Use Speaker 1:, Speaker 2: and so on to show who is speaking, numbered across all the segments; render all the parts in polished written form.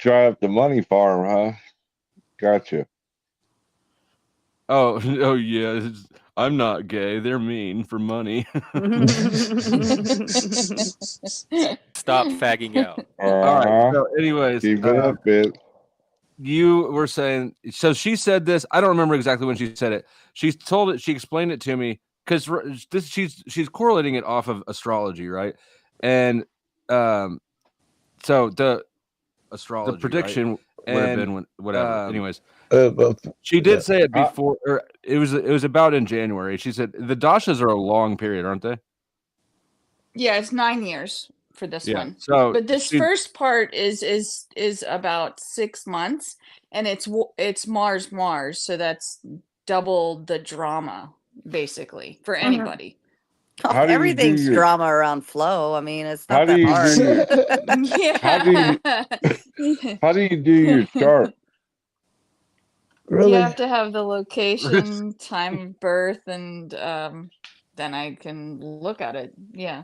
Speaker 1: dry up the money farm, huh? Gotcha.
Speaker 2: Oh, oh yeah. I'm not gay. They're mean for money.
Speaker 3: Stop fagging out.
Speaker 2: All right. So, anyways,
Speaker 1: keep it up, bitch.
Speaker 2: You were saying. So she said this. I don't remember exactly when she said it. She told it. She explained it to me because this. She's correlating it off of astrology, right? And so the astrology, the prediction would have been when, whatever. Anyways, she did say it before. Or it was about in January. She said the dashas are a long period, aren't they?
Speaker 4: Yeah, it's 9 years for this one.
Speaker 2: So,
Speaker 4: but this first part is about 6 months, and it's Mars, so that's double the drama basically for anybody.
Speaker 5: Oh, everything's drama around flow. I mean, it's not that
Speaker 1: hard. How do you do your chart?
Speaker 4: Really? You have to have the location, time of birth, and then I can look at it. Yeah.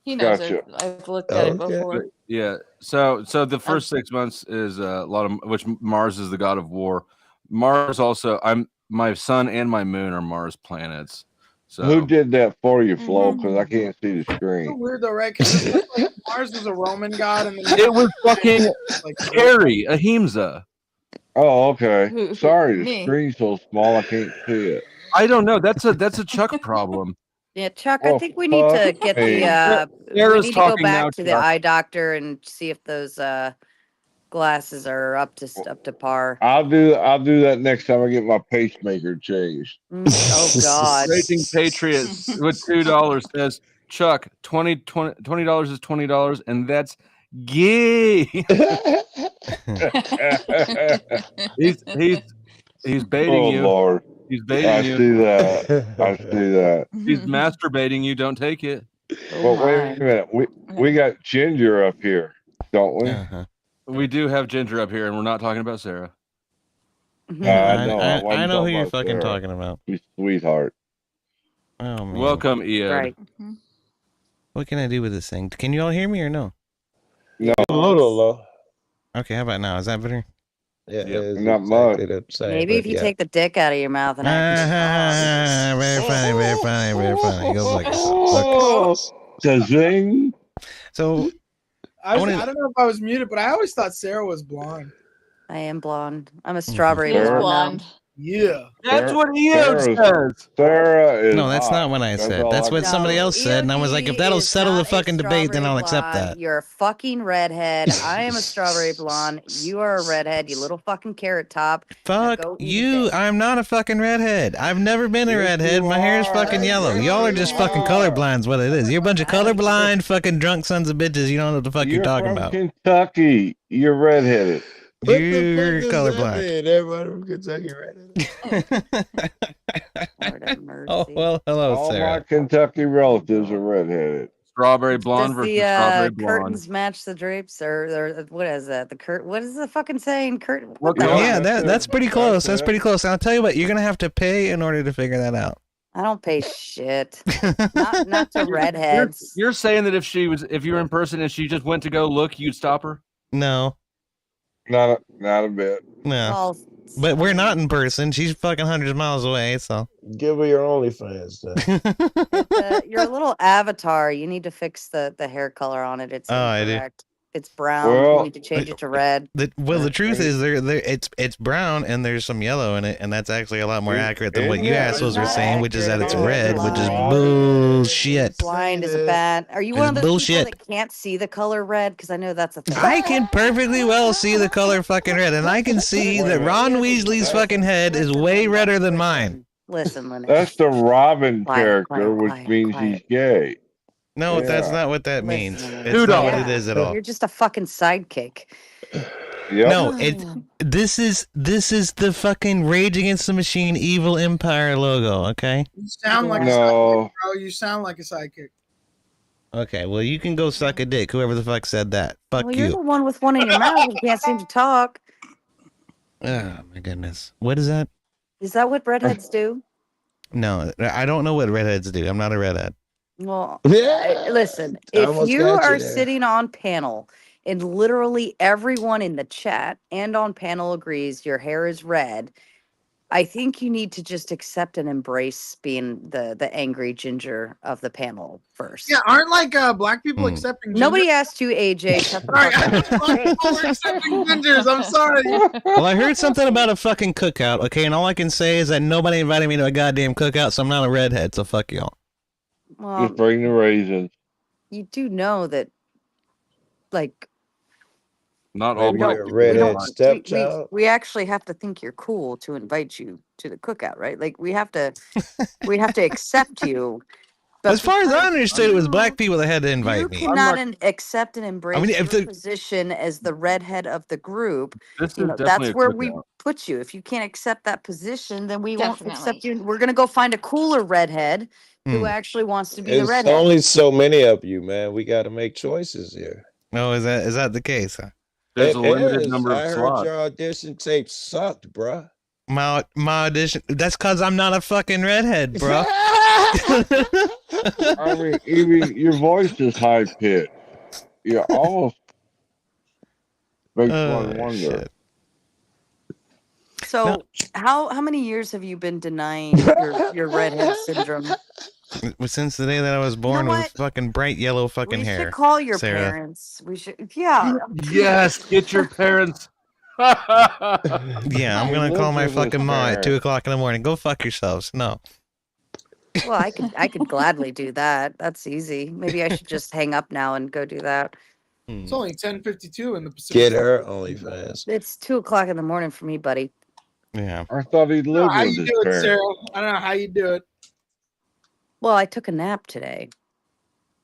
Speaker 4: He knows it. I've looked at it before.
Speaker 2: Yeah. So the first 6 months is a lot of which Mars is the god of war. Mars also, my sun and my moon are Mars planets. So
Speaker 1: who did that for you, Flo? Because I can't see the screen.
Speaker 6: So weird though, right? Because like Mars is a Roman god, and
Speaker 2: it was fucking Harry Ahimsa.
Speaker 1: Oh, okay. Sorry, the screen's so small I can't see it.
Speaker 2: I don't know. That's a Chuck problem.
Speaker 5: Yeah, Chuck, I think we need to get the we need to go back to the eye doctor and see if those glasses are up to par.
Speaker 1: I'll do that next time I get my pacemaker changed.
Speaker 5: Oh God.
Speaker 2: Raging Patriots with $2 says, Chuck, $20 is $20, and that's gay. he's baiting you.
Speaker 1: Lord.
Speaker 2: He's baiting you.
Speaker 1: I see that.
Speaker 2: He's masturbating you. Don't take it.
Speaker 1: Well, wait a minute. We got Ginger up here, don't we?
Speaker 2: We do have Ginger up here, and we're not talking about Sarah.
Speaker 7: I know who you're fucking talking about.
Speaker 1: Sweetheart.
Speaker 7: Oh man.
Speaker 2: Welcome, Ian.
Speaker 5: Right.
Speaker 7: What can I do with this thing? Can you all hear me or no?
Speaker 1: No.
Speaker 8: A little low.
Speaker 7: Okay, how about now? Is that better?
Speaker 8: Yeah,
Speaker 1: not much.
Speaker 5: Maybe if you take the dick out of your mouth and
Speaker 7: very funny, very funny, very funny. He goes like,
Speaker 1: zing.
Speaker 7: So
Speaker 6: I don't know if I was muted, but I always thought Sarah was blonde.
Speaker 5: I am blonde. I'm a strawberry blonde.
Speaker 6: Yeah.
Speaker 2: That's what Ian says.
Speaker 1: Sarah is
Speaker 7: no, that's not what I said. That's what somebody else said. And I was like, if that'll settle the fucking debate, then I'll accept that.
Speaker 5: You're a fucking redhead. I am a strawberry blonde. You are a redhead, you little fucking carrot top.
Speaker 7: Fuck you. I'm not a fucking redhead. I've never been a redhead. My hair is fucking yellow. Y'all are just fucking colorblind is what it is. You're a bunch of colorblind fucking drunk sons of bitches. You don't know what the fuck you're talking about.
Speaker 1: Kentucky. You're redheaded.
Speaker 7: You're colorblind.
Speaker 8: Everybody from Kentucky
Speaker 7: redheaded. Oh well, hello, Sarah.
Speaker 1: All my Kentucky relatives are redheaded.
Speaker 2: Strawberry blonde versus strawberry blonde.
Speaker 5: Curtains match the drapes, or what is that? What is the fucking saying? Curtain.
Speaker 7: Yeah, that's pretty close. That's pretty close. I'll tell you what, you're gonna have to pay in order to figure that out.
Speaker 5: I don't pay shit. not to redheads.
Speaker 2: You're saying that if you were in person and she just went to go look, you'd stop her?
Speaker 7: No.
Speaker 1: Not a bit.
Speaker 7: No. But we're not in person. She's fucking hundreds of miles away, so.
Speaker 8: Give her your OnlyFans then.
Speaker 5: Your little avatar, you need to fix the hair color on it. It's incorrect. It's brown. You need to change it to red.
Speaker 7: The truth is it's brown and there's some yellow in it, and that's actually a lot more accurate than what you assholes are saying, which is that it's red, which is bullshit.
Speaker 5: Blind as a bat. Are you one of those people that can't see the color red? Because I know that's a thing.
Speaker 7: I can perfectly well see the color fucking red, and I can see that Ron Weasley's fucking head is way redder than mine.
Speaker 5: Listen, Lennon.
Speaker 1: That's the Robin character, which means he's gay.
Speaker 7: No, that's not what that means. It's not what it is at all.
Speaker 5: You're just a fucking sidekick.
Speaker 1: Yep.
Speaker 7: No, this is the fucking Rage Against the Machine Evil Empire logo, okay?
Speaker 6: You sound like a sidekick, bro. You sound like a sidekick.
Speaker 7: Okay, well you can go suck a dick, whoever the fuck said that. Fuck you.
Speaker 5: You're the one with one in your mouth who can't seem to talk.
Speaker 7: Oh my goodness. What is that?
Speaker 5: Is that what redheads do?
Speaker 7: No, I don't know what redheads do. I'm not a redhead.
Speaker 5: Well, listen, if you are sitting on panel and literally everyone in the chat and on panel agrees your hair is red, I think you need to just accept and embrace being the angry ginger of the panel first.
Speaker 6: Yeah, aren't like black people accepting?
Speaker 5: Nobody asked you, AJ. Shut the fuck up.
Speaker 6: Black people are accepting gingers. I'm sorry.
Speaker 7: Well, I heard something about a fucking cookout, okay, and all I can say is that nobody invited me to a goddamn cookout, so I'm not a redhead, so fuck y'all.
Speaker 5: Well,
Speaker 1: Just bring the raisins.
Speaker 5: you do know that, like,
Speaker 2: Not all
Speaker 8: Maybe
Speaker 2: black
Speaker 8: you're a
Speaker 2: people.
Speaker 8: redhead
Speaker 5: we,
Speaker 8: stepchild.
Speaker 5: we actually have to think you're cool to invite you to the cookout, right? Like, we have to accept you. But
Speaker 7: As far as I understood, it was black
Speaker 5: you-
Speaker 7: people that had to invite
Speaker 5: You
Speaker 7: me.
Speaker 5: cannot accept and embrace
Speaker 7: if
Speaker 5: your
Speaker 7: the-
Speaker 5: position as the redhead of the group.
Speaker 2: This
Speaker 5: You
Speaker 2: is
Speaker 5: know,
Speaker 2: definitely
Speaker 5: that's
Speaker 2: a
Speaker 5: where we
Speaker 2: cookout.
Speaker 5: put you. If you can't accept that position, then we won't accept
Speaker 4: Definitely.
Speaker 5: you. We're gonna go find a cooler redhead who
Speaker 7: Hmm.
Speaker 5: actually wants to be the
Speaker 8: There's
Speaker 5: redhead.
Speaker 8: only so many of you, man. We got to make choices here.
Speaker 7: Oh, is that the case? Huh?
Speaker 2: There's a
Speaker 8: It
Speaker 2: limited
Speaker 8: is.
Speaker 2: number
Speaker 8: I
Speaker 2: of
Speaker 8: heard
Speaker 2: slots.
Speaker 8: your audition tape sucked, bruh.
Speaker 7: My audition. That's because I'm not a fucking redhead, bro.
Speaker 1: I mean, even your voice is high pitched. You almost makes one wonder.
Speaker 7: Shit.
Speaker 5: So how many years have you been denying your redhead syndrome?
Speaker 7: Since the day that I was born with
Speaker 5: what?
Speaker 7: fucking bright yellow fucking
Speaker 5: We
Speaker 7: hair.
Speaker 5: should call your
Speaker 7: Sarah.
Speaker 5: parents. We should, yeah.
Speaker 2: Yes, get your parents.
Speaker 7: Yeah, I'm gonna call my
Speaker 1: Elizabeth
Speaker 7: fucking mom at
Speaker 1: Barrett.
Speaker 7: 2:00 in the morning. Go fuck yourselves. No.
Speaker 5: Well, I could gladly do that. That's easy. Maybe I should just hang up now and go do that.
Speaker 6: It's only 10:52 in the Pacific.
Speaker 8: Get her OnlyFans.
Speaker 5: It's 2:00 in the morning for me, buddy.
Speaker 7: Yeah.
Speaker 1: I thought he
Speaker 6: I don't know
Speaker 1: lived
Speaker 6: how
Speaker 1: with
Speaker 6: you
Speaker 1: his
Speaker 6: do it,
Speaker 1: parents.
Speaker 6: Sarah. I don't know how you do it.
Speaker 5: Well, I took a nap today.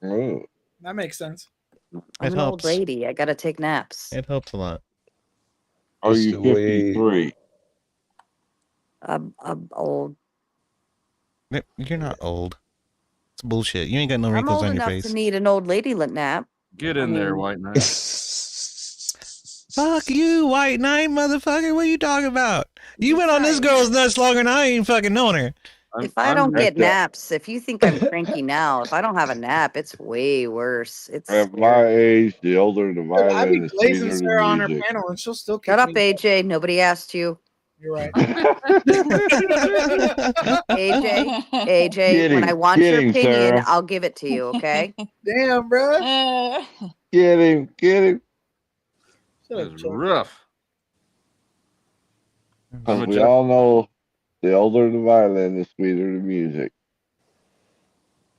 Speaker 1: Ooh.
Speaker 6: That makes sense.
Speaker 5: I'm
Speaker 7: It
Speaker 5: an old
Speaker 7: helps.
Speaker 5: lady. I gotta take naps.
Speaker 7: It helps a lot.
Speaker 1: Are
Speaker 8: Just
Speaker 1: you
Speaker 8: the way-
Speaker 1: 53?
Speaker 5: I'm old.
Speaker 7: You're not old. It's bullshit. You ain't got no
Speaker 5: I'm
Speaker 7: wrinkles
Speaker 5: old
Speaker 7: on your
Speaker 5: enough
Speaker 7: face.
Speaker 5: to need an old lady nap.
Speaker 2: Get in there,
Speaker 5: mean-
Speaker 2: White Knight.
Speaker 7: Fuck you, White Knight, motherfucker. What are you talking about? You went on this girl's nuts longer than I ain't fucking known her.
Speaker 5: If I don't get
Speaker 1: at the-
Speaker 5: naps, if you think I'm cranky now, if I don't have a nap, it's way worse. It's
Speaker 1: At my age, the older the
Speaker 6: I'd
Speaker 1: violin,
Speaker 6: be
Speaker 1: the
Speaker 6: glazing
Speaker 1: sweeter
Speaker 6: Sarah on
Speaker 1: the
Speaker 6: her
Speaker 1: music.
Speaker 6: panel, and she'll still kick
Speaker 5: shut up,
Speaker 6: me.
Speaker 5: AJ. Nobody asked you.
Speaker 6: You're right.
Speaker 5: AJ,
Speaker 1: Get
Speaker 5: when
Speaker 1: him,
Speaker 5: I want
Speaker 1: get
Speaker 5: your
Speaker 1: him,
Speaker 5: opinion,
Speaker 1: Sarah.
Speaker 5: I'll give it to you, okay?
Speaker 6: Damn, bro.
Speaker 1: Get him, get him.
Speaker 6: Shut up,
Speaker 2: It's
Speaker 6: Chuck.
Speaker 2: rough.
Speaker 1: 'Cause we all know the older the violin, the sweeter the music.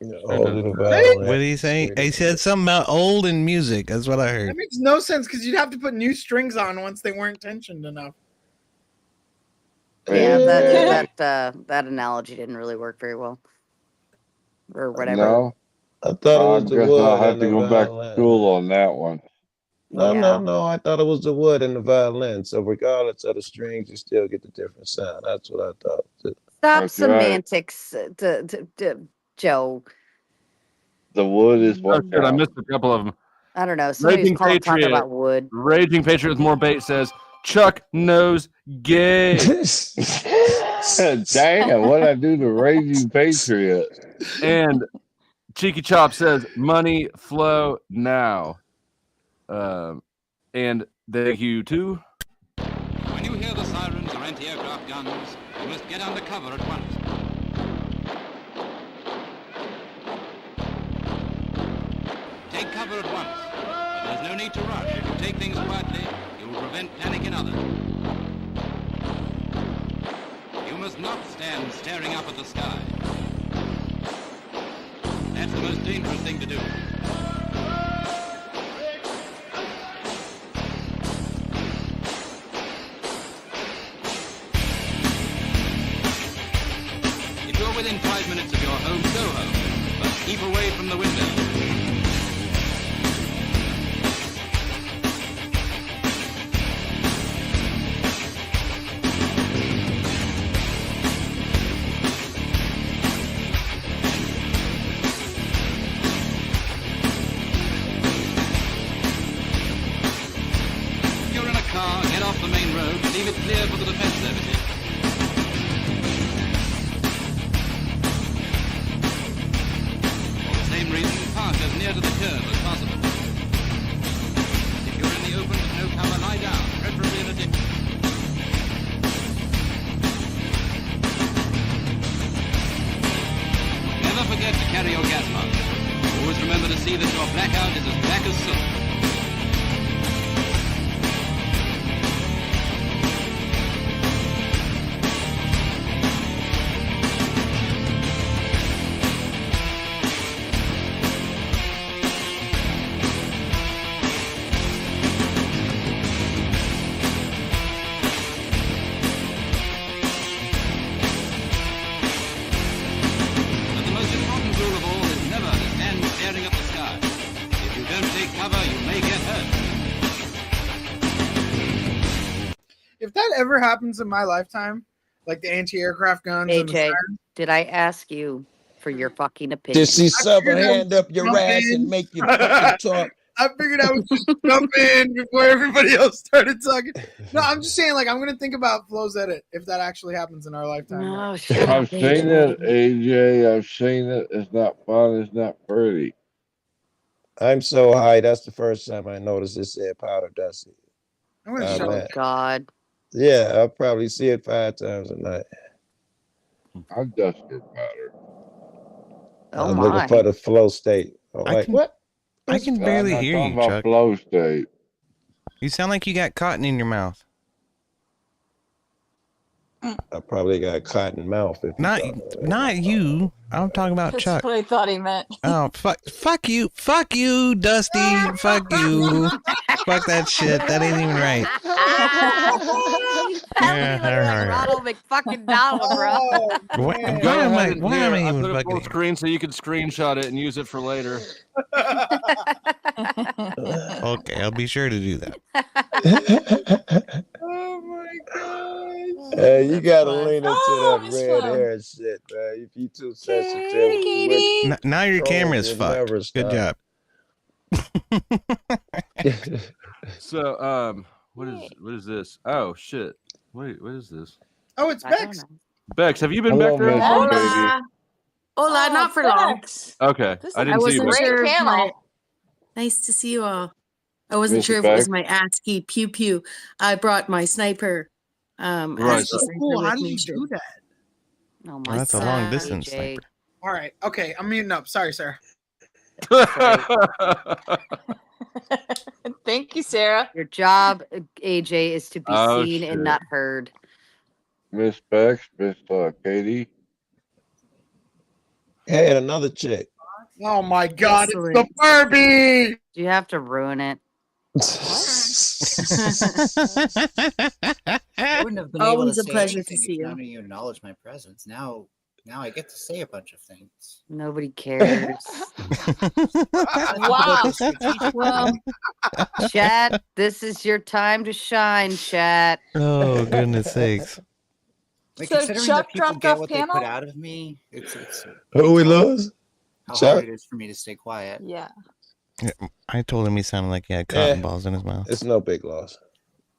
Speaker 8: Older the
Speaker 7: What
Speaker 8: violin,
Speaker 7: did he say?
Speaker 8: sweeter
Speaker 7: He
Speaker 8: the
Speaker 7: said something about old and music. That's what I heard.
Speaker 6: That makes no sense because you'd have to put new strings on once they weren't tensioned enough.
Speaker 5: Yeah,
Speaker 1: Yeah.
Speaker 5: that analogy didn't really work very well. Or whatever.
Speaker 1: No,
Speaker 8: I thought it
Speaker 1: I
Speaker 8: was the
Speaker 1: guess
Speaker 8: wood.
Speaker 1: I'll have
Speaker 8: and
Speaker 1: to
Speaker 8: the
Speaker 1: go back
Speaker 8: violin.
Speaker 1: to school on that one.
Speaker 8: No,
Speaker 5: Yeah.
Speaker 8: no. I thought it was the wood and the violin. So regardless of the strings, you still get the different sound. That's what I thought.
Speaker 5: Stop
Speaker 1: That's right.
Speaker 5: semantics, Joe.
Speaker 1: The wood is
Speaker 2: Oh,
Speaker 1: what
Speaker 2: shit, I missed a couple of them.
Speaker 5: I don't know. Somebody's
Speaker 2: Raging
Speaker 5: talking
Speaker 2: Patriot.
Speaker 5: about wood.
Speaker 2: Raging Patriot with more bait says, Chuck knows gay.
Speaker 1: Damn, what I do to Raging Patriot?
Speaker 2: And Cheeky Chop says, money flow now. And thank you too.
Speaker 9: When you hear the sirens or anti-aircraft guns, you must get under cover at once. Take cover at once, but there's no need to rush. If you take things quietly, you will prevent panic in others. You must not stand staring up at the sky. That's the most dangerous thing to do. If you're within 5 minutes of your home, go home, but keep away from the window. If you're in a car, get off the main road, leave it clear for the defense services. For the same reason, park as near to the curb as possible. If see that your blackout is as black as silk.
Speaker 6: If that ever happens in my lifetime, like the anti-aircraft guns.
Speaker 5: AJ,
Speaker 6: and the sirens,
Speaker 5: did I ask you for your fucking opinion?
Speaker 8: Did she shove her hand up your ass and make you fucking talk?
Speaker 6: I figured I would just jump in before everybody else started talking. No, I'm just saying, like, I'm gonna think about Flo's edit if that actually happens in our lifetime.
Speaker 5: No,
Speaker 1: I've seen it, AJ. I've seen it. It's not fun. It's not pretty.
Speaker 8: I'm so high. That's the first time I noticed it said powder dusty.
Speaker 5: Oh God.
Speaker 8: Yeah, I'll probably see it 5 times a night.
Speaker 1: I'm dusted powder.
Speaker 5: Oh
Speaker 8: I'm
Speaker 5: my.
Speaker 8: looking for the flow state. I'm like, what?
Speaker 7: I can barely
Speaker 1: I'm
Speaker 7: hear
Speaker 1: talking
Speaker 7: you,
Speaker 1: about
Speaker 7: Chuck.
Speaker 1: flow state.
Speaker 7: You sound like you got cotton in your mouth.
Speaker 8: I probably got cotton mouth. If
Speaker 7: Not you. I'm talking about
Speaker 4: That's
Speaker 7: Chuck.
Speaker 4: what I thought he meant.
Speaker 7: Oh, fuck you, Dusty, fuck you, fuck that shit. That ain't even right.
Speaker 5: Ronald McFucking Donald, bro.
Speaker 7: Why
Speaker 2: Go
Speaker 7: am I?
Speaker 2: ahead and
Speaker 7: Why
Speaker 2: here,
Speaker 7: am I
Speaker 2: I
Speaker 7: even
Speaker 2: put it full
Speaker 7: fucking?
Speaker 2: screen so you can screenshot it and use it for later.
Speaker 7: Okay, I'll be sure to do that.
Speaker 6: Oh my god!
Speaker 8: Hey, you gotta lean into
Speaker 4: Oh,
Speaker 8: that
Speaker 4: it's
Speaker 8: red
Speaker 4: fun.
Speaker 8: hair shit, man. If you too sensitive,
Speaker 7: Now your camera's
Speaker 8: will
Speaker 7: fucked.
Speaker 8: never
Speaker 7: Good
Speaker 8: stop.
Speaker 7: job.
Speaker 2: So, what is this? Oh shit! Wait, what is this?
Speaker 6: Oh, it's Bex.
Speaker 2: Bex, have you been
Speaker 1: Hello,
Speaker 2: back there?
Speaker 1: Miss
Speaker 10: Hola. Hola,
Speaker 4: Oh,
Speaker 10: not for long.
Speaker 4: Bex.
Speaker 2: Okay,
Speaker 4: This
Speaker 2: I
Speaker 4: is
Speaker 2: didn't
Speaker 10: I
Speaker 2: see you.
Speaker 10: wasn't
Speaker 2: Bex.
Speaker 10: sure if
Speaker 4: panel.
Speaker 10: my. Nice to see you all. I wasn't
Speaker 1: Miss
Speaker 10: sure if it was
Speaker 1: Beck.
Speaker 10: my ASCII pew pew. I brought my sniper.
Speaker 2: Right.
Speaker 10: ASCII sniper
Speaker 6: Cool. How
Speaker 10: with
Speaker 6: do
Speaker 10: me.
Speaker 6: you do that?
Speaker 5: Oh
Speaker 7: Well,
Speaker 5: my
Speaker 7: that's a
Speaker 5: God,
Speaker 7: long distance
Speaker 5: AJ.
Speaker 7: sniper.
Speaker 6: All right. Okay. I'm muting up. Sorry, Sarah.
Speaker 4: Thank you, Sarah.
Speaker 5: Your job, AJ, is to be
Speaker 2: Oh,
Speaker 5: seen
Speaker 2: shit.
Speaker 5: and not heard.
Speaker 1: Miss Bex, Miss Katie.
Speaker 8: Hey, and another chick.
Speaker 6: Oh my god!
Speaker 10: Excellent.
Speaker 6: It's the Furby.
Speaker 5: Do you have to ruin it?
Speaker 11: I wouldn't have been able
Speaker 10: Always
Speaker 11: to
Speaker 10: a
Speaker 11: say
Speaker 10: pleasure
Speaker 11: anything
Speaker 10: to see
Speaker 11: if
Speaker 10: you.
Speaker 11: none of you acknowledge my presence. Now I get to say a bunch of things.
Speaker 5: Nobody cares.
Speaker 4: Wow.
Speaker 10: Well,
Speaker 5: Chat, this is your time to shine, chat.
Speaker 7: Oh goodness sakes!
Speaker 11: Like,
Speaker 4: So
Speaker 11: considering
Speaker 4: Chuck
Speaker 11: that people
Speaker 4: dropped
Speaker 11: get
Speaker 4: off
Speaker 11: what
Speaker 4: panel?
Speaker 11: they put out of me, it's
Speaker 8: Who we lose?
Speaker 11: how
Speaker 8: Chuck?
Speaker 11: hard it is for me to stay quiet.
Speaker 4: Yeah.
Speaker 7: I told him he sounded like he had cotton balls in his mouth.
Speaker 8: It's no big loss.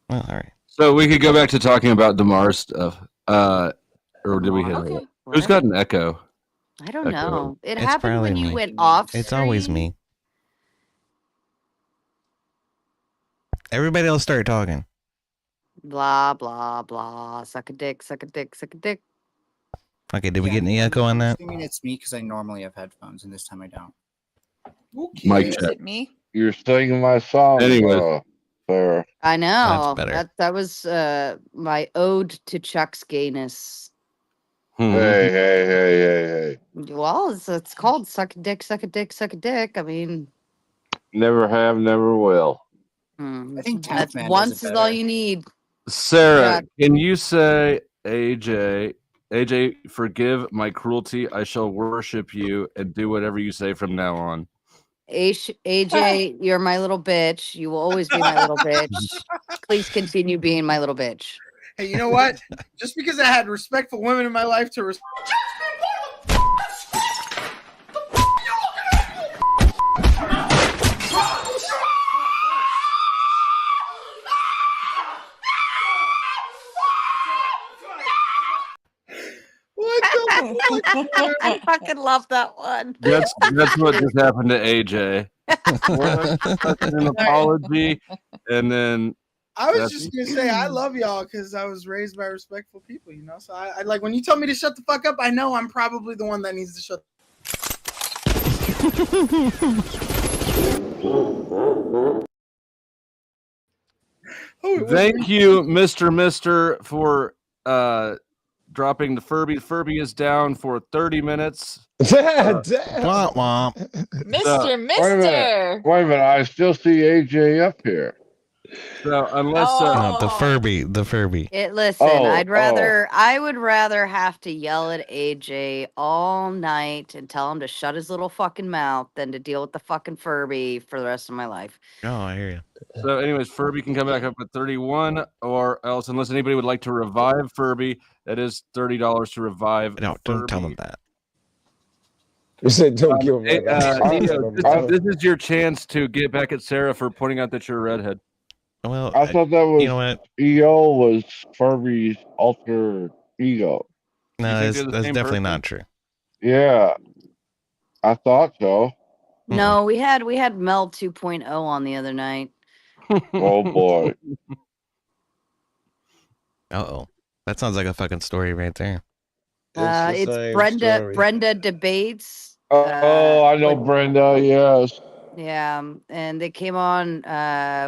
Speaker 7: Well, all right.
Speaker 2: So we could go back to talking about DeMar stuff. Or did we hit
Speaker 4: Okay.
Speaker 2: it? Who's got an echo?
Speaker 5: I don't
Speaker 2: Echo.
Speaker 5: know. It
Speaker 7: It's
Speaker 5: happened when
Speaker 7: probably
Speaker 5: you
Speaker 7: me.
Speaker 5: went off.
Speaker 7: It's always
Speaker 5: screen.
Speaker 7: me. Everybody else start talking.
Speaker 5: Blah blah blah. Suck a dick. Suck a dick. Suck a dick.
Speaker 7: Okay, did we get any echo on
Speaker 11: I'm
Speaker 7: that?
Speaker 11: assuming it's me because I normally have headphones, and this time I don't.
Speaker 2: Mic
Speaker 4: Is
Speaker 2: check.
Speaker 4: it me?
Speaker 1: You're singing my song,
Speaker 2: Anyways.
Speaker 1: Sarah.
Speaker 5: I know.
Speaker 7: better.
Speaker 5: That was my ode to Chuck's gayness.
Speaker 2: Hmm.
Speaker 1: Hey.
Speaker 5: Well, it's called suck a dick. Suck a dick. Suck a dick. I mean,
Speaker 1: Never have, never will.
Speaker 11: I think
Speaker 5: that's
Speaker 11: Tankman does
Speaker 5: once
Speaker 11: it
Speaker 5: is all
Speaker 11: better.
Speaker 5: you need.
Speaker 2: Sarah, can you say, AJ, forgive my cruelty. I shall worship you and do whatever you say from now on.
Speaker 5: AJ, you're my little bitch. You will always be my little bitch. Please continue being my little bitch.
Speaker 6: Hey, you know what? Just because I had respectful women in my life to
Speaker 5: I fucking love that one.
Speaker 2: That's what just happened to AJ. We're expecting an apology, and then
Speaker 6: I was just gonna say I love y'all because I was raised by respectful people, you know. So I like when you tell me to shut the fuck up. I know I'm probably the one that needs to shut.
Speaker 2: Thank you, Mister, for dropping the Furby. Furby is down for 30 minutes.
Speaker 8: Damn.
Speaker 7: Womp womp.
Speaker 4: Mister.
Speaker 1: Wait a minute. I still see AJ up here.
Speaker 2: So unless
Speaker 7: No, the Furby.
Speaker 5: Listen,
Speaker 1: Oh,
Speaker 5: I would rather have to yell at AJ all night and tell him to shut his little fucking mouth than to deal with the fucking Furby for the rest of my life.
Speaker 7: Oh, I hear you.
Speaker 2: so, anyways, Furby can come back up at 31, or else, unless anybody would like to revive Furby, that is $30 to revive.
Speaker 7: No, don't tell him that.
Speaker 8: You said don't give him
Speaker 2: Neo, this is your chance to get back at Sarah for pointing out that you're a redhead.
Speaker 7: Well,
Speaker 1: I thought that was,
Speaker 7: you know what?
Speaker 1: EO was Furby's alter ego.
Speaker 7: No, that's definitely not true.
Speaker 1: Yeah, I thought so.
Speaker 5: No, we had Mel 2.0 on the other night.
Speaker 1: Oh boy.
Speaker 7: Uh-oh. That sounds like a fucking story right there.
Speaker 5: It's Brenda debates.
Speaker 1: I know Brenda, yes.
Speaker 5: Yeah, and they came on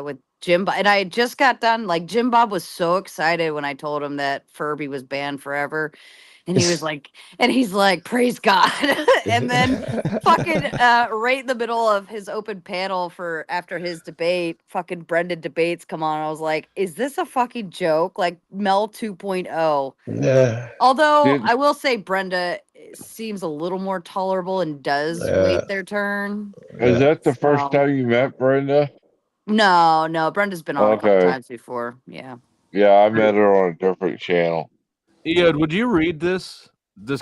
Speaker 5: with Jim Bob, and I just got done. Like, Jim Bob was so excited when I told him that Furby was banned forever, and he was like, praise God. And then fucking right in the middle of his open panel for after his debate, fucking Brenda debates come on. I was like, is this a fucking joke? Like Mel 2.0.
Speaker 8: Yeah.
Speaker 5: Although I will say Brenda seems a little more tolerable and does wait their turn.
Speaker 1: Is that the first time you met Brenda?
Speaker 5: No, Brenda's been on a couple times before. Yeah.
Speaker 1: Yeah, I met her on a different channel.
Speaker 2: Ian, would you read this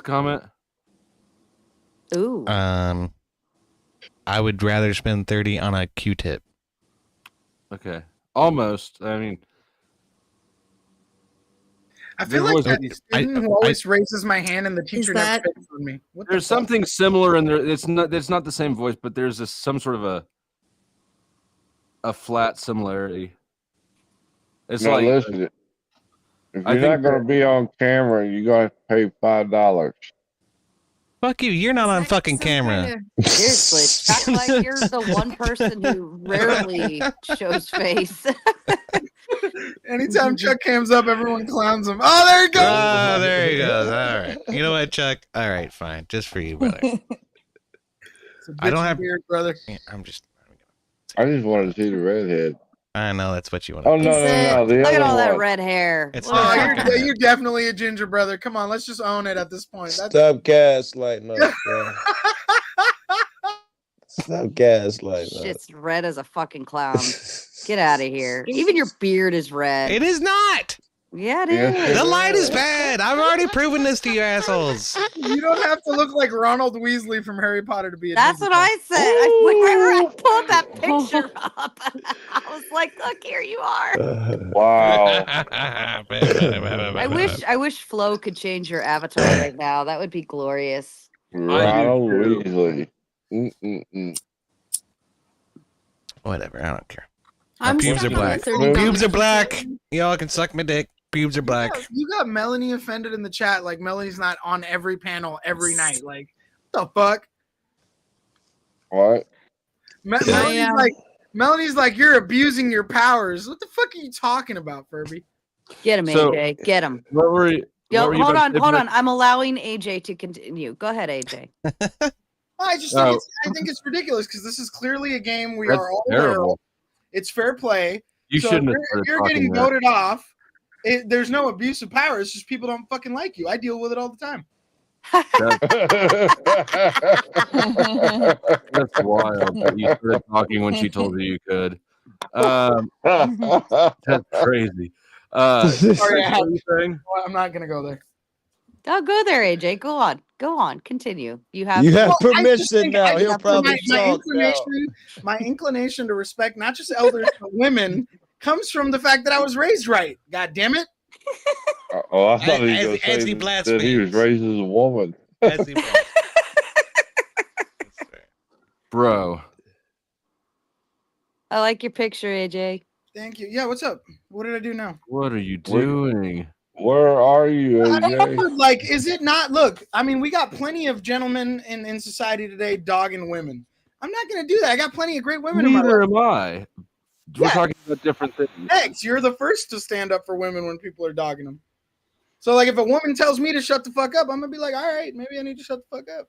Speaker 2: comment?
Speaker 5: Ooh.
Speaker 7: I would rather spend 30 on a Q-tip.
Speaker 2: Okay. Almost. I mean,
Speaker 6: I feel like that student who always raises my hand and the teacher never picks on me.
Speaker 2: There's something similar in there. It's not the same voice, but there's some sort of a flat similarity. It's
Speaker 1: now
Speaker 2: like,
Speaker 1: listen, if you're not going to be on camera, you're going to pay $5.
Speaker 7: Fuck you, you're not on fucking camera.
Speaker 5: Seriously, act like you're the one person who rarely shows face.
Speaker 6: Anytime Chuck cams up, everyone clowns him. Oh, there he goes.
Speaker 7: Oh, there he goes. All right. You know what, Chuck? All right, fine. Just for you, brother. I don't have
Speaker 6: beard, brother.
Speaker 7: I just
Speaker 1: wanted to see the redhead.
Speaker 7: I know that's what you want.
Speaker 1: Oh no!
Speaker 5: Look at all that red hair.
Speaker 7: It's
Speaker 6: you're definitely a ginger, brother. Come on, let's just own it at this point.
Speaker 8: Stop gaslighting us, bro. Stop gaslighting.
Speaker 5: Shit's red as a fucking clown. Get out of here. Even your beard is red.
Speaker 7: It is not.
Speaker 5: Yeah, it is.
Speaker 7: The light is bad. I've already proven this to you assholes.
Speaker 6: You don't have to look like Ronald Weasley from Harry Potter to be a
Speaker 5: That's what I said. Whenever I pulled that picture up, I was like, look, here you are.
Speaker 1: Wow.
Speaker 5: I wish Flo could change your avatar right now. That would be glorious.
Speaker 1: Ronald Weasley.
Speaker 7: Whatever, I don't care.
Speaker 10: I'm
Speaker 7: pubes are black. Pubes are black. Y'all can suck my dick. Pubes are black.
Speaker 6: You got Melanie offended in the chat. Like, Melanie's not on every panel every night. Like, what the fuck?
Speaker 1: What?
Speaker 6: Melanie's like, you're abusing your powers. What the fuck are you talking about, Furby?
Speaker 5: Get him, AJ. Get him.
Speaker 2: What were you?
Speaker 5: Yo, hold on. I'm allowing AJ to continue. Go ahead, AJ.
Speaker 6: I think it's ridiculous because this is clearly a game we are all aware of. It's fair play.
Speaker 2: You
Speaker 6: so
Speaker 2: shouldn't.
Speaker 6: If you're getting voted off, there's no abuse of power. It's just people don't fucking like you. I deal with it all the time.
Speaker 2: That's wild. You started talking when she told you could. That's crazy.
Speaker 6: Sorry, I'm not gonna go there.
Speaker 5: Oh, go there, AJ. Go on. Continue. You have
Speaker 8: permission now. He'll probably talk now.
Speaker 6: My inclination to respect not just elders but women comes from the fact that I was raised right. God damn it.
Speaker 1: I thought he was going to say that he was raised as a woman.
Speaker 2: Bro.
Speaker 5: I like your picture, AJ.
Speaker 6: Thank you. Yeah, what's up? What did I do now?
Speaker 2: What are you doing?
Speaker 1: Where are you, AJ?
Speaker 6: Like, is it not? Look, I mean, we got plenty of gentlemen in society today dogging women. I'm not gonna do that. I got plenty of great women in my
Speaker 2: Neither
Speaker 6: life.
Speaker 2: am I. We're
Speaker 6: Yeah.
Speaker 2: talking about different things.
Speaker 6: X, you're the first to stand up for women when people are dogging them. So, like, if a woman tells me to shut the fuck up, I'm gonna be like, all right, maybe I need to shut the fuck up.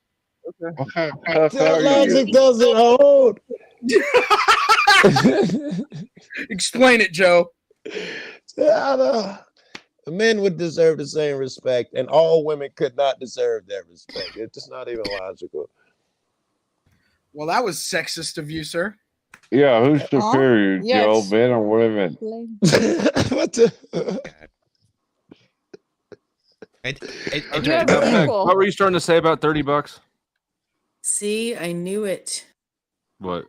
Speaker 1: Okay.
Speaker 8: That logic doesn't hold.
Speaker 6: Explain it, Joe.
Speaker 8: Men would deserve the same respect, and all women could not deserve that respect. It's just not even logical.
Speaker 6: Well, that was sexist of you, sir.
Speaker 1: Yeah, who's superior,
Speaker 6: Yes.
Speaker 1: Joe, men or women?
Speaker 8: What the?
Speaker 2: Okay, what were you starting to say about $30?
Speaker 10: See, I knew it.
Speaker 2: What?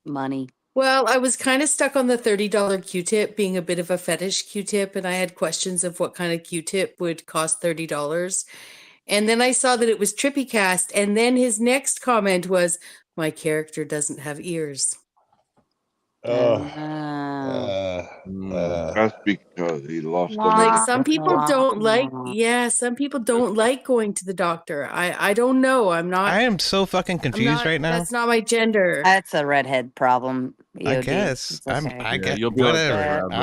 Speaker 5: Money.
Speaker 10: Well, I was kind of stuck on the $30 Q-tip being a bit of a fetish Q-tip, and I had questions of what kind of Q-tip would cost $30. And then I saw that it was Trippy Cast, and then his next comment was, "My character doesn't have ears."
Speaker 1: That's because he lost
Speaker 10: Like some people don't like, some people don't like going to the doctor. I don't know. I'm not.
Speaker 7: I am so fucking confused right now.
Speaker 10: That's not my gender.
Speaker 5: That's a redhead problem.
Speaker 7: I
Speaker 5: EOD.
Speaker 7: guess.
Speaker 5: It's okay.
Speaker 7: I guess.
Speaker 2: you'll be like that
Speaker 7: Whatever.
Speaker 2: forever.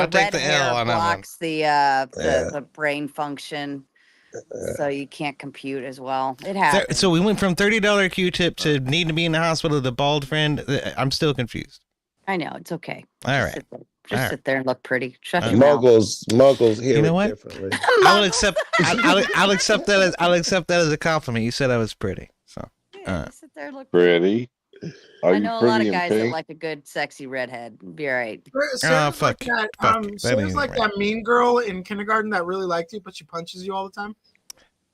Speaker 7: I'll take the
Speaker 5: red hair
Speaker 7: L on that one.
Speaker 5: blocks the brain function, so you can't compute as well. It happens.
Speaker 7: So we went from $30 Q-tip to need to be in the hospital with a bald friend. I'm still confused.
Speaker 5: I know it's okay.
Speaker 7: All right.
Speaker 5: Just sit there and look pretty. Shut your mouth.
Speaker 8: Muggles hear
Speaker 7: You know
Speaker 8: it
Speaker 7: what?
Speaker 8: differently.
Speaker 7: I'll accept. I'll accept that. I'll accept that as a compliment. You said I was pretty. So.
Speaker 5: Sit there and look
Speaker 1: pretty. Are
Speaker 5: I
Speaker 1: you
Speaker 5: know a lot
Speaker 1: pretty
Speaker 5: of
Speaker 1: and
Speaker 5: guys that
Speaker 1: pink?
Speaker 5: like a good, sexy redhead. Be all right.
Speaker 6: Sarah's
Speaker 7: fuck
Speaker 6: like that,
Speaker 7: fuck it. That
Speaker 6: Sarah's
Speaker 7: ain't
Speaker 6: like
Speaker 7: right.
Speaker 6: that mean girl in kindergarten that really liked you, but she punches you all the time.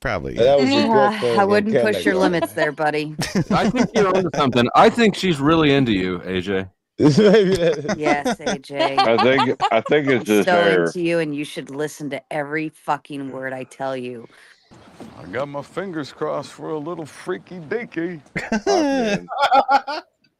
Speaker 7: Probably.
Speaker 8: That was a good thing.
Speaker 5: I wouldn't
Speaker 8: in
Speaker 5: push your
Speaker 8: kindergarten.
Speaker 5: limits there, buddy.
Speaker 2: I think you're onto something. I think she's really into you, AJ.
Speaker 5: Yes, AJ.
Speaker 1: I think it's
Speaker 5: I'm
Speaker 1: his
Speaker 5: so
Speaker 1: hair.
Speaker 5: into you, and you should listen to every fucking word I tell you.
Speaker 12: I got my fingers crossed for a little freaky dinky.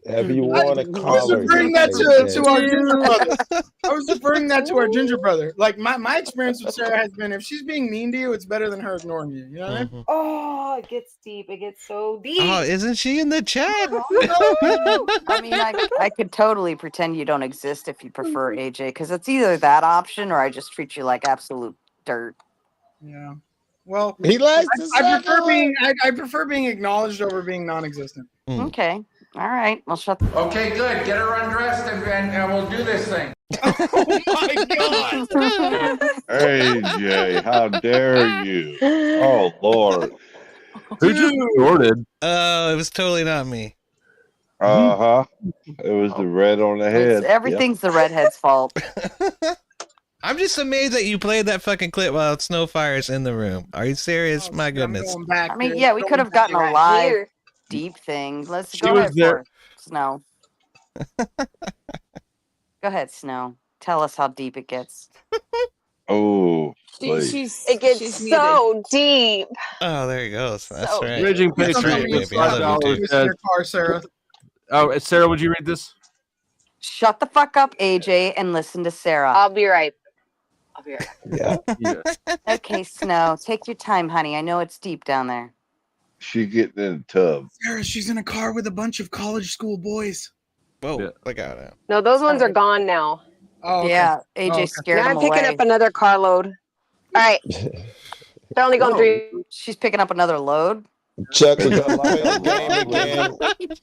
Speaker 8: Have you worn a
Speaker 6: I was
Speaker 8: collar?
Speaker 6: referring that to our ginger brother. I was referring that to our ginger brother. Like my experience with Sarah has been, if she's being mean to you, it's better than her ignoring you. You know what I mean?
Speaker 13: Oh, it gets deep. It gets so deep.
Speaker 7: Oh, isn't she in the chat?
Speaker 5: I mean, I could totally pretend you don't exist if you prefer AJ, because it's either that option or I just treat you like absolute dirt.
Speaker 6: Yeah. Well,
Speaker 8: he likes
Speaker 6: I prefer being acknowledged over being non-existent.
Speaker 5: Okay. All right. Well, shut.
Speaker 14: Okay, good. Get her undressed and we'll do this thing.
Speaker 6: Oh my God!
Speaker 1: AJ, how dare you? Oh Lord!
Speaker 2: Who just snorted?
Speaker 7: Oh, it was totally not me.
Speaker 1: It was the red on the head.
Speaker 5: Everything's the redhead's fault.
Speaker 7: I'm just amazed that you played that fucking clip while Snowfire's in the room. Are you serious? My goodness.
Speaker 5: I mean, yeah, we could have gotten a live deep thing. Let's go ahead for it, Snow. Go ahead, Snow. Tell us how deep it gets.
Speaker 1: Oh,
Speaker 13: it gets so deep.
Speaker 7: Oh, there he goes. That's
Speaker 13: So
Speaker 7: right.
Speaker 2: Raging
Speaker 7: That's
Speaker 2: Patriot
Speaker 7: right,
Speaker 2: with
Speaker 7: baby. I love you
Speaker 2: $5
Speaker 7: too.
Speaker 2: says-
Speaker 6: Your car, Sarah.
Speaker 2: Oh, Sarah, would you read this?
Speaker 5: Shut the fuck up, AJ, and listen to Sarah.
Speaker 13: I'll be right.
Speaker 8: Yeah.
Speaker 5: Okay, Snow. Take your time, honey. I know it's deep down there.
Speaker 1: She getting in the tub.
Speaker 6: Sarah, she's in a car with a bunch of college school boys.
Speaker 7: Whoa, look out it.
Speaker 13: No, those ones are gone now.
Speaker 6: Oh, okay.
Speaker 5: Yeah, AJ scared
Speaker 13: Now
Speaker 5: him
Speaker 13: I'm picking
Speaker 5: away.
Speaker 13: up another carload. All right. They're only going 3.
Speaker 5: She's picking up another load.
Speaker 8: Chuck, we gotta play the game again.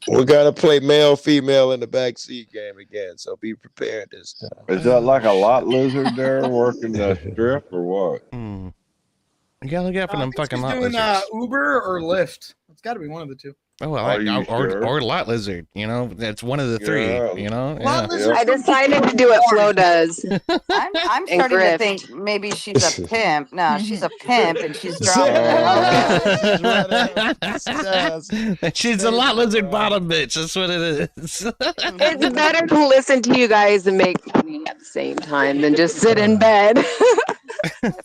Speaker 8: We gotta play male, female in the backseat game again. So be prepared this time.
Speaker 1: Is that like a lot lizard there working the strip or what?
Speaker 7: You gotta look out for them fucking
Speaker 6: She's
Speaker 7: lot
Speaker 6: doing
Speaker 7: lizards.
Speaker 6: Uber or Lyft. It's got to be one of the two.
Speaker 7: Oh, well,
Speaker 1: Are you
Speaker 7: or
Speaker 1: sure?
Speaker 7: lot lizard. You know, that's one of the three.
Speaker 1: Yeah.
Speaker 7: You know,
Speaker 6: Lot
Speaker 7: yeah.
Speaker 6: lizard-
Speaker 13: I decided to do what Flo does.
Speaker 5: I'm
Speaker 13: And
Speaker 5: starting to
Speaker 13: Griff.
Speaker 5: think maybe she's a pimp. No, she's a pimp, and she's dropping.
Speaker 7: She's a lot lizard bottom bitch. That's what it is.
Speaker 13: It's better to listen to you guys and make money at the same time than just sit in bed.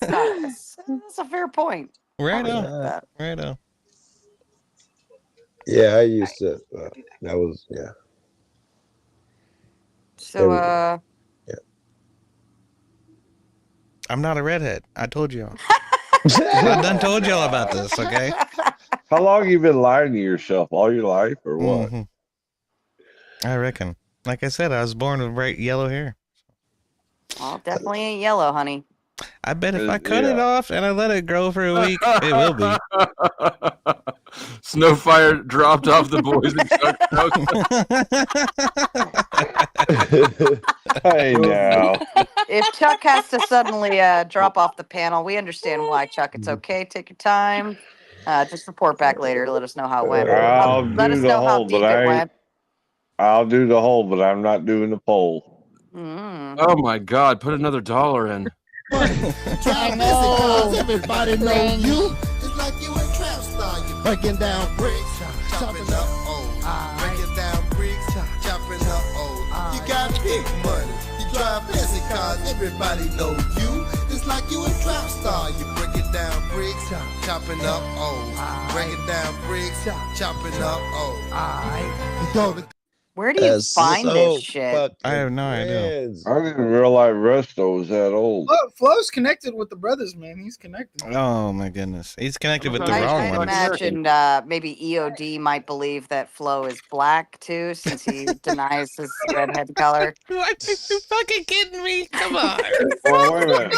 Speaker 5: That's a fair point.
Speaker 7: Right on.
Speaker 5: Yeah.
Speaker 7: Right on.
Speaker 8: Yeah, I used to. That was
Speaker 5: So,
Speaker 8: Yeah.
Speaker 7: I'm not a redhead. I told y'all. I done told y'all about this. Okay.
Speaker 1: How long you been lying to yourself? All your life or what?
Speaker 7: Mhm. I reckon. Like I said, I was born with bright yellow hair.
Speaker 5: Well, definitely ain't yellow, honey.
Speaker 7: I bet if I cut it off and I let it grow for a week, it will be.
Speaker 2: Snowfire dropped off the boys and Chuck.
Speaker 1: Hey, now.
Speaker 5: If Chuck has to suddenly drop off the panel, we understand why, Chuck. It's okay. Take your time. Just report back later to let us know how it went. Let us know how deep it went.
Speaker 1: I'll do the whole, but I'm not doing the poll.
Speaker 2: Oh my God! Put another $1 in.
Speaker 15: I know. Everybody know you. It's like you a trap star. You breaking down bricks, chopping up O's. Breaking down bricks, chopping up O's. You got big money. You drive fancy cars. Everybody know you. It's like you a trap star. You breaking down bricks, chopping up O's. Breaking down bricks, chopping up O's.
Speaker 5: Where do you find this shit?
Speaker 7: I have no idea.
Speaker 1: I didn't realize Resto was that old.
Speaker 6: Flo's connected with the brothers, man. He's connected.
Speaker 7: Oh my goodness, he's connected with the
Speaker 5: I
Speaker 7: wrong one.
Speaker 5: imagine maybe EOD might believe that Flo is black too, since he denies his redhead color.
Speaker 7: Are you fucking kidding me? Come on.
Speaker 1: Well, wait a minute.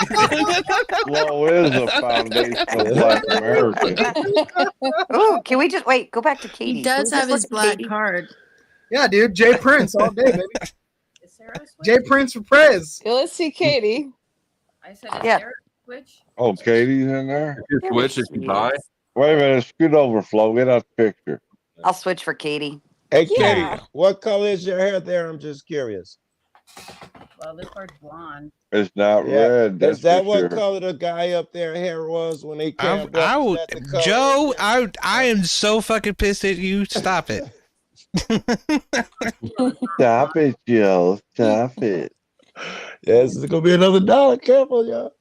Speaker 1: Flo is a foundational Black American.
Speaker 5: Ooh, can we just wait? Go back to Katie.
Speaker 10: He does have his black card.
Speaker 6: Yeah, dude. Jay Prince all day, baby. Jay Prince for Prez.
Speaker 4: Let's see Katie.
Speaker 16: I said,
Speaker 5: yeah.
Speaker 16: Switch?
Speaker 1: Oh, Katie's in there?
Speaker 2: Switch if you buy.
Speaker 1: Wait a minute. Scoot over, Flo. Get out the picture.
Speaker 5: I'll switch for Katie.
Speaker 8: Hey, Katie, what color is your hair there? I'm just curious.
Speaker 16: Well, this part's blonde.
Speaker 1: It's not red. That's
Speaker 8: Is that
Speaker 1: for
Speaker 8: what
Speaker 1: sure.
Speaker 8: color the guy up there hair was when he came?
Speaker 7: Joe, I am so fucking pissed at you. Stop it.
Speaker 1: Stop it, Joe. Stop it.
Speaker 8: Yes, it's gonna be another $1. Careful, y'all.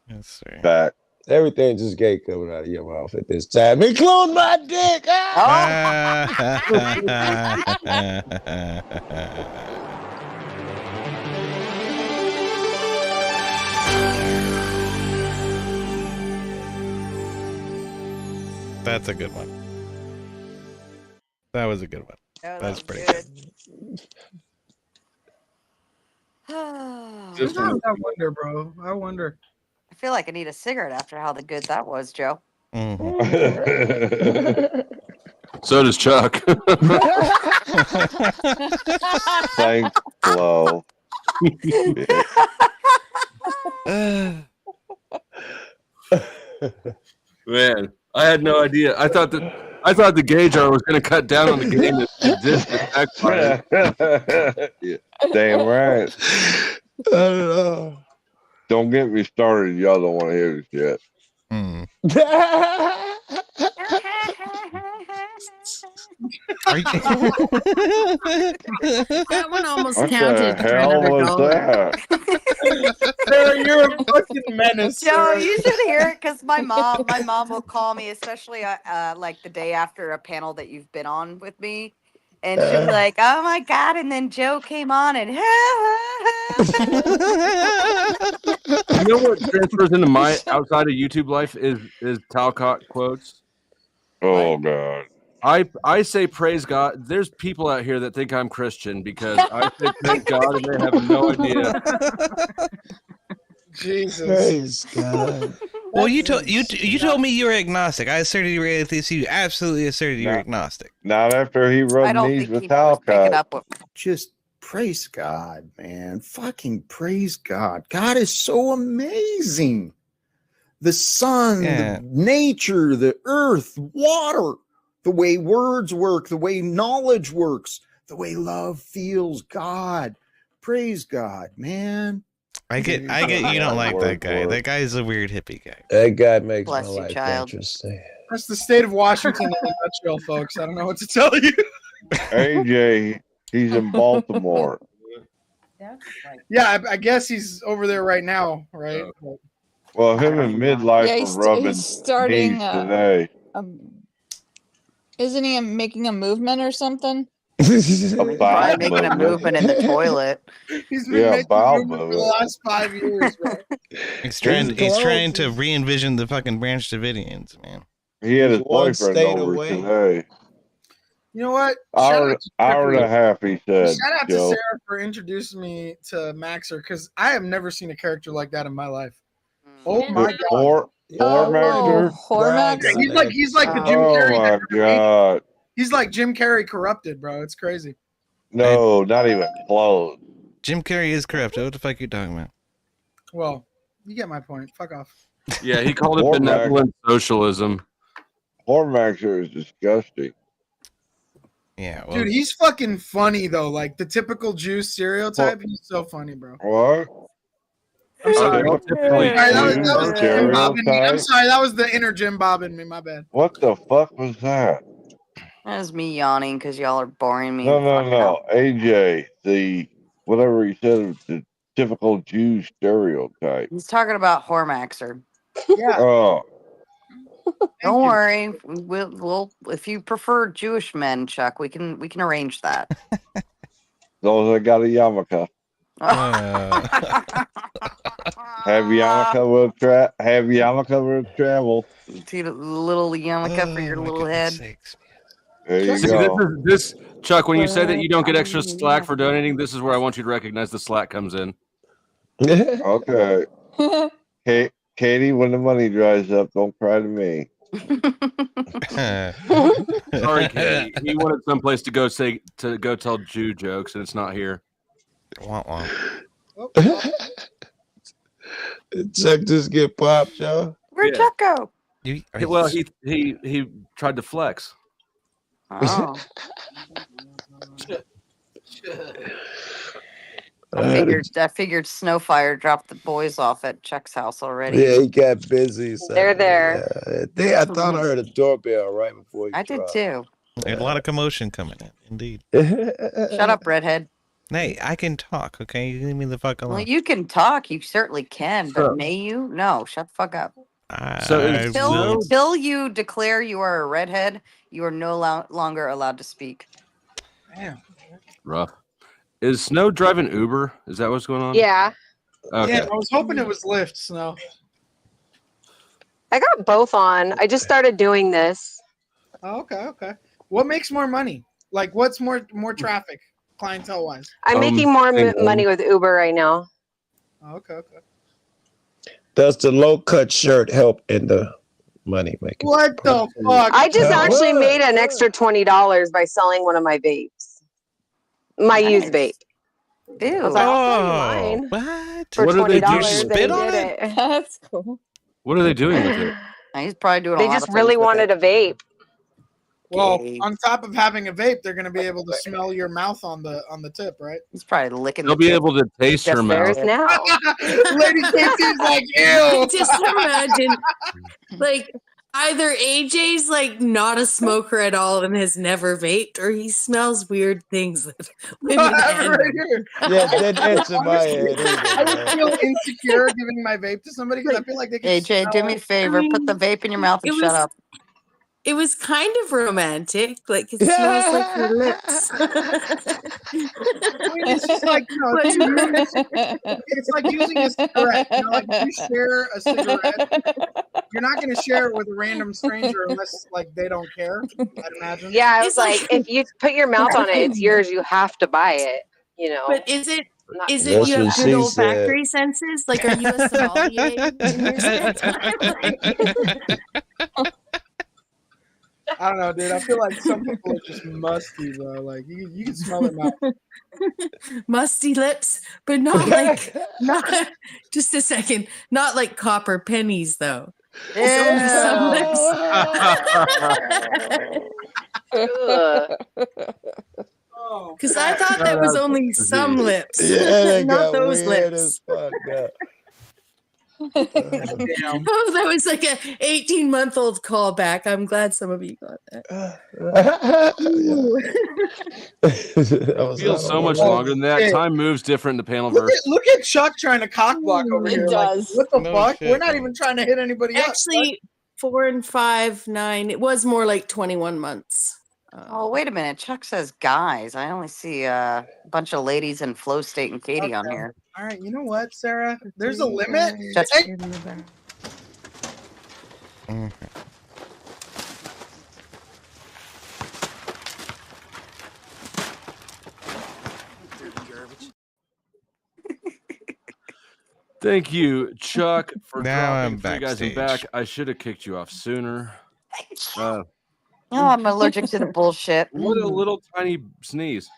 Speaker 7: Yes, sir.
Speaker 1: Back.
Speaker 8: Everything just gay coming out of your mouth at this time, including my dick.
Speaker 7: That's a good one. That was a good one. That's pretty good.
Speaker 6: I wonder, bro. I wonder.
Speaker 5: I feel like I need a cigarette after how good that was, Joe.
Speaker 2: So does Chuck.
Speaker 1: Thanks, Flo.
Speaker 2: Man, I had no idea. I thought the gay jar was going to cut down on the game that existed.
Speaker 1: Yeah, damn right.
Speaker 8: I don't know.
Speaker 1: Don't get me started. Y'all don't want to hear this yet.
Speaker 10: That one almost
Speaker 1: What
Speaker 10: counted
Speaker 1: the
Speaker 10: for
Speaker 1: hell
Speaker 10: another
Speaker 1: was
Speaker 10: $1.
Speaker 1: that?
Speaker 6: Sarah, you're a fucking menace.
Speaker 5: Joe,
Speaker 6: Sarah.
Speaker 5: you should hear it because my mom will call me, especially like the day after a panel that you've been on with me. And she'll be like, oh my God. And then Joe came on and
Speaker 2: You know what transfers into my outside of YouTube life is Talcott quotes.
Speaker 1: Oh God.
Speaker 2: I say praise God. There's people out here that think I'm Christian because I say praise God and they have no idea.
Speaker 6: Jesus.
Speaker 8: Praise God.
Speaker 7: Well, you told me you were agnostic. I asserted you were atheist. You absolutely asserted you were agnostic.
Speaker 1: Not after he
Speaker 5: I
Speaker 1: rubbed
Speaker 5: don't
Speaker 1: knees
Speaker 5: think
Speaker 1: with
Speaker 5: he was picking
Speaker 1: Talcott.
Speaker 5: up with
Speaker 17: Just praise God, man. Fucking praise God. God is so amazing. The sun, the nature, the earth, water, the way words work, the way knowledge works, the way love feels. God. Praise God, man.
Speaker 7: I get you don't like that guy. That guy is a weird hippie guy.
Speaker 8: That guy makes
Speaker 5: Bless
Speaker 8: my
Speaker 5: you,
Speaker 8: life
Speaker 5: child.
Speaker 8: interesting.
Speaker 6: That's the state of Washington in a nutshell, folks. I don't know what to tell you.
Speaker 1: AJ, he's in Baltimore.
Speaker 6: Yeah, I guess he's over there right now, right?
Speaker 1: Well, him and midlife
Speaker 4: Yeah,
Speaker 1: are rubbing
Speaker 4: he's starting.
Speaker 1: knees today.
Speaker 4: Isn't he making a movement or something?
Speaker 5: probably making a movement in the toilet.
Speaker 6: He's been making movement for the last 5 years, bro.
Speaker 7: He's trying to re-envision the fucking Branch Davidians, man.
Speaker 1: He had his
Speaker 8: One
Speaker 1: boyfriend
Speaker 8: state
Speaker 1: over
Speaker 8: away.
Speaker 1: today.
Speaker 6: You know what?
Speaker 1: Hour and a half, he said.
Speaker 6: Shout out to
Speaker 1: Joe.
Speaker 6: Sarah for introducing me to Maxer because I have never seen a character like that in my life. Oh my god!
Speaker 1: Maxer?
Speaker 6: Yeah, he's like the Jim
Speaker 1: Oh
Speaker 6: Carrey.
Speaker 1: my god!
Speaker 6: He's like Jim Carrey corrupted, bro. It's crazy.
Speaker 1: No, not even close.
Speaker 7: Jim Carrey is corrupt. What the fuck are you talking about?
Speaker 6: Well, you get my point. Fuck off.
Speaker 2: Yeah, he called it benevolent socialism.
Speaker 1: Poor Maxer is disgusting.
Speaker 7: Yeah,
Speaker 6: Dude, he's fucking funny though. Like the typical Jew stereotype. He's so funny, bro.
Speaker 1: What?
Speaker 6: I'm sorry.
Speaker 2: Typically
Speaker 6: That was Jim Bob in me. I'm
Speaker 1: stereotype?
Speaker 6: sorry. That was the inner Jim Bob in me. My bad.
Speaker 1: What the fuck was that?
Speaker 5: That was me yawning because y'all are boring me.
Speaker 1: No. AJ, the whatever he said, the typical Jew stereotype.
Speaker 5: He's talking about Hormaxer.
Speaker 6: Yeah.
Speaker 1: Oh,
Speaker 5: Don't worry. We'll if you prefer Jewish men, Chuck, we can arrange that.
Speaker 1: those that got a yarmulke. Have yarmulke will travel.
Speaker 5: See the little yarmulke for your little head.
Speaker 1: There you
Speaker 2: See,
Speaker 1: go.
Speaker 2: this Chuck, when you say that you don't get extra slack for donating, this is where I want you to recognize the slack comes in.
Speaker 1: Okay. Hey, Katie, when the money dries up, don't cry to me.
Speaker 2: Sorry, Katie. He wanted someplace to go tell Jew jokes, and it's not here.
Speaker 8: Chuck just get popped, y'all.
Speaker 5: Where'd Chuck go?
Speaker 2: Well, he tried to flex.
Speaker 5: Oh. I figured Snowfire dropped the boys off at Chuck's house already.
Speaker 8: Yeah, he got busy. So
Speaker 13: They're there.
Speaker 8: I thought I heard a doorbell right before he
Speaker 5: I did
Speaker 8: dropped.
Speaker 5: too.
Speaker 7: There's a lot of commotion coming in, indeed.
Speaker 5: Shut up, redhead.
Speaker 7: Hey, I can talk, okay? You leave me the fuck alone.
Speaker 5: Well, you can talk. You certainly can, but may you? No, shut the fuck up. Until you declare you are a redhead, you are no longer allowed to speak.
Speaker 6: Damn.
Speaker 2: Rough. Is Snow driving Uber? Is that what's going on?
Speaker 13: Yeah.
Speaker 2: Okay.
Speaker 6: Yeah, I was hoping it was Lyft, Snow.
Speaker 13: I got both on. I just started doing this.
Speaker 6: Oh, okay. What makes more money? Like, what's more traffic, clientele wise?
Speaker 13: I'm making more money with Uber right now.
Speaker 6: Oh, okay.
Speaker 8: Does the low cut shirt help in the money making?
Speaker 6: What the fuck?
Speaker 13: I just actually made an extra $20 by selling one of my vapes. My used vape.
Speaker 5: Ew.
Speaker 13: What? For
Speaker 2: What do they do?
Speaker 13: $20,
Speaker 2: Spit
Speaker 13: they
Speaker 2: on
Speaker 13: did it.
Speaker 4: That's cool.
Speaker 2: What are they doing with it?
Speaker 5: He's probably doing.
Speaker 13: They just really wanted a vape.
Speaker 6: Well, on top of having a vape, they're going to be able to smell your mouth on the tip, right?
Speaker 5: He's probably licking.
Speaker 2: They'll be able to taste her mouth.
Speaker 13: Now.
Speaker 6: Lady Casey's like, ew.
Speaker 10: Just imagine, like, either AJ's like not a smoker at all and has never vaped, or he smells weird things that women
Speaker 6: Right here.
Speaker 8: Yeah, that answer my head.
Speaker 6: I would feel insecure giving my vape to somebody because I feel like they can
Speaker 5: AJ, do me a favor. Put the vape in your mouth and shut up.
Speaker 10: It was kind of romantic. Like, it smells like your lips.
Speaker 6: It's just like, it's like using a cigarette. You know, like if you share a cigarette, you're not going to share it with a random stranger unless like they don't care. I'd imagine.
Speaker 13: Yeah, I was like, if you put your mouth on it, it's yours. You have to buy it. You know.
Speaker 10: But is it
Speaker 8: That's
Speaker 10: you have
Speaker 8: what
Speaker 10: good
Speaker 8: she
Speaker 10: olfactory senses? Like, are you a sommelier in your spit?
Speaker 6: I don't know, dude. I feel like some people are just musty, bro. Like you can smell it now.
Speaker 10: Musty lips, but not like just a second, not like copper pennies though. It's only some lips. Because I thought that was only some lips,
Speaker 8: Yeah,
Speaker 10: not those
Speaker 8: weird
Speaker 10: lips.
Speaker 8: as fuck, yeah.
Speaker 10: Oh, that was like a 18-month-old callback. I'm glad some of you got that.
Speaker 2: It feels so much longer than that. Time moves different in the panel verse.
Speaker 6: Look at Chuck trying to cock block over
Speaker 4: It
Speaker 6: here.
Speaker 4: does.
Speaker 6: Like, what the
Speaker 2: No
Speaker 6: fuck?
Speaker 2: shit,
Speaker 6: We're not
Speaker 2: man.
Speaker 6: even trying to hit anybody else.
Speaker 10: Actually, 4 and 5, 9. It was more like 21 months.
Speaker 5: Oh, wait a minute. Chuck says guys. I only see a bunch of ladies in Flow State and Katie on here.
Speaker 6: All right, you know what, Sarah? There's a limit.
Speaker 5: Just-
Speaker 6: Hey,
Speaker 2: Thank you, Chuck, for
Speaker 7: Now
Speaker 2: dropping
Speaker 7: I'm
Speaker 2: Free Guys and
Speaker 7: backstage.
Speaker 2: Back. I should have kicked you off sooner.
Speaker 5: No, I'm allergic to the bullshit.
Speaker 2: What a little tiny sneeze.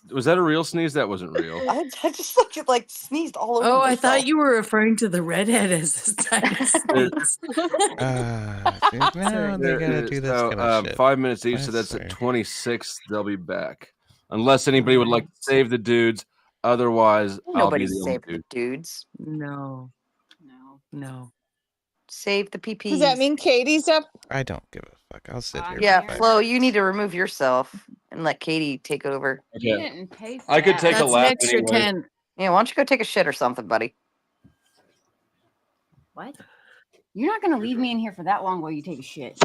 Speaker 2: Was that a real sneeze? That wasn't real.
Speaker 5: I just like sneezed all over
Speaker 10: Oh, I
Speaker 5: myself.
Speaker 10: thought you were referring to the redhead as a tiny sneeze.
Speaker 7: Now they gotta do this kind of shit.
Speaker 2: 5 minutes each, so that's at 26. They'll be back. Unless anybody would like to save the dudes. Otherwise, I'll be
Speaker 5: Nobody
Speaker 2: the only
Speaker 5: saved the
Speaker 2: dude.
Speaker 5: dudes.
Speaker 10: No.
Speaker 5: Save the PPs.
Speaker 4: Does that mean Katie's up?
Speaker 7: I don't give a fuck. I'll sit here.
Speaker 5: Yeah, Flo, you need to remove yourself and let Katie take over.
Speaker 2: Okay. I could take a
Speaker 10: That's an
Speaker 2: lap
Speaker 10: extra
Speaker 2: anyway.
Speaker 10: 10.
Speaker 5: Yeah, why don't you go take a shit or something, buddy?
Speaker 18: What? You're not gonna leave me in here for that long while you take a shit.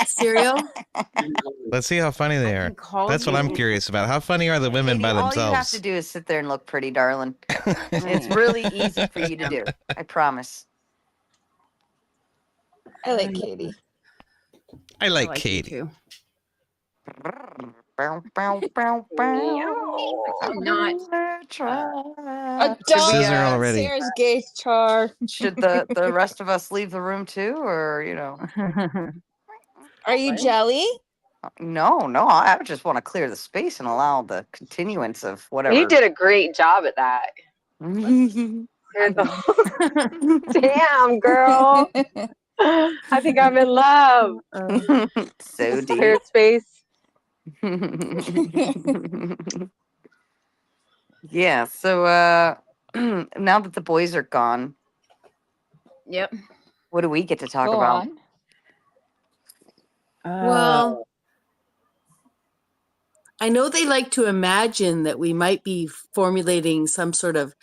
Speaker 10: Cereal?
Speaker 7: Let's see how funny they are.
Speaker 18: call
Speaker 7: That's what
Speaker 18: you-
Speaker 7: I'm curious about. How funny are the women by
Speaker 5: All you have
Speaker 7: themselves?
Speaker 5: to do is sit there and look pretty, darling. It's really easy for you to do. I promise.
Speaker 4: I like Katie.
Speaker 7: I like
Speaker 18: you
Speaker 7: Katie.
Speaker 18: too.
Speaker 5: Bow, bow, bow, bow.
Speaker 18: I'm not.
Speaker 4: A
Speaker 7: Scissor already.
Speaker 4: Sarah's gay char.
Speaker 5: Should the rest of us leave the room too, or
Speaker 4: Are you jelly?
Speaker 5: No, I just want to clear the space and allow the continuance of whatever.
Speaker 13: You did a great job at that. Damn, girl. I think I'm in love.
Speaker 5: So deep.
Speaker 13: Clear space.
Speaker 5: Yeah, so now that the boys are gone,
Speaker 18: Yep.
Speaker 5: what do we get to talk
Speaker 4: Go
Speaker 5: about?
Speaker 4: on.
Speaker 10: Well, I know they like to imagine that we might be formulating some sort of,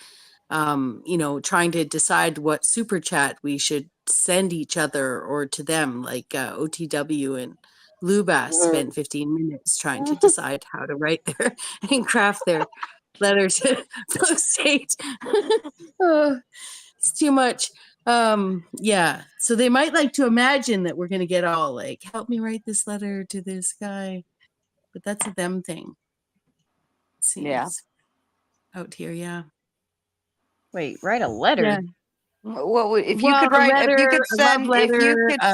Speaker 10: trying to decide what super chat we should send each other or to them, like OTW and Lubas spent 15 minutes trying to decide how to write their and craft their letter to Flow State. Oh, it's too much. Yeah, so they might like to imagine that we're going to get all like, help me write this letter to this guy, but that's a them thing. Seems
Speaker 5: Yeah.
Speaker 10: out here. Yeah.
Speaker 18: Wait, write a letter.
Speaker 10: Yeah.
Speaker 5: Well, if you
Speaker 10: Well,
Speaker 5: could write,
Speaker 10: a
Speaker 5: if you could
Speaker 10: letter, a love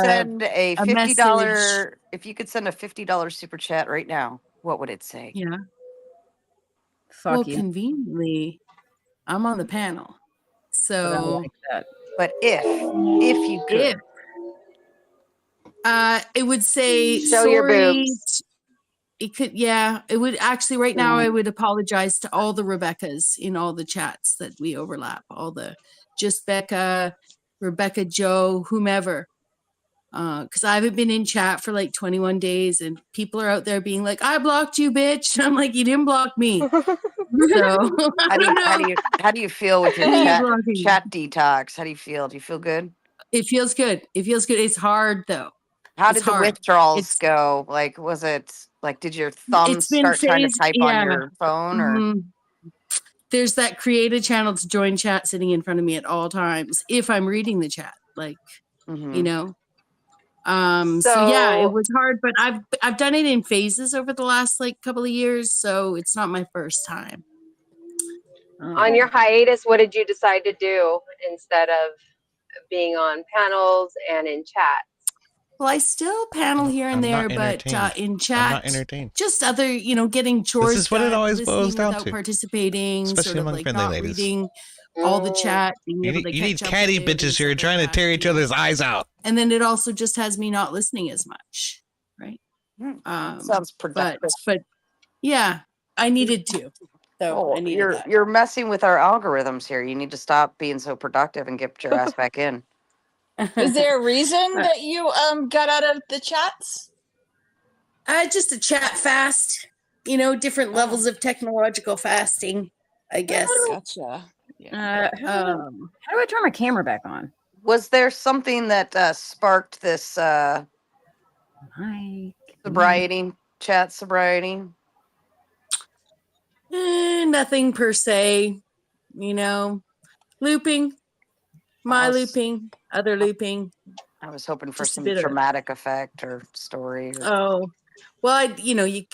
Speaker 5: send,
Speaker 10: letter,
Speaker 5: a
Speaker 10: a
Speaker 5: $50, if you could send a $50 super chat right now, what would it say?
Speaker 10: Yeah.
Speaker 18: Fuck
Speaker 10: Well,
Speaker 18: you.
Speaker 10: conveniently, I'm on the panel,
Speaker 18: But I don't
Speaker 10: so
Speaker 18: like that.
Speaker 5: But if you could,
Speaker 10: it would say
Speaker 13: Show your
Speaker 10: sorry.
Speaker 13: boobs.
Speaker 10: It could, yeah. It would actually right now. I would apologize to all the Rebeccas in all the chats that we overlap. All the just Becca, Rebecca, Joe, whomever. Because I haven't been in chat for like 21 days, and people are out there being like, "I blocked you, bitch." And I'm like, "You didn't block me." So
Speaker 5: how do you feel with your
Speaker 10: Who are you
Speaker 5: chat,
Speaker 10: blocking?
Speaker 5: chat detox? How do you feel? Do you feel good?
Speaker 10: It feels good. It feels good. It's hard though.
Speaker 5: How
Speaker 10: It's
Speaker 5: did the
Speaker 10: hard.
Speaker 5: withdrawals go? Like, was it like, did your thumb
Speaker 10: It's been
Speaker 5: start trying to
Speaker 10: phased-
Speaker 5: type
Speaker 10: yeah.
Speaker 5: on your phone, or?
Speaker 10: Mhm. There's that create a channel to join chat sitting in front of me at all times if I'm reading the chat, like you know. So yeah, it was hard, but I've done it in phases over the last like couple of years, so it's not my first time.
Speaker 13: On your hiatus, what did you decide to do instead of being on panels and in chat?
Speaker 10: Well, I still panel here and
Speaker 7: I'm
Speaker 10: there,
Speaker 7: not
Speaker 10: but
Speaker 7: entertained.
Speaker 10: in
Speaker 7: I'm
Speaker 10: chat,
Speaker 7: not entertained.
Speaker 10: just other, getting chores.
Speaker 7: This is what it
Speaker 10: done,
Speaker 7: always
Speaker 10: listening
Speaker 7: boils down
Speaker 10: without
Speaker 7: to.
Speaker 10: participating,
Speaker 7: Especially
Speaker 10: sort of
Speaker 7: among
Speaker 10: like
Speaker 7: friendly
Speaker 10: not
Speaker 7: ladies.
Speaker 10: reading all the chat. Being
Speaker 7: You
Speaker 10: able
Speaker 7: need,
Speaker 10: to
Speaker 7: you need
Speaker 10: catch up
Speaker 7: catty
Speaker 10: with it and
Speaker 7: bitches here
Speaker 10: stuff
Speaker 7: trying
Speaker 10: like
Speaker 7: to tear
Speaker 10: that,
Speaker 7: each other's eyes out.
Speaker 10: and then it also just has me not listening as much, right?
Speaker 5: Sounds productive.
Speaker 10: But yeah, I needed to. So I
Speaker 5: Oh,
Speaker 10: needed that.
Speaker 5: you're messing with our algorithms here. You need to stop being so productive and get your ass back in.
Speaker 4: Is there a reason that you got out of the chats?
Speaker 10: Just a chat fast, different levels of technological fasting, I guess.
Speaker 4: Gotcha.
Speaker 18: How do I turn my camera back on?
Speaker 5: Was there something that sparked this sobriety, chat sobriety?
Speaker 10: Nothing per se, looping, looping, other looping.
Speaker 5: I was hoping for
Speaker 10: Just a
Speaker 5: some
Speaker 10: bit of-
Speaker 5: dramatic effect or story. Or...
Speaker 10: Oh, well, we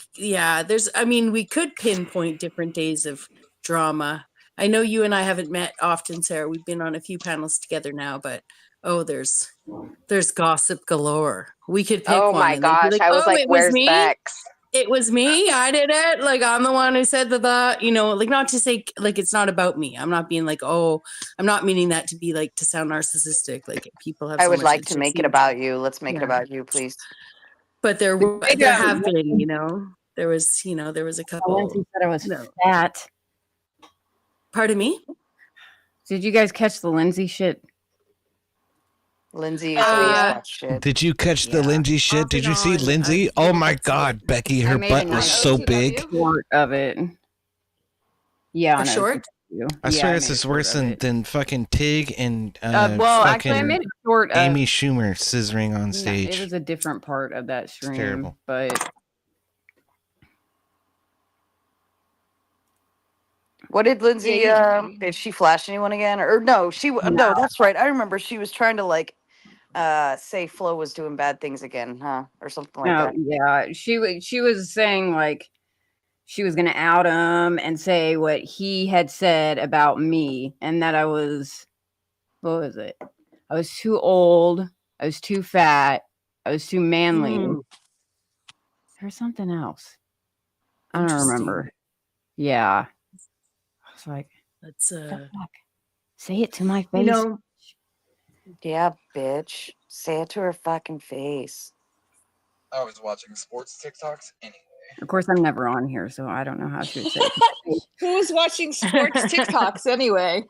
Speaker 10: could pinpoint different days of drama. I know you and I haven't met often, Sarah. We've been on a few panels together now, but there's gossip galore. We could pick
Speaker 13: Oh
Speaker 10: one
Speaker 13: my
Speaker 10: and then be
Speaker 13: gosh.
Speaker 10: like,
Speaker 13: I was
Speaker 10: "Oh,
Speaker 13: like,
Speaker 10: it was
Speaker 13: where's
Speaker 10: me.
Speaker 13: Bex?
Speaker 10: It was me. I did it. Like I'm the one who said that." You know, like not to say like it's not about me. I'm not being like, "Oh," I'm not meaning that to be like to sound narcissistic. Like people have
Speaker 5: I
Speaker 10: so
Speaker 5: would
Speaker 10: much
Speaker 5: like
Speaker 10: that
Speaker 5: to
Speaker 10: just
Speaker 5: make it
Speaker 10: seems.
Speaker 5: about you. Let's make it
Speaker 10: Yeah.
Speaker 5: about you, please.
Speaker 10: But there have been, there was a
Speaker 18: Lindsay
Speaker 10: couple.
Speaker 18: said I was
Speaker 10: No.
Speaker 18: fat.
Speaker 10: Pardon me?
Speaker 18: Did you guys catch the Lindsay shit?
Speaker 5: Lindsay
Speaker 4: Oh,
Speaker 5: always
Speaker 4: yeah.
Speaker 5: talks shit.
Speaker 7: Did you catch the
Speaker 18: Yeah.
Speaker 7: Lindsay shit? Did you see Lindsay? Oh my God, Becky, her
Speaker 18: I made
Speaker 7: butt
Speaker 18: a
Speaker 7: was
Speaker 18: nice
Speaker 7: so big.
Speaker 18: short of it. Yeah,
Speaker 10: A
Speaker 18: on
Speaker 10: short?
Speaker 7: I swear this is worse than fucking Tig and
Speaker 18: well, actually, I
Speaker 7: fucking
Speaker 18: made it short of
Speaker 7: Amy Schumer scissoring on
Speaker 18: No,
Speaker 7: stage.
Speaker 18: it was a different part of that stream,
Speaker 7: terrible.
Speaker 18: but
Speaker 5: What did Lindsay? Did she flash anyone again? Or no? No. That's right. I remember she was trying to like say Flo was doing bad things again, huh? Or something like
Speaker 18: no,
Speaker 5: that.
Speaker 18: yeah, she was saying like she was gonna out him and say what he had said about me, and that I was, what was it? I was too old. I was too fat. I was too manly. There's something else. I don't remember. Yeah. I was like,
Speaker 10: let's
Speaker 18: say it to my face.
Speaker 10: You know,
Speaker 5: yeah, bitch. Say it to her fucking face.
Speaker 19: I was watching sports TikToks anyway.
Speaker 18: Of course, I'm never on here, so I don't know how she would say it.
Speaker 4: Who's watching sports TikToks anyway?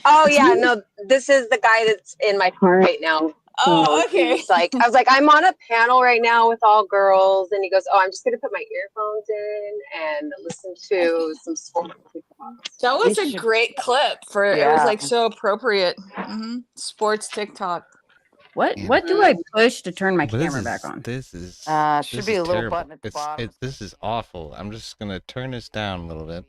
Speaker 13: Oh yeah, no, this is the guy that's in my car right now.
Speaker 4: Oh, okay.
Speaker 13: He's like, I was like, I'm on a panel right now with all girls, and he goes, "Oh, I'm just gonna put my earphones in and listen to some sports TikToks."
Speaker 4: That was a great clip for it was like so appropriate. Sports TikTok.
Speaker 18: What do I push to turn my
Speaker 7: But
Speaker 18: camera back on?
Speaker 7: This is
Speaker 5: should
Speaker 7: this
Speaker 5: be
Speaker 7: is
Speaker 5: a little
Speaker 7: terrible.
Speaker 5: button at the bottom.
Speaker 7: This is awful. I'm just gonna turn this down a little bit.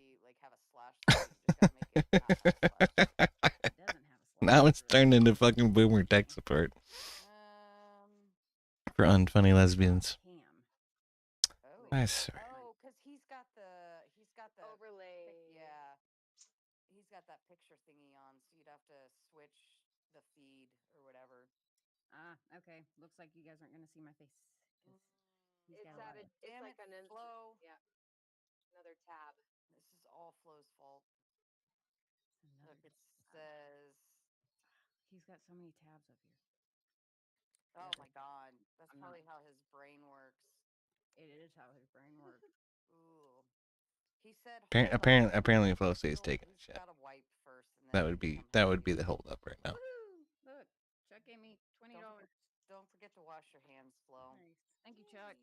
Speaker 7: Now it's turned into fucking boomer tech support for unfunny lesbians. I swear.
Speaker 5: Oh, because he's got the overlay. Yeah, he's got that picture thingy on, so you'd have to switch the feed or whatever.
Speaker 18: Okay. Looks like you guys aren't gonna see my face.
Speaker 13: It's like
Speaker 5: Flo.
Speaker 13: Yeah, another tab.
Speaker 5: This is all Flo's fault. Look, it says.
Speaker 18: He's got so many tabs up here.
Speaker 5: Oh my God, that's probably how his brain works.
Speaker 18: It is how his brain works.
Speaker 5: Ooh. He said.
Speaker 7: Apparently, Felicity is taking a shit. That would be the hold up right now.
Speaker 18: Look, Chuck gave me $20.
Speaker 5: Don't forget to wash your hands, Flo.
Speaker 18: Nice. Thank you, Chuck.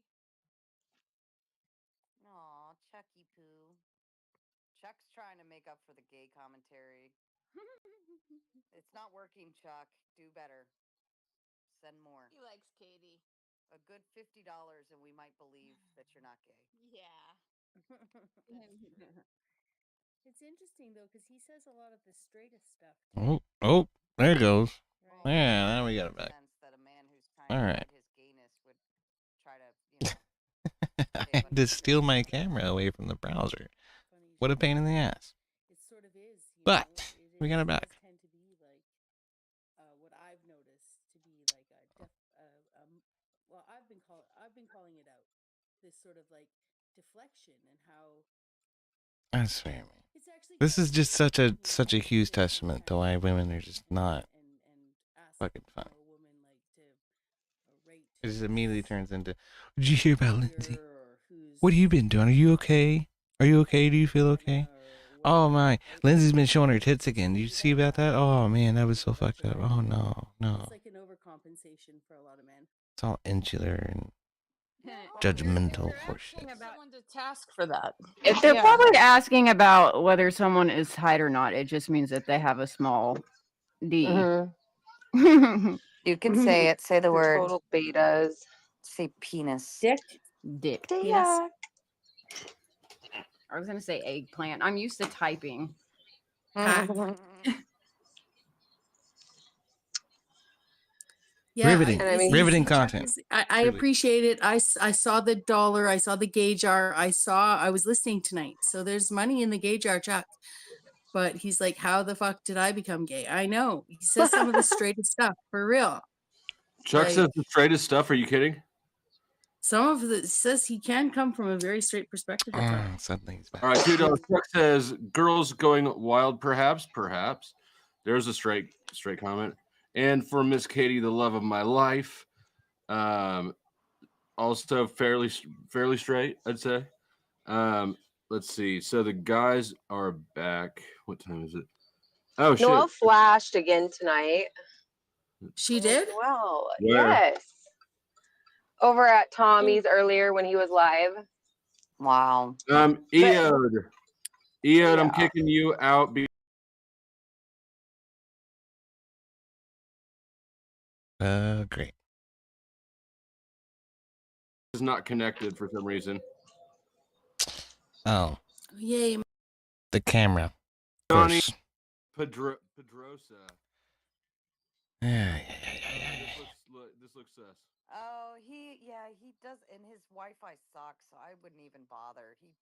Speaker 5: Aw, Chucky Poo. Chuck's trying to make up for the gay commentary. It's not working, Chuck. Do better. Send more.
Speaker 4: He likes Katie.
Speaker 5: A good $50 and we might believe that you're not gay.
Speaker 4: Yeah.
Speaker 10: It's interesting though because he says a lot of the straightest stuff.
Speaker 7: Oh, there it goes. Yeah, now we got it back. All right. I had to steal my camera away from the browser. What a pain in the ass.
Speaker 10: It sort of is.
Speaker 7: But we got it back.
Speaker 10: Tend to be like what I've noticed to be like well, I've been calling it out. This sort of like deflection and how.
Speaker 7: I swear, man. This is just such a huge testament to why women are just not fucking fun. It just immediately turns into, did you hear about Lindsay? What have you been doing? Are you okay? Are you okay? Do you feel okay? Oh my, Lindsay's been showing her tits again. Did you see about that? Oh man, that was so fucked up. Oh no.
Speaker 10: It's like an overcompensation for a lot of men.
Speaker 7: It's all insular and judgmental horseshit.
Speaker 4: Someone to task for that.
Speaker 18: If they're probably asking about whether someone is tight or not, it just means that they have a small D.
Speaker 5: You can say it. Say the word.
Speaker 13: Total betas.
Speaker 5: Say penis.
Speaker 18: Dick.
Speaker 5: Yeah.
Speaker 18: I was gonna say eggplant. I'm used to typing.
Speaker 10: Yeah,
Speaker 7: Riveting.
Speaker 13: And I mean,
Speaker 7: Riveting content.
Speaker 10: I appreciate it. I saw the dollar. I saw the gay jar. I was listening tonight. So there's money in the gay jar, Chuck. But he's like, how the fuck did I become gay? I know. He says some of the straightest stuff for real.
Speaker 2: Chuck
Speaker 10: Like,
Speaker 2: says the straightest stuff. Are you kidding?
Speaker 10: some of the says he can come from a very straight perspective. At times.
Speaker 7: Something's bad.
Speaker 2: All right, $2. Chuck says girls going wild, perhaps. There's a straight comment. And for Miss Katie, the love of my life, also fairly straight, I'd say. Let's see. So the guys are back. What time is it? Oh shit!
Speaker 13: Noelle flashed again tonight.
Speaker 10: She did?
Speaker 13: Well,
Speaker 2: Where?
Speaker 13: yes. Over at Tommy's earlier when he was live.
Speaker 5: Wow.
Speaker 2: Eod, I'm kicking you out.
Speaker 7: Great.
Speaker 2: Is not connected for some reason.
Speaker 7: Oh,
Speaker 10: Yay.
Speaker 7: the camera. Of
Speaker 2: Johnny
Speaker 7: course.
Speaker 2: Pedrosa.
Speaker 7: Yeah.
Speaker 2: This looks sus.
Speaker 5: Oh, he does, and his Wi-Fi sucks, so I wouldn't even bother. He's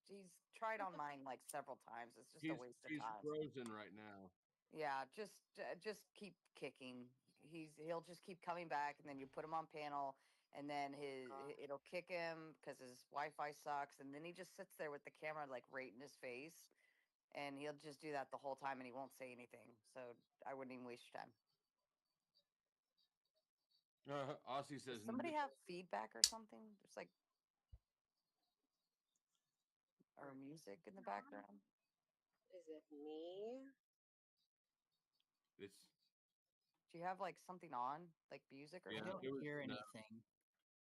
Speaker 5: tried on mine like several times. It's just a waste of time.
Speaker 2: He's frozen right now.
Speaker 5: Yeah, just keep kicking. He'll just keep coming back, and then you put him on panel, and then it'll kick him because his Wi-Fi sucks, and then he just sits there with the camera like right in his face, and he'll just do that the whole time, and he won't say anything. So I wouldn't even waste your time.
Speaker 2: Aussie says
Speaker 5: Does somebody have feedback or something? There's like or music in the background.
Speaker 13: Is it me?
Speaker 2: It's.
Speaker 5: Do you have like something on, like music or something?
Speaker 11: I don't hear anything.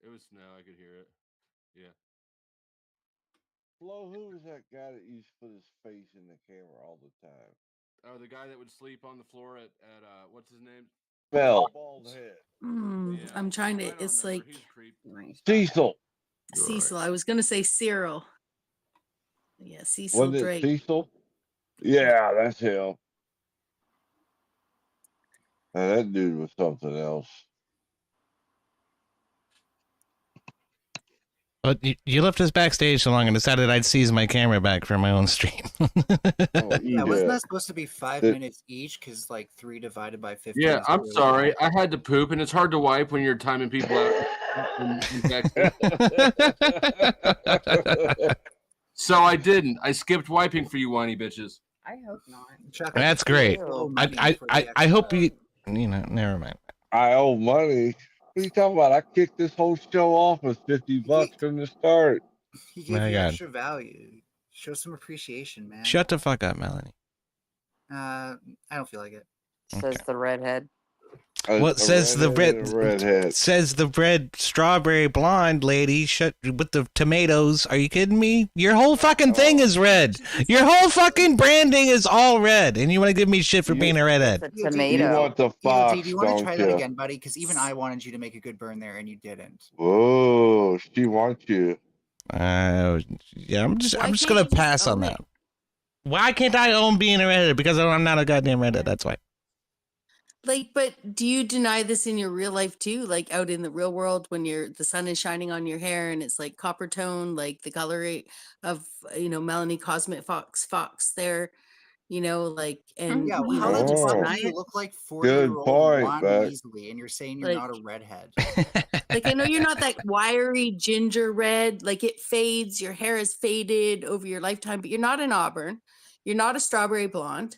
Speaker 2: It was snow. I could hear it. Yeah.
Speaker 1: Flo, who was that guy that used to put his face in the camera all the time?
Speaker 2: Oh, the guy that would sleep on the floor at what's his name?
Speaker 1: Bell. Bald head.
Speaker 2: Yeah.
Speaker 10: I'm trying to. It's like
Speaker 1: Cecil.
Speaker 10: Cecil. I was gonna say Cyril. Yeah, Cecil
Speaker 1: Wasn't it
Speaker 10: Drake.
Speaker 1: Cecil? Yeah, that's him. Now, that dude was something else.
Speaker 7: But you left us backstage so long and decided I'd seize my camera back for my own stream.
Speaker 11: Yeah, wasn't that supposed to be 5 minutes each? Because like 3 divided by 50.
Speaker 2: Yeah, I'm sorry. I had to poop, and it's hard to wipe when you're timing people out. So I didn't. I skipped wiping for you, whiny bitches.
Speaker 18: I hope not.
Speaker 7: That's great. I hope you never mind.
Speaker 1: I owe money. What are you talking about? I kicked this whole show off with $50 from the start.
Speaker 11: He gave
Speaker 7: My
Speaker 11: you
Speaker 7: God.
Speaker 11: extra value. Show some appreciation, man.
Speaker 7: Shut the fuck up, Melanie.
Speaker 11: I don't feel like it.
Speaker 5: Says the redhead.
Speaker 7: What says the
Speaker 1: redhead?
Speaker 7: Says the red strawberry blonde lady. Shut with the tomatoes. Are you kidding me? Your whole fucking thing is red. Your whole fucking branding is all red, and you want to give me shit for being a redhead?
Speaker 1: You want the fox,
Speaker 11: do you want to
Speaker 1: don't
Speaker 11: try
Speaker 1: you?
Speaker 11: that again, buddy? Because even I wanted you to make a good burn there, and you didn't.
Speaker 1: Whoa, she wants you.
Speaker 7: Yeah, I'm just
Speaker 10: Why
Speaker 7: gonna
Speaker 10: can't you
Speaker 7: pass
Speaker 10: just
Speaker 7: on
Speaker 10: own
Speaker 7: that. Why can't I own being a redhead? Because I'm not a goddamn redhead. That's why.
Speaker 10: Like, but do you deny this in your real life too? Like out in the real world when the sun is shining on your hair and it's like copper tone, like the color of Melanie Cosmic Fox there, like and
Speaker 11: Yeah,
Speaker 10: you
Speaker 11: how
Speaker 10: know,
Speaker 11: the
Speaker 10: just
Speaker 11: fuck
Speaker 10: deny
Speaker 11: do you
Speaker 10: it?
Speaker 11: look like
Speaker 1: Good
Speaker 11: 4-year-old
Speaker 1: point,
Speaker 11: Ron
Speaker 1: but-
Speaker 11: Weasley, and you're saying you're
Speaker 10: Like-
Speaker 11: not a redhead?
Speaker 10: Like I know you're not that wiry ginger red, like it fades, your hair is faded over your lifetime, but you're not an auburn, you're not a strawberry blonde,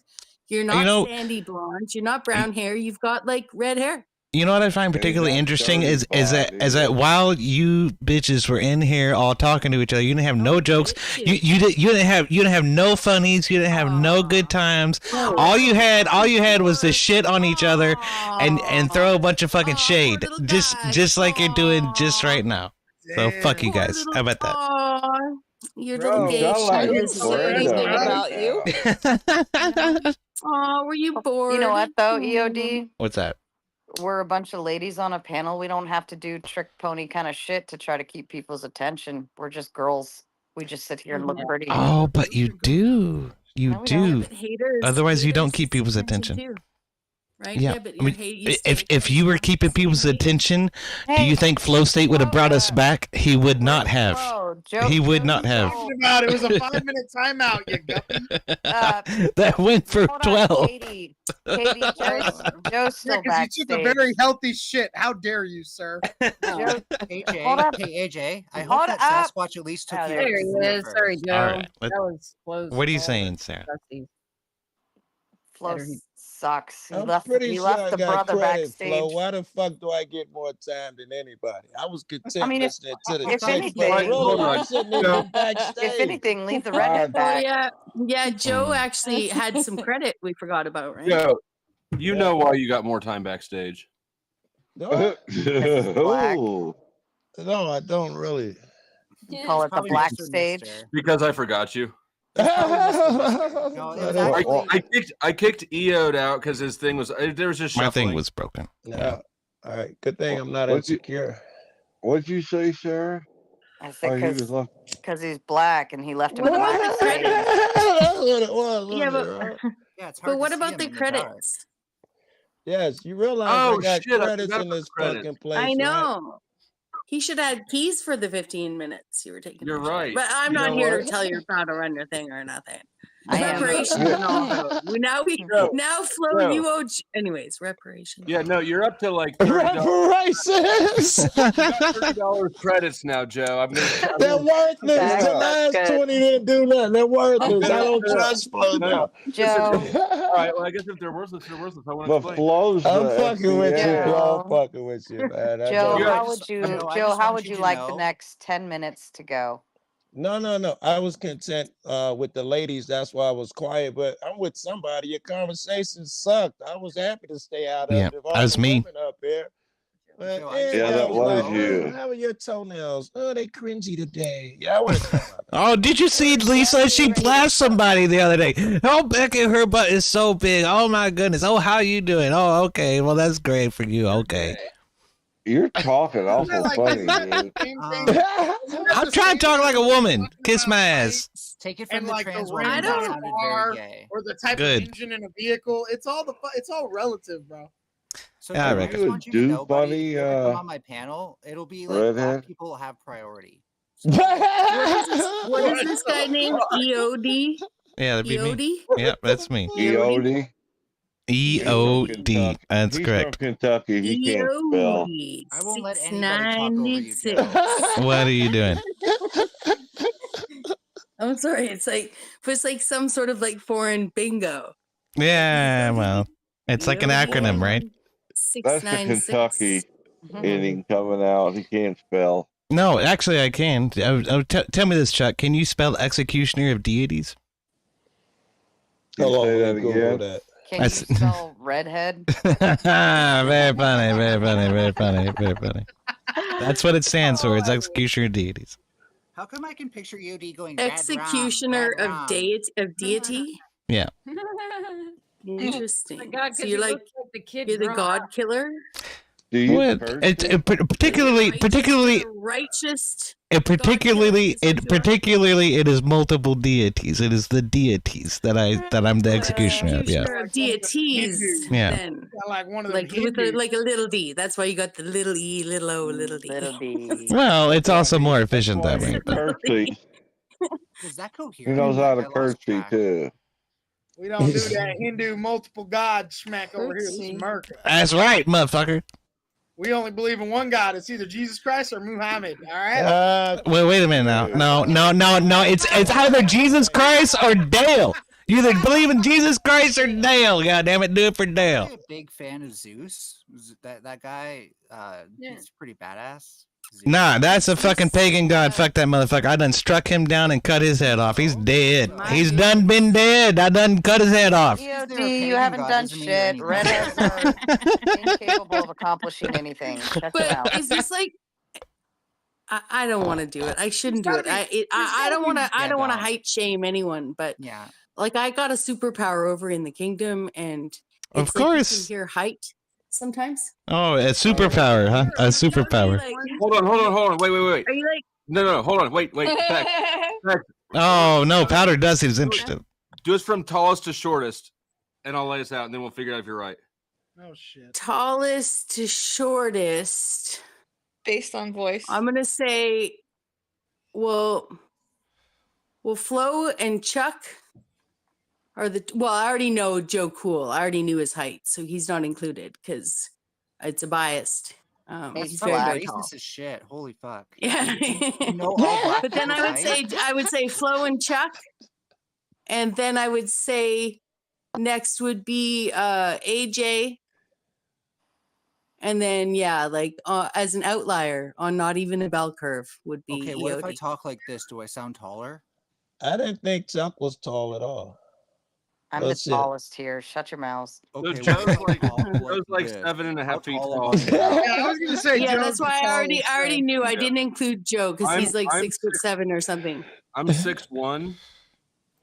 Speaker 10: you're not sandy blonde, you're not brown hair, you've got like red hair.
Speaker 7: You know what I find particularly interesting is that while you bitches were in here all talking to each other, you didn't have no jokes. You didn't have no funnies. You didn't have no good times. All you had was to shit on each other and throw a bunch of fucking shade, just like you're doing just right now. So fuck you guys. How about that?
Speaker 10: Aw, your
Speaker 1: Bro,
Speaker 10: little gay
Speaker 1: don't like
Speaker 10: shit.
Speaker 1: this Brenda right now.
Speaker 10: Oh, were you bored?
Speaker 5: You know what though, EOD?
Speaker 7: What's that?
Speaker 5: We're a bunch of ladies on a panel. We don't have to do trick pony kind of shit to try to keep people's attention. We're just girls. We just sit here and look pretty.
Speaker 7: Oh, but you do. You
Speaker 5: No, we
Speaker 7: do.
Speaker 5: don't.
Speaker 10: But haters-
Speaker 7: Otherwise, you don't
Speaker 10: haters
Speaker 7: keep people's
Speaker 10: attention
Speaker 7: attention.
Speaker 10: too. right?
Speaker 7: Yeah,
Speaker 10: but
Speaker 7: I mean,
Speaker 10: you
Speaker 7: if you were keeping people's attention, do you think Flow State would have brought us back? He would not have. He would not have.
Speaker 6: Talking about it was a 5-minute timeout, you guppy.
Speaker 7: That went for 12.
Speaker 5: Katie, Joe's still
Speaker 6: because you took a very healthy shit. How dare you, sir?
Speaker 5: Hold
Speaker 11: AJ,
Speaker 5: up.
Speaker 11: hey AJ, I
Speaker 5: Hold
Speaker 11: hope that
Speaker 5: up.
Speaker 11: Sasquatch at least took
Speaker 5: Oh,
Speaker 11: you.
Speaker 18: There he is. Sorry, Joe.
Speaker 7: All right,
Speaker 18: that was close.
Speaker 7: what are you saying, Sarah?
Speaker 5: Flo sucks. He
Speaker 8: I'm
Speaker 5: left.
Speaker 8: pretty
Speaker 5: He
Speaker 8: sure
Speaker 5: left
Speaker 8: I
Speaker 5: the
Speaker 8: got
Speaker 5: brother
Speaker 8: credit,
Speaker 5: backstage.
Speaker 8: Flo. Why the fuck do I get more time than anybody? I was content
Speaker 5: if
Speaker 8: listening to the
Speaker 5: if
Speaker 8: chick,
Speaker 5: anything,
Speaker 8: but really, I'm sitting in the backstage.
Speaker 5: if anything, leave the redhead
Speaker 10: Oh
Speaker 5: back.
Speaker 10: yeah, Joe actually had some credit we forgot about, right?
Speaker 2: Joe, you know why you got more time backstage.
Speaker 8: No,
Speaker 1: Oh.
Speaker 8: no, I don't really.
Speaker 5: You call it the black stage.
Speaker 2: Because I forgot you.
Speaker 11: No,
Speaker 2: I kicked Eod out because his thing was there was just
Speaker 7: My
Speaker 2: shuffling.
Speaker 7: thing was broken.
Speaker 8: Yeah. All right. Good thing I'm not
Speaker 1: What'd you-
Speaker 8: insecure.
Speaker 1: What'd you say, Sarah?
Speaker 5: I said
Speaker 1: he was left.
Speaker 5: because he's black and he left him in the black stage.
Speaker 8: That's what it was.
Speaker 10: Yeah,
Speaker 8: wasn't it, right?
Speaker 11: Yeah, it's hard
Speaker 10: But what
Speaker 11: to see
Speaker 10: about
Speaker 11: him
Speaker 10: the
Speaker 11: in the dark.
Speaker 10: credits?
Speaker 8: Yes, you realize
Speaker 2: Oh,
Speaker 8: I got
Speaker 2: shit, I
Speaker 8: credits
Speaker 2: forgot
Speaker 8: in
Speaker 2: about
Speaker 8: this
Speaker 2: credits.
Speaker 8: fucking place.
Speaker 10: I
Speaker 8: right?
Speaker 10: know. He should have had keys for the 15 minutes you were taking.
Speaker 2: You're
Speaker 10: for sure.
Speaker 2: right.
Speaker 10: But I'm
Speaker 2: You
Speaker 10: not
Speaker 2: know
Speaker 10: here
Speaker 2: what?
Speaker 10: to tell you how to run your thing or nothing.
Speaker 5: I am.
Speaker 10: Reparations and all. Now Flo,
Speaker 2: No.
Speaker 10: you owe. Anyways, reparations.
Speaker 2: Yeah, no, you're up to like $30.
Speaker 8: Reparations.
Speaker 2: $30 credits now, Joe. I'm gonna.
Speaker 8: They're worthless.
Speaker 5: That's
Speaker 8: The last
Speaker 5: good.
Speaker 8: 20 didn't do nothing. They're worthless. I don't
Speaker 2: No.
Speaker 8: trust Flo now.
Speaker 5: Joe.
Speaker 2: All right. Well, I guess if they're worthless, they're worthless. I want to
Speaker 1: But
Speaker 2: explain.
Speaker 1: Flo's
Speaker 8: I'm
Speaker 1: the
Speaker 8: fucking with you,
Speaker 1: FBA.
Speaker 8: Flo. I'm fucking with you, man. I
Speaker 5: Joe,
Speaker 8: know.
Speaker 5: how would you?
Speaker 11: I
Speaker 5: Joe,
Speaker 11: just
Speaker 5: how
Speaker 11: want
Speaker 5: would
Speaker 11: you
Speaker 5: you
Speaker 11: to
Speaker 5: like the
Speaker 11: know-
Speaker 5: next 10 minutes to go?
Speaker 8: No. I was content with the ladies. That's why I was quiet. But I'm with somebody. Your conversation sucked. I was happy to stay out of
Speaker 7: Yeah,
Speaker 8: it. If all
Speaker 7: that was
Speaker 8: the
Speaker 7: me.
Speaker 8: women up here. But
Speaker 11: Joe,
Speaker 8: yeah,
Speaker 1: Yeah, that was
Speaker 8: like,
Speaker 1: you.
Speaker 8: How are your toenails? Oh, they cringy today. Yeah, I was.
Speaker 7: Oh, did you see Lisa? She blasted somebody the other day. Oh, Becky, her butt is so big. Oh my goodness. Oh, how you doing? Oh, okay. Well, that's great for you. Okay.
Speaker 1: You're talking awful funny, dude.
Speaker 7: I'm trying to talk like a woman. Kiss my ass.
Speaker 11: Take it from
Speaker 6: And
Speaker 11: the
Speaker 6: like the
Speaker 11: trans
Speaker 6: range
Speaker 11: woman.
Speaker 6: of
Speaker 11: That
Speaker 6: a
Speaker 11: sounded
Speaker 6: car
Speaker 11: very gay.
Speaker 6: or the type
Speaker 7: Good.
Speaker 6: of engine in a vehicle. It's all relative, bro.
Speaker 11: So
Speaker 7: Yeah, I
Speaker 11: Joe, I
Speaker 7: reckon.
Speaker 11: just want you to
Speaker 1: Do
Speaker 11: know, buddy,
Speaker 1: funny,
Speaker 11: if you ever come on my panel, it'll be like black
Speaker 1: redhead?
Speaker 11: people have priority.
Speaker 10: What is this guy named? EOD?
Speaker 7: Yeah, that'd be me.
Speaker 10: EOD?
Speaker 7: Yeah, that's me.
Speaker 1: EOD?
Speaker 7: EOD. That's
Speaker 1: He's
Speaker 7: correct.
Speaker 1: from Kentucky. He can't spell.
Speaker 10: EOD.
Speaker 11: I won't let anybody talk over you,
Speaker 10: 696.
Speaker 11: Joe.
Speaker 7: What are you doing?
Speaker 10: I'm sorry. It's like some sort of like foreign bingo.
Speaker 7: Yeah, well, it's like an acronym, right?
Speaker 1: That's the
Speaker 10: 696.
Speaker 1: Kentucky inning coming out. He can't spell.
Speaker 7: No, actually, I can. Tell me this, Chuck. Can you spell executioner of deities?
Speaker 8: How long
Speaker 1: Say
Speaker 8: will
Speaker 1: that
Speaker 8: you Google
Speaker 1: again.
Speaker 8: that?
Speaker 5: Can you spell redhead?
Speaker 7: Very funny, very funny, very funny, very funny. That's what it stands for. It's executioner of deities.
Speaker 11: How come I can picture EOD going
Speaker 10: Executioner
Speaker 11: rad
Speaker 10: of deity?
Speaker 7: Yeah.
Speaker 10: Interesting.
Speaker 16: My God,
Speaker 10: So
Speaker 16: 'cause
Speaker 10: you're
Speaker 16: he
Speaker 10: like
Speaker 16: looks like the kid
Speaker 10: you're the
Speaker 16: drunk.
Speaker 10: god killer?
Speaker 1: Do you
Speaker 7: Well,
Speaker 1: curse
Speaker 7: it's
Speaker 1: it?
Speaker 7: particularly
Speaker 10: Righteous.
Speaker 7: particularly it is multiple deities. It is the deities that I'm the executioner of. Yeah.
Speaker 10: Executioner of deities.
Speaker 7: Yeah.
Speaker 10: Then.
Speaker 6: Like one of them
Speaker 10: Like with a,
Speaker 6: Hindus.
Speaker 10: like a little d. That's why you got the little e, little o, little d.
Speaker 5: Little d.
Speaker 7: Well, it's also more efficient that way. but-
Speaker 1: Curtsy.
Speaker 11: Is that
Speaker 1: He
Speaker 11: coherent?
Speaker 1: knows how to
Speaker 11: I lost
Speaker 1: curtsy
Speaker 11: track.
Speaker 1: too.
Speaker 6: We don't do that Hindu multiple god smack over here. This is America.
Speaker 7: That's right, motherfucker.
Speaker 6: We only believe in one God. It's either Jesus Christ or Muhammad. All right.
Speaker 7: Wait a minute now. No. It's either Jesus Christ or Dale. You either believe in Jesus Christ or Dale. God damn it, do it for Dale.
Speaker 11: I'm a big fan of Zeus. That guy, he's pretty badass. Zeus.
Speaker 7: Nah, that's a fucking pagan god. Fuck that motherfucker. I done struck him down and cut his head off. He's dead. He's done been dead. I done cut his head off.
Speaker 5: EOD, you haven't done shit. Redheads are incapable of accomplishing anything. Check them out.
Speaker 10: But is this like? I don't want to do it. I shouldn't do it. I don't want to. I don't want to height shame anyone. But
Speaker 11: yeah,
Speaker 10: like I got a superpower over in the kingdom, and
Speaker 7: Of
Speaker 10: it's like
Speaker 7: course.
Speaker 10: you can hear height sometimes.
Speaker 7: Oh, a superpower, huh? A superpower.
Speaker 2: Hold on. Wait.
Speaker 10: Are you like?
Speaker 2: No. Hold on. Wait. Back.
Speaker 7: Oh no, Powder does. He's interested.
Speaker 2: Do us from tallest to shortest, and I'll lay us out, and then we'll figure out if you're right.
Speaker 6: Oh shit.
Speaker 10: Tallest to shortest.
Speaker 4: Based on voice.
Speaker 10: I'm gonna say, well, Flo and Chuck are the. Well, I already know Joe Cool. I already knew his height, so he's not included because it's a biased. He's very, very tall.
Speaker 11: Racist as shit. Holy fuck.
Speaker 10: Yeah.
Speaker 11: You know all black
Speaker 10: But then I would say Flo and Chuck, and then I would say next would be AJ, and then as an outlier on not even a bell curve would be
Speaker 11: Okay,
Speaker 10: EOD.
Speaker 11: what if I talk like this? Do I sound taller?
Speaker 8: I didn't think Chuck was tall at all.
Speaker 5: I'm
Speaker 8: That's
Speaker 5: the tallest here. Shut your mouths.
Speaker 2: So Joe's like 7.5 feet tall.
Speaker 6: I was gonna say,
Speaker 10: Yeah,
Speaker 6: Joe's
Speaker 10: that's
Speaker 6: the
Speaker 10: why I already knew. I
Speaker 2: Yeah.
Speaker 10: didn't include Joe because he's like
Speaker 2: I'm
Speaker 10: 6'7" or something.
Speaker 2: I'm 6'1".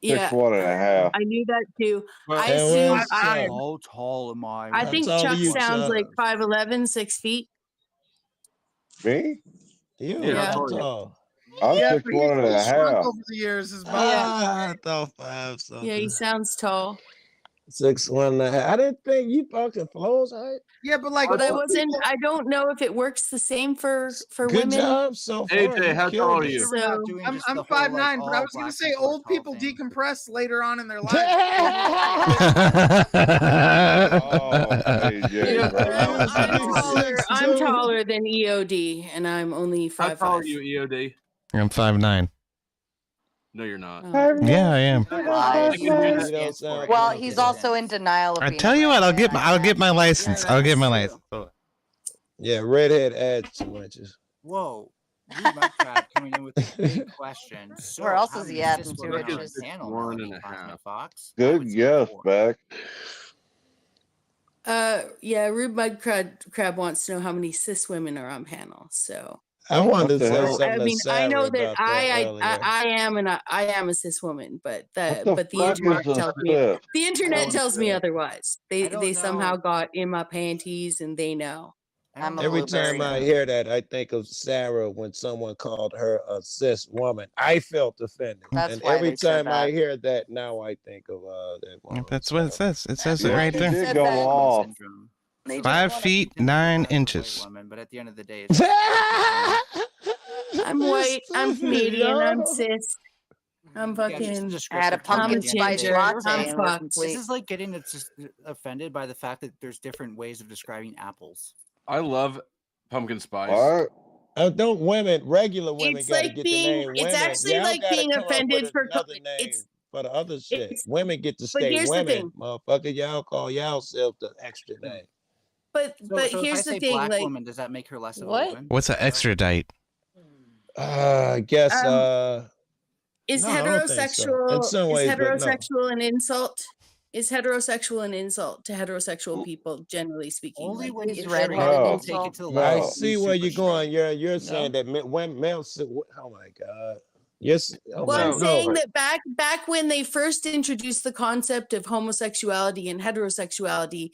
Speaker 10: Yeah,
Speaker 1: 6'1.5".
Speaker 10: I knew that too.
Speaker 2: But-
Speaker 10: I
Speaker 8: And
Speaker 10: assume
Speaker 8: where's Chuck?
Speaker 11: How tall am I?
Speaker 10: I think
Speaker 8: tall are
Speaker 10: Chuck
Speaker 8: you,
Speaker 10: sounds
Speaker 8: Chuck?
Speaker 10: like 5'11", 6 feet.
Speaker 1: Me?
Speaker 8: You
Speaker 10: Yeah.
Speaker 8: how tall?
Speaker 1: I'm
Speaker 6: Yeah,
Speaker 1: 6'1.5".
Speaker 6: but he's shrunk over the years. His body.
Speaker 8: I thought 5 something.
Speaker 10: Yeah, he sounds tall.
Speaker 8: 6'1.5". I didn't think you fucking Flo's height.
Speaker 6: Yeah, but like,
Speaker 10: But I wasn't. I don't know if it works the same for
Speaker 8: Good
Speaker 10: women.
Speaker 8: job so far.
Speaker 2: AJ,
Speaker 8: You
Speaker 2: how
Speaker 8: killed
Speaker 2: tall are
Speaker 8: it.
Speaker 2: you?
Speaker 11: Sure we're not
Speaker 10: So
Speaker 11: doing
Speaker 6: I'm
Speaker 11: just the whole,
Speaker 6: 5'9",
Speaker 11: like,
Speaker 6: but I
Speaker 11: all
Speaker 6: was gonna
Speaker 11: black
Speaker 6: say
Speaker 11: people are
Speaker 6: old
Speaker 11: tall
Speaker 6: people
Speaker 11: thing.
Speaker 6: decompress later on in their lives.
Speaker 1: Oh, AJ, bro.
Speaker 10: I'm taller than EOD, and I'm only 5'5".
Speaker 2: How tall are you, EOD?
Speaker 7: I'm 5'9".
Speaker 2: No, you're not.
Speaker 7: Yeah, I am.
Speaker 5: Well, he's also in denial of
Speaker 7: I
Speaker 5: being
Speaker 7: tell you what, I'll get my license. I'll get my license.
Speaker 8: Yeah, redhead adds 2 inches.
Speaker 11: Whoa. Crab coming in with a big question. So,
Speaker 5: Where else
Speaker 11: how
Speaker 5: is he
Speaker 11: many
Speaker 5: adding
Speaker 11: cis
Speaker 5: 2
Speaker 11: women are on
Speaker 5: inches?
Speaker 11: panel,
Speaker 2: 1.5.
Speaker 11: Cosmic Fox?
Speaker 1: Good guess, Beck.
Speaker 10: Yeah, Rube Mud Crab wants to know how many cis women are on panel. So
Speaker 8: I wanted to
Speaker 1: What the
Speaker 8: say
Speaker 1: hell?
Speaker 8: something
Speaker 10: I mean,
Speaker 8: to
Speaker 10: I
Speaker 8: Sarah
Speaker 10: know that
Speaker 8: about that earlier.
Speaker 10: I am a cis woman, but
Speaker 1: What
Speaker 10: the
Speaker 1: the fuck
Speaker 10: internet
Speaker 1: is a
Speaker 10: tells me
Speaker 1: cis?
Speaker 10: tells me otherwise.
Speaker 11: I don't
Speaker 10: They somehow
Speaker 11: know.
Speaker 10: got in my panties and they know.
Speaker 5: I'm a
Speaker 8: Every
Speaker 5: blueberry.
Speaker 8: time I hear that, I think of Sarah when someone called her a cis woman. I felt offended.
Speaker 5: That's
Speaker 8: And
Speaker 5: why
Speaker 8: every
Speaker 5: they said
Speaker 8: time I
Speaker 5: that.
Speaker 8: hear that, now I think of that woman.
Speaker 7: That's what it says. It says it
Speaker 1: Yeah,
Speaker 7: right
Speaker 1: she
Speaker 7: there.
Speaker 1: did go off.
Speaker 5: They just
Speaker 7: 5
Speaker 5: wanna-
Speaker 7: feet 9 inches.
Speaker 11: Woman, but at the end of the day, it's
Speaker 10: I'm white. I'm Canadian. I'm cis. I'm
Speaker 11: Yeah, just
Speaker 10: fucking.
Speaker 11: a
Speaker 5: I had a
Speaker 11: descriptive term
Speaker 5: pumpkin
Speaker 11: at the end of the
Speaker 5: spice
Speaker 11: day.
Speaker 5: latte
Speaker 10: I'm
Speaker 5: and we're
Speaker 10: fucked.
Speaker 11: This
Speaker 5: complete.
Speaker 11: is like getting just offended by the fact that there's different ways of describing apples.
Speaker 2: I love pumpkin spice.
Speaker 1: What?
Speaker 8: Don't regular women
Speaker 10: It's
Speaker 8: got to
Speaker 10: like
Speaker 8: get
Speaker 10: being.
Speaker 8: the name women.
Speaker 10: It's actually
Speaker 8: Y'all
Speaker 10: like
Speaker 8: gotta
Speaker 10: being
Speaker 8: come up
Speaker 10: offended
Speaker 8: with
Speaker 10: for.
Speaker 8: another name
Speaker 10: It's.
Speaker 8: for the other shit.
Speaker 10: It's.
Speaker 8: Women get to
Speaker 10: But
Speaker 8: stay
Speaker 10: here's the
Speaker 8: women,
Speaker 10: thing.
Speaker 8: motherfucker. Y'all call y'allself the extra name.
Speaker 10: But
Speaker 11: So if I
Speaker 10: here's the
Speaker 11: say
Speaker 10: thing.
Speaker 11: black
Speaker 10: Like,
Speaker 11: woman, does that make her less of a
Speaker 4: What?
Speaker 11: woman?
Speaker 7: What's an extradite?
Speaker 8: I guess.
Speaker 10: is
Speaker 8: No, I don't think so.
Speaker 10: heterosexual
Speaker 8: In some
Speaker 10: is
Speaker 8: ways, but no.
Speaker 10: heterosexual an insult? Is heterosexual an insult to heterosexual people, generally speaking?
Speaker 11: Only
Speaker 10: Like,
Speaker 11: when
Speaker 10: is
Speaker 11: you
Speaker 10: that
Speaker 11: straight
Speaker 10: an
Speaker 1: No.
Speaker 11: up take it to the
Speaker 1: No.
Speaker 11: level.
Speaker 8: I
Speaker 11: of
Speaker 8: see
Speaker 11: being
Speaker 8: where
Speaker 11: super
Speaker 8: you're going.
Speaker 11: straight.
Speaker 8: You're saying that when male. Oh my god. Yes. Oh
Speaker 10: Well,
Speaker 8: my
Speaker 10: I'm
Speaker 2: No,
Speaker 10: saying
Speaker 8: god.
Speaker 10: that back when they first introduced the concept of homosexuality and heterosexuality,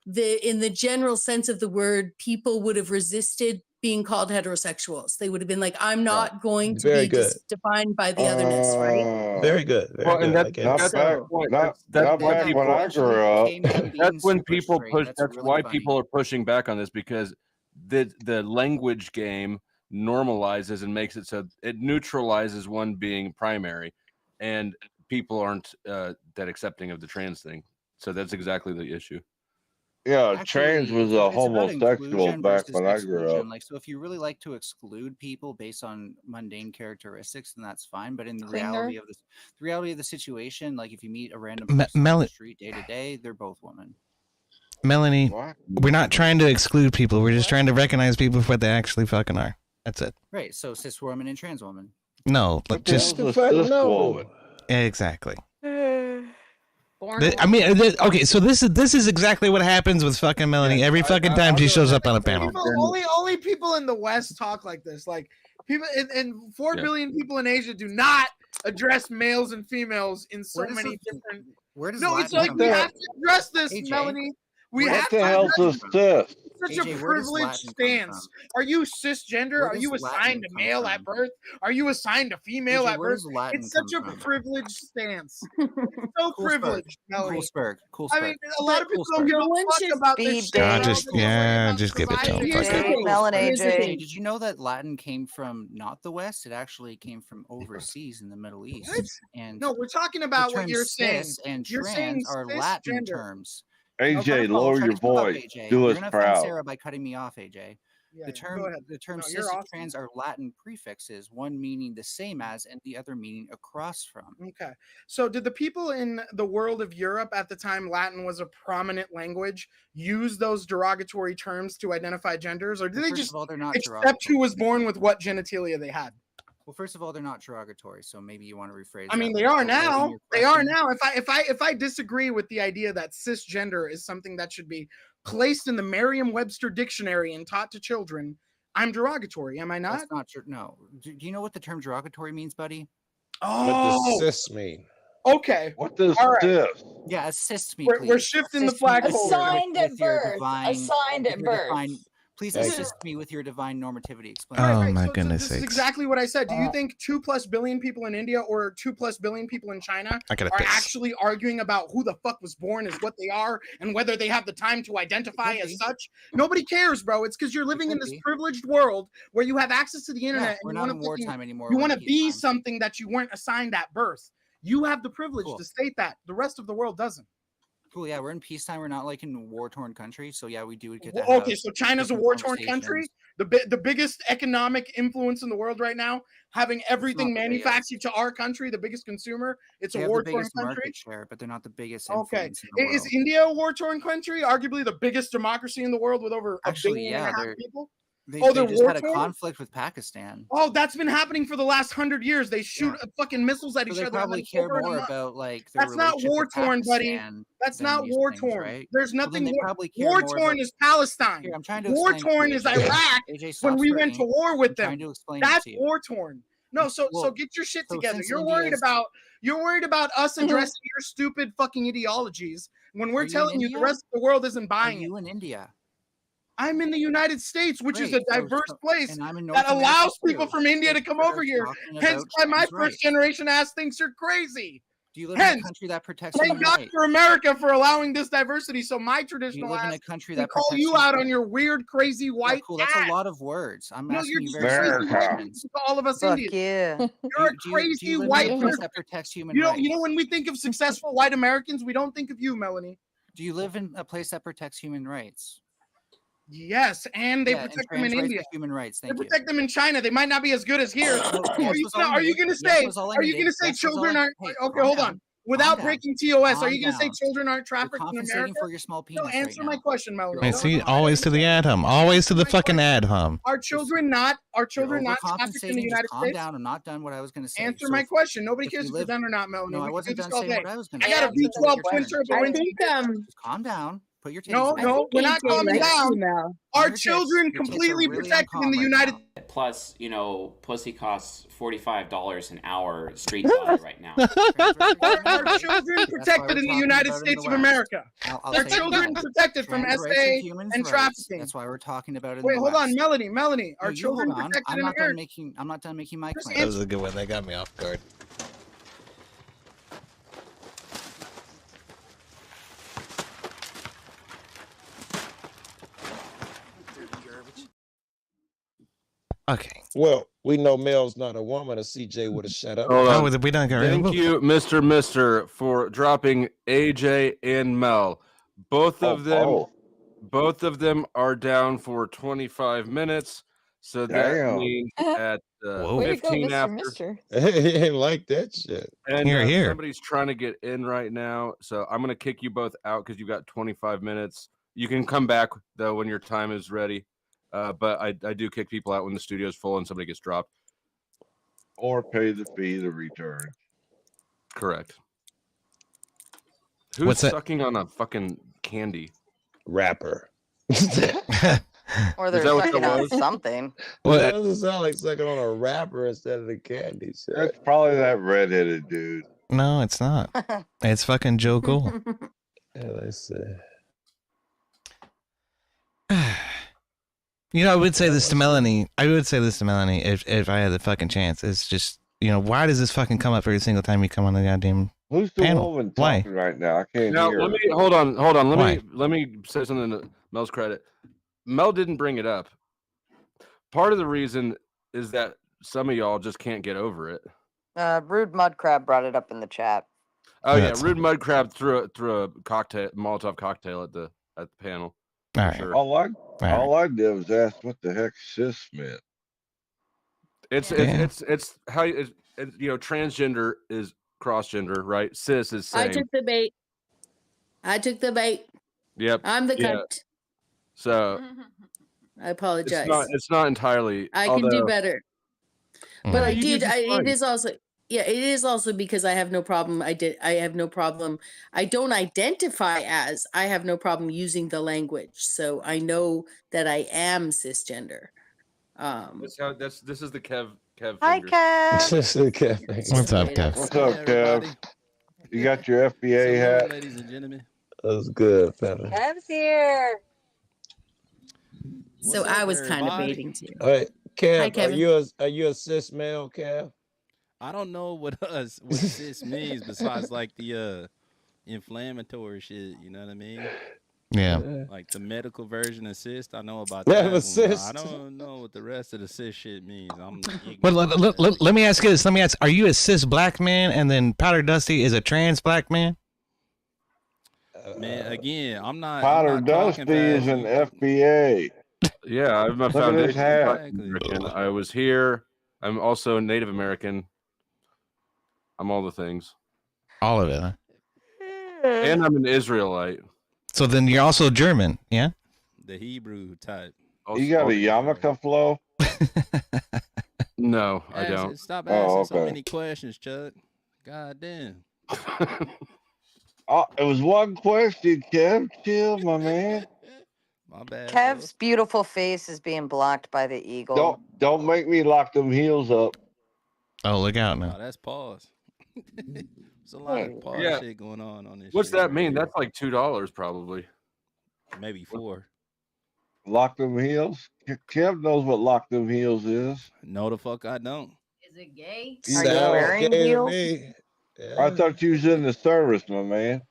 Speaker 10: in the general sense of the word, people would have resisted being called heterosexuals. They would have been like, "I'm not going to
Speaker 8: Very
Speaker 10: be
Speaker 8: good.
Speaker 10: defined by the otherness," right?
Speaker 8: Very good. Very
Speaker 2: Well, and
Speaker 8: good. I
Speaker 2: that's
Speaker 8: get
Speaker 1: Not
Speaker 8: it.
Speaker 1: back, not
Speaker 2: why
Speaker 1: back
Speaker 2: people
Speaker 1: when I grew up.
Speaker 2: That's when people
Speaker 11: straight.
Speaker 2: push.
Speaker 11: That's
Speaker 2: That's
Speaker 11: really
Speaker 2: why
Speaker 11: funny.
Speaker 2: people are pushing back on this, because the language game normalizes and makes it so it neutralizes one being primary, and people aren't that accepting of the trans thing. So that's exactly the issue.
Speaker 1: Yeah, trans was a
Speaker 11: it's about
Speaker 1: homosexual
Speaker 11: inclusion
Speaker 1: back
Speaker 11: versus
Speaker 1: when I grew
Speaker 11: exclusion.
Speaker 1: up.
Speaker 11: Like, so if you really like to exclude people based on mundane characteristics, then that's fine. But in the
Speaker 4: Clinger.
Speaker 11: reality of the situation, like if you meet a random
Speaker 7: Me-
Speaker 11: person on
Speaker 7: Mel-
Speaker 11: the street day to day, they're both women.
Speaker 7: Melanie,
Speaker 1: What?
Speaker 7: we're not trying to exclude people. We're just trying to recognize people for what they actually fucking are. That's it.
Speaker 11: Right. So cis woman and trans woman.
Speaker 7: No,
Speaker 1: What
Speaker 7: but
Speaker 1: the
Speaker 7: just
Speaker 1: hell's a cis woman?
Speaker 7: exactly.
Speaker 4: Born
Speaker 7: I mean, okay, so this is exactly what happens with fucking Melanie every fucking time she shows up on a panel.
Speaker 6: Only people in the West talk like this. Like people and 4 billion people in Asia do not address males and females in so many different.
Speaker 11: Where does
Speaker 6: no?
Speaker 11: Latin
Speaker 6: It's like
Speaker 11: come
Speaker 6: we
Speaker 11: from?
Speaker 6: have to address this,
Speaker 11: AJ?
Speaker 6: Melanie. We
Speaker 1: What
Speaker 6: have
Speaker 1: the
Speaker 6: to
Speaker 1: hell's
Speaker 6: address
Speaker 1: a cis?
Speaker 6: such
Speaker 11: AJ,
Speaker 6: a
Speaker 11: where does
Speaker 6: privileged
Speaker 11: Latin come
Speaker 6: stance? Are you cisgender?
Speaker 11: Where
Speaker 6: Are
Speaker 11: does
Speaker 6: you
Speaker 11: Latin
Speaker 6: assigned a
Speaker 11: come
Speaker 6: male
Speaker 11: from?
Speaker 6: at birth? Are you assigned a female
Speaker 11: AJ,
Speaker 6: at
Speaker 11: where
Speaker 6: birth?
Speaker 11: does Latin
Speaker 6: It's such a
Speaker 11: come from?
Speaker 6: privileged stance. It's so privileged, Melanie. I mean, a lot of people don't give a fuck about this shit, bro.
Speaker 7: just give it to him.
Speaker 11: Here's
Speaker 7: Fuck
Speaker 11: the
Speaker 7: it.
Speaker 11: thing.
Speaker 5: Melanie
Speaker 11: Here's the
Speaker 5: AJ.
Speaker 11: thing. Did you know that Latin came from not the West? It actually came from overseas in the Middle East.
Speaker 6: What?
Speaker 11: And
Speaker 6: No, we're talking about
Speaker 11: the
Speaker 6: what you're
Speaker 11: terms
Speaker 6: saying.
Speaker 11: cis and
Speaker 6: You're saying
Speaker 11: trans are Latin
Speaker 6: cisgender.
Speaker 11: terms.
Speaker 1: AJ,
Speaker 11: First of all,
Speaker 1: lower
Speaker 11: try
Speaker 1: your
Speaker 11: to keep up,
Speaker 1: voice.
Speaker 11: AJ.
Speaker 1: Do
Speaker 11: You're
Speaker 1: us
Speaker 11: gonna offend
Speaker 1: proud.
Speaker 11: Sarah by cutting me off, AJ.
Speaker 6: Yeah,
Speaker 11: The term
Speaker 6: go ahead.
Speaker 11: the term
Speaker 6: No,
Speaker 11: cis
Speaker 6: you're
Speaker 11: and
Speaker 6: awesome.
Speaker 11: trans are Latin prefixes, one meaning the same as and the other meaning across from.
Speaker 6: Okay. So did the people in the world of Europe at the time Latin was a prominent language use those derogatory terms to identify genders, or did they
Speaker 11: First
Speaker 6: just
Speaker 11: of all, they're not
Speaker 6: accept who was born with what genitalia they had?
Speaker 11: Well, first of all, they're not derogatory, so maybe you want to rephrase.
Speaker 6: I mean,
Speaker 11: that
Speaker 6: they
Speaker 11: by
Speaker 6: are
Speaker 11: wording
Speaker 6: now.
Speaker 11: your
Speaker 6: They are
Speaker 11: question.
Speaker 6: now. If I disagree with the idea that cisgender is something that should be placed in the Merriam-Webster dictionary and taught to children, I'm derogatory, am I not?
Speaker 11: That's not true. No. Do you know what the term derogatory means, buddy?
Speaker 8: What
Speaker 6: Oh,
Speaker 8: does cis mean?
Speaker 6: okay.
Speaker 1: What does
Speaker 6: All right.
Speaker 1: this?
Speaker 11: Yeah, assist me,
Speaker 6: We're
Speaker 11: please.
Speaker 6: shifting the
Speaker 11: Assist me
Speaker 6: flagpole.
Speaker 11: with your-
Speaker 4: Assigned at
Speaker 11: with your
Speaker 4: birth.
Speaker 11: divine-
Speaker 4: Assigned
Speaker 11: with
Speaker 4: at
Speaker 11: your
Speaker 4: birth.
Speaker 11: divine- Please
Speaker 8: Thank
Speaker 11: assist me with your divine normativity. Explain.
Speaker 7: Oh
Speaker 6: Right,
Speaker 7: my
Speaker 6: so
Speaker 7: goodness
Speaker 6: this is
Speaker 7: sakes.
Speaker 6: exactly what I said. Do you think 2+ billion people in India or 2+ billion people in China
Speaker 7: I gotta
Speaker 6: are
Speaker 7: piss.
Speaker 6: actually arguing about who the fuck was born as what they are and whether they have the time to identify
Speaker 11: could
Speaker 6: as
Speaker 11: be.
Speaker 6: such? Nobody cares, bro. It's because you're living in
Speaker 11: could
Speaker 6: this
Speaker 11: be.
Speaker 6: privileged world where you have access to the internet
Speaker 11: we're
Speaker 6: and
Speaker 11: not
Speaker 6: you
Speaker 11: in
Speaker 6: want to
Speaker 11: wartime anymore.
Speaker 6: you
Speaker 11: we're in
Speaker 6: want to be
Speaker 11: peacetime.
Speaker 6: something that you weren't assigned at birth. You have the privilege
Speaker 11: Cool.
Speaker 6: to state that. The rest of the world doesn't.
Speaker 11: Cool. Yeah, we're in peacetime.'re not like in a war-torn country. So yeah, we do get to
Speaker 6: Well,
Speaker 11: have
Speaker 6: okay, so China's a
Speaker 11: different
Speaker 6: war-torn country.
Speaker 11: conversations.
Speaker 6: The biggest economic influence in the world right now, having everything
Speaker 11: not the biggest.
Speaker 6: manufactured to our country, the biggest consumer. It's
Speaker 11: They
Speaker 6: a
Speaker 11: have the
Speaker 6: war-torn
Speaker 11: biggest
Speaker 6: country.
Speaker 11: market share, but they're not the biggest
Speaker 6: Okay,
Speaker 11: influence in the world.
Speaker 6: is India a war-torn country? Arguably the biggest democracy in the world with over a
Speaker 11: Actually,
Speaker 6: billion
Speaker 11: yeah,
Speaker 6: and a half
Speaker 11: they're
Speaker 6: people.
Speaker 11: they,
Speaker 6: Oh,
Speaker 11: they
Speaker 6: they're
Speaker 11: just had a
Speaker 6: war-torn?
Speaker 11: conflict with Pakistan.
Speaker 6: Oh, that's been happening for the last 100 years. They shoot fucking missiles at
Speaker 11: So
Speaker 6: each
Speaker 11: they
Speaker 6: other. and
Speaker 11: probably
Speaker 6: then
Speaker 11: care
Speaker 6: over and
Speaker 11: more
Speaker 6: amok.
Speaker 11: about like their
Speaker 6: That's not
Speaker 11: relationship with
Speaker 6: war-torn, buddy.
Speaker 11: Pakistan
Speaker 6: That's
Speaker 11: than
Speaker 6: not
Speaker 11: these things,
Speaker 6: war-torn.
Speaker 11: right?
Speaker 6: There's
Speaker 11: Well, then
Speaker 6: nothing.
Speaker 11: they probably care more
Speaker 6: War-torn
Speaker 11: about-
Speaker 6: is Palestine.
Speaker 11: Here, I'm trying to explain it to
Speaker 6: War-torn
Speaker 11: you,
Speaker 6: is
Speaker 11: AJ.
Speaker 6: Iraq
Speaker 11: AJ, stop
Speaker 6: when we went to
Speaker 11: swearing.
Speaker 6: war with
Speaker 11: I'm
Speaker 6: them.
Speaker 11: trying to explain
Speaker 6: That's
Speaker 11: it to you.
Speaker 6: war-torn. No, so
Speaker 11: Well,
Speaker 6: get your shit
Speaker 11: so
Speaker 6: together.
Speaker 11: since
Speaker 6: You're
Speaker 11: India
Speaker 6: worried
Speaker 11: is-
Speaker 6: about us addressing your stupid fucking ideologies when
Speaker 11: Are
Speaker 6: we're
Speaker 11: you in
Speaker 6: telling you the
Speaker 11: India?
Speaker 6: rest of the world isn't
Speaker 11: Are
Speaker 6: buying it.
Speaker 11: you in India?
Speaker 6: I'm in the United States, which is
Speaker 11: Great.
Speaker 6: a diverse place
Speaker 11: and I'm in
Speaker 6: that
Speaker 11: North America
Speaker 6: allows people
Speaker 11: too.
Speaker 6: from India to
Speaker 11: So
Speaker 6: come
Speaker 11: we're
Speaker 6: over here.
Speaker 11: talking
Speaker 6: Hence
Speaker 11: about
Speaker 6: why my
Speaker 11: trans
Speaker 6: first
Speaker 11: rights.
Speaker 6: generation ass thinks you're crazy.
Speaker 11: Do you live in a
Speaker 6: Hence,
Speaker 11: country that protects
Speaker 6: thank
Speaker 11: human
Speaker 6: God
Speaker 11: rights?
Speaker 6: for America for allowing this diversity. So my
Speaker 11: Do you
Speaker 6: traditional
Speaker 11: live in
Speaker 6: ass
Speaker 11: a country
Speaker 6: can
Speaker 11: that
Speaker 6: call
Speaker 11: protects
Speaker 6: you
Speaker 11: human
Speaker 6: out on
Speaker 11: rights?
Speaker 6: your weird, crazy
Speaker 11: Yeah,
Speaker 6: white
Speaker 11: cool. That's
Speaker 6: ass.
Speaker 11: a lot of words. I'm
Speaker 6: No,
Speaker 11: asking
Speaker 6: you're
Speaker 11: you
Speaker 6: just
Speaker 11: very
Speaker 6: crazy
Speaker 11: simple
Speaker 6: white
Speaker 11: questions.
Speaker 6: to all of us
Speaker 5: Fuck
Speaker 6: Indians.
Speaker 5: yeah.
Speaker 6: You're a
Speaker 11: Do
Speaker 6: crazy
Speaker 11: you live
Speaker 6: white
Speaker 11: in a place
Speaker 6: person.
Speaker 11: that protects human
Speaker 6: You
Speaker 11: rights?
Speaker 6: know when we think of successful white Americans, we don't think of you, Melanie.
Speaker 11: Do you live in a place that protects human rights?
Speaker 6: Yes, and they
Speaker 11: Yeah, and
Speaker 6: protect them in
Speaker 11: trans rights
Speaker 6: India.
Speaker 11: are human rights.
Speaker 6: They
Speaker 11: Thank you.
Speaker 6: protect them in China. They might not be as good as here.
Speaker 11: Well,
Speaker 6: Are
Speaker 11: yes
Speaker 6: you
Speaker 11: was all I
Speaker 6: gonna
Speaker 11: needed.
Speaker 6: say?
Speaker 11: Yes was all I
Speaker 6: Are you
Speaker 11: needed.
Speaker 6: gonna say
Speaker 11: Yes was all
Speaker 6: children
Speaker 11: I-
Speaker 6: aren't?
Speaker 11: Hey,
Speaker 6: Okay,
Speaker 11: calm
Speaker 6: hold
Speaker 11: down.
Speaker 6: on. Without
Speaker 11: Calm
Speaker 6: breaking TOS, are
Speaker 11: Calm
Speaker 6: you gonna say
Speaker 11: down.
Speaker 6: children aren't
Speaker 11: You're
Speaker 6: trafficked in
Speaker 11: compensating
Speaker 6: America?
Speaker 11: for your small
Speaker 6: No,
Speaker 11: penis
Speaker 6: answer
Speaker 11: right
Speaker 6: my
Speaker 11: now.
Speaker 6: question, Melanie.
Speaker 7: Hey,
Speaker 6: No,
Speaker 7: see,
Speaker 6: no,
Speaker 7: always to the ad hum. Always to the fucking ad hum.
Speaker 6: Are children not trafficked in the
Speaker 11: Overcompensating. Just
Speaker 6: United
Speaker 11: calm
Speaker 6: States?
Speaker 11: down. I'm not done what I was going to say.
Speaker 6: Answer
Speaker 11: So
Speaker 6: my
Speaker 11: if-
Speaker 6: question. Nobody
Speaker 11: if
Speaker 6: cares
Speaker 11: you
Speaker 6: if you're
Speaker 11: live-
Speaker 6: done or not, Melanie.
Speaker 11: No, I
Speaker 6: We can
Speaker 11: wasn't
Speaker 6: do this
Speaker 11: done
Speaker 6: all
Speaker 11: saying
Speaker 6: day.
Speaker 11: what I was going to
Speaker 6: I
Speaker 11: say.
Speaker 6: got a B12 twin
Speaker 11: Just
Speaker 6: turbo engine.
Speaker 11: calm down. Put your titties
Speaker 6: No,
Speaker 11: away.
Speaker 6: no, we're not calming down. Our
Speaker 11: Your
Speaker 6: children
Speaker 11: tits are
Speaker 6: completely
Speaker 11: really
Speaker 6: protected in
Speaker 11: uncalm
Speaker 6: the
Speaker 11: right
Speaker 6: United
Speaker 11: now.
Speaker 20: Plus, you know, pussy costs $45 an hour street value right now.
Speaker 6: Are children protected in the
Speaker 11: talking
Speaker 6: United
Speaker 11: about it in
Speaker 6: States
Speaker 11: the
Speaker 6: of
Speaker 11: West.
Speaker 6: America?
Speaker 11: I'll
Speaker 6: Are
Speaker 11: say it
Speaker 6: children
Speaker 11: again.
Speaker 6: protected from
Speaker 11: Trans rights are
Speaker 6: SA
Speaker 11: humans'
Speaker 6: and
Speaker 11: rights.
Speaker 6: trafficking?
Speaker 11: That's why we're talking about it in
Speaker 6: Wait,
Speaker 11: the
Speaker 6: hold
Speaker 11: West.
Speaker 6: on, Melanie.
Speaker 11: No,
Speaker 6: Are
Speaker 11: you
Speaker 6: children
Speaker 11: hold on.
Speaker 6: protected
Speaker 11: I'm
Speaker 6: in
Speaker 11: not done
Speaker 6: America?
Speaker 11: making. I'm not done making my
Speaker 6: Just
Speaker 11: claim.
Speaker 7: That was a good one. They got me off guard. Okay.
Speaker 8: Well, we know Mel's not a woman, or CJ would have shut up.
Speaker 2: Hold on.
Speaker 7: we done got rid of
Speaker 2: Thank
Speaker 7: both.
Speaker 2: you, Mister, for dropping AJ and Mel. Both of them are down for 25 minutes. So that
Speaker 1: Damn.
Speaker 2: means at
Speaker 4: Way to go,
Speaker 2: 15
Speaker 4: Mr.
Speaker 2: after.
Speaker 4: Mister.
Speaker 8: He ain't like that shit.
Speaker 2: And
Speaker 7: Here.
Speaker 2: somebody's trying to get in right now. So I'm going to kick you both out because you've got 25 minutes. You can come back, though, when your time is ready. But I do kick people out when the studio's full and somebody gets dropped.
Speaker 1: Or pay the fee to return.
Speaker 2: Correct. Who's
Speaker 7: What's that?
Speaker 2: sucking on a fucking candy?
Speaker 8: Rapper.
Speaker 5: Or
Speaker 2: Is
Speaker 5: they're
Speaker 2: that what
Speaker 5: sucking
Speaker 2: that
Speaker 5: on
Speaker 2: was?
Speaker 5: something.
Speaker 8: That doesn't sound like sucking on a rapper instead of the candy. Shit.
Speaker 1: That's probably that redheaded dude.
Speaker 7: No, it's not. It's fucking Joe Cool.
Speaker 8: Yeah, let's see.
Speaker 7: You know, I would say this to Melanie. If I had the fucking chance. It's just, you know, why does this fucking come up every single time you come on the goddamn
Speaker 1: Who's the
Speaker 7: panel?
Speaker 1: woman
Speaker 7: Why?
Speaker 1: talking right now? I can't
Speaker 2: Now
Speaker 1: hear.
Speaker 2: let me hold on.
Speaker 7: Why?
Speaker 2: Let me say something to Mel's credit. Mel didn't bring it up. Part of the reason is that some of y'all just can't get over it.
Speaker 5: Rude Mud Crab brought it up in the chat.
Speaker 2: Oh yeah, Rude Mud Crab threw a cocktail, Molotov cocktail at the panel.
Speaker 7: All right.
Speaker 2: Sure.
Speaker 1: All I did was ask what the heck cis meant.
Speaker 2: It's how it's, you know, transgender is cross gender, right? Cis is same.
Speaker 10: I took the bait.
Speaker 2: Yep.
Speaker 10: I'm the
Speaker 2: yeah.
Speaker 10: cunt.
Speaker 2: So
Speaker 10: I apologize.
Speaker 2: It's not entirely.
Speaker 10: I can do better. But I
Speaker 2: You
Speaker 10: did.
Speaker 2: just fine.
Speaker 10: It is also. Yeah, it is also because I have no problem. I have no problem. I don't identify as. I have no problem using the language, so I know that I am cisgender.
Speaker 2: This is the Kev.
Speaker 5: Hi, Kev.
Speaker 8: This is Kev.
Speaker 7: What's up, Kev?
Speaker 1: What's up, Kev? You got your FBA hat?
Speaker 21: Ladies and gentlemen.
Speaker 8: That's good, fella.
Speaker 13: Kev's here.
Speaker 10: So I was kind of baiting too.
Speaker 8: All right, Kev,
Speaker 10: Hi, Kevin.
Speaker 8: are you a cis male, Kev?
Speaker 21: I don't know what cis means besides like the inflammatory shit. You know what I mean?
Speaker 7: Yeah.
Speaker 21: Like the medical version of cis, I know about
Speaker 8: Yeah,
Speaker 21: that.
Speaker 8: but cis.
Speaker 21: I don't know what the rest of the cis shit means. I'm
Speaker 7: Well, let me ask you this. Are you a cis black man and then Powder Dusty is a trans black man?
Speaker 21: Man, again, I'm not.
Speaker 1: Powder Dusty is an FBA.
Speaker 2: Yeah, I'm a
Speaker 1: Look at his
Speaker 2: foundation.
Speaker 1: hat.
Speaker 2: American. I was here. I'm also Native American. I'm all the things.
Speaker 7: All of it, huh?
Speaker 2: And I'm an Israelite.
Speaker 7: So then you're also German, yeah?
Speaker 21: The Hebrew type.
Speaker 1: You got a yarmulke flow?
Speaker 2: No, I don't.
Speaker 21: Stop asking
Speaker 1: Oh,
Speaker 21: so
Speaker 1: okay.
Speaker 21: many questions, Chuck. God damn.
Speaker 1: It was one question, Kev. Chill, my man.
Speaker 21: My bad.
Speaker 5: Kev's beautiful face is being blocked by the eagle.
Speaker 1: Don't make me lock them heels up.
Speaker 7: Oh, look out now.
Speaker 21: Oh, that's pause. There's a lot of pause
Speaker 2: Yeah.
Speaker 21: shit going on this.
Speaker 2: What's
Speaker 21: shit
Speaker 2: that
Speaker 21: right
Speaker 2: mean?
Speaker 21: here.
Speaker 2: That's like $2 probably.
Speaker 21: Maybe 4.
Speaker 1: Lock them heels? Kev knows what lock them heels is.
Speaker 21: No, the fuck I don't.
Speaker 16: Is it gay?
Speaker 5: Are you wearing heels?
Speaker 1: I thought you was in the service, my man.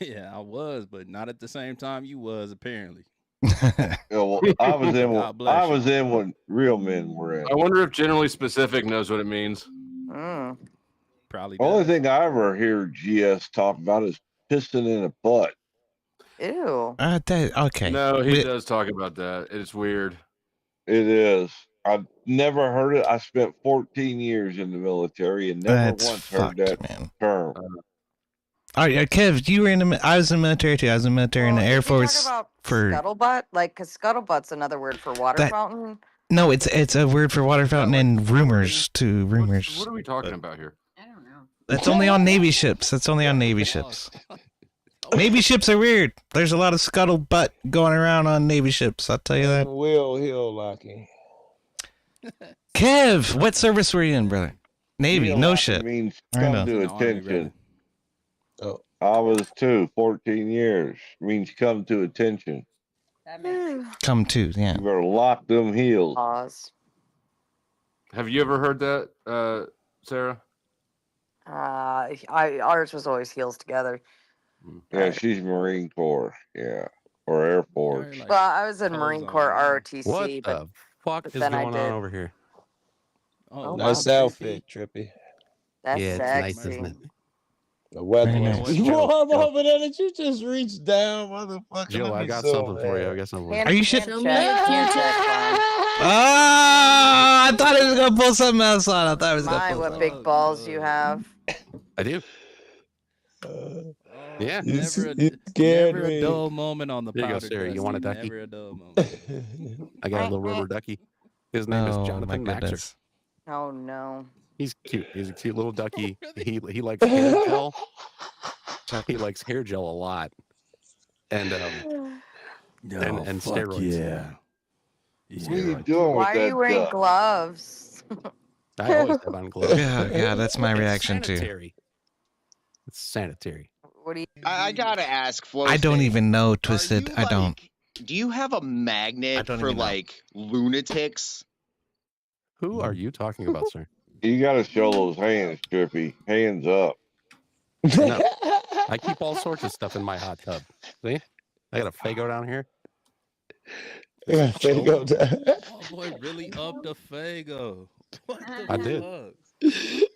Speaker 21: Yeah, I was, but not at the same time you was apparently.
Speaker 1: Yeah, well, I was in.
Speaker 21: God bless
Speaker 1: I was in when real men were in.
Speaker 2: I wonder if generally specific knows what it means.
Speaker 21: Probably.
Speaker 1: The only thing I ever hear GS talk about is pissing in a butt.
Speaker 5: Ew.
Speaker 7: Okay.
Speaker 2: No, he does talk about that. It's weird.
Speaker 1: It is. I've never heard it. I spent 14 years in the military and never
Speaker 7: That's
Speaker 1: once heard that term.
Speaker 7: All right, Kev, you were in the. I was in the military too. I was in the military in the Air Force
Speaker 5: Talk about
Speaker 7: for.
Speaker 5: scuttlebutt, like, cause scuttlebutt's another word for water
Speaker 7: That-
Speaker 5: fountain.
Speaker 7: No, it's a word for water fountain and rumors too. Rumors.
Speaker 2: What are we talking about here?
Speaker 7: That's only on Navy ships. That's only on Navy ships. Navy ships are weird. There's a lot of scuttlebutt going around on Navy ships. I'll tell you that.
Speaker 8: Will Hill locking.
Speaker 7: Kev, what service were you in, brother? Navy,
Speaker 1: Heel
Speaker 7: no
Speaker 1: locking
Speaker 7: shit.
Speaker 1: means
Speaker 7: I
Speaker 1: come
Speaker 7: know.
Speaker 1: to attention. I was too. 14 years means come to attention.
Speaker 7: Come to, yeah.
Speaker 1: You better lock them heels.
Speaker 5: Pause.
Speaker 2: Have you ever heard that, Sarah?
Speaker 5: Ours was always heels together.
Speaker 1: Yeah, she's Marine Corps. Yeah, or Air Force.
Speaker 5: Well, I was in Marine Corps ROTC,
Speaker 22: What
Speaker 5: but
Speaker 22: the fuck is
Speaker 5: then I
Speaker 22: going
Speaker 5: did.
Speaker 22: on over here?
Speaker 21: Oh,
Speaker 8: Nice outfit, Trippy.
Speaker 5: That's
Speaker 22: yeah, it's nice,
Speaker 5: sexy.
Speaker 22: isn't it?
Speaker 8: The weather.
Speaker 22: Very nice.
Speaker 8: You warm over there that you just reached down, motherfucker.
Speaker 22: Joe,
Speaker 8: Let
Speaker 22: I
Speaker 8: me
Speaker 22: got
Speaker 8: zoom
Speaker 22: something for you.
Speaker 8: in.
Speaker 22: I got something for you.
Speaker 5: Hand-
Speaker 7: Are you
Speaker 5: hand
Speaker 7: shit?
Speaker 5: check, hand check, fine.
Speaker 7: Ah, I thought he was gonna pull something else on. I thought he was gonna
Speaker 5: My,
Speaker 7: pull
Speaker 5: what
Speaker 7: something.
Speaker 5: big balls you have.
Speaker 22: I do. Yeah.
Speaker 8: You
Speaker 21: Never
Speaker 8: scared
Speaker 21: a
Speaker 8: me.
Speaker 21: dull moment on the
Speaker 22: There you go,
Speaker 21: powder
Speaker 22: Sarah. You want a
Speaker 21: dusty.
Speaker 22: ducky?
Speaker 21: Never a dull moment.
Speaker 22: I got a little rubber ducky. His name is
Speaker 7: Oh,
Speaker 22: Jonathan
Speaker 7: my
Speaker 22: Maxer.
Speaker 7: goodness.
Speaker 5: Oh no.
Speaker 22: He's cute. He's a cute little ducky. He likes hair gel. He likes hair gel a lot. And and steroids.
Speaker 21: Yeah.
Speaker 1: What are you doing
Speaker 5: Why
Speaker 1: with
Speaker 5: are you
Speaker 1: that
Speaker 5: wearing
Speaker 1: duck?
Speaker 5: gloves?
Speaker 22: I always have on gloves.
Speaker 7: Yeah, that's my
Speaker 22: It's
Speaker 7: reaction too.
Speaker 22: sanitary. It's sanitary.
Speaker 5: What do you?
Speaker 23: I gotta ask, Flo.
Speaker 7: I don't even know, Twisted. I don't.
Speaker 3: do you have a magnet for like lunatics?
Speaker 22: Who are you talking about, sir?
Speaker 1: You got to show those hands, Trippy. Hands up.
Speaker 22: No, I keep all sorts of stuff in my hot tub. See, I got a Fago down here.
Speaker 8: Yeah, Fago.
Speaker 21: Oh boy, really up the Fago. What the
Speaker 22: I did.
Speaker 21: fuck?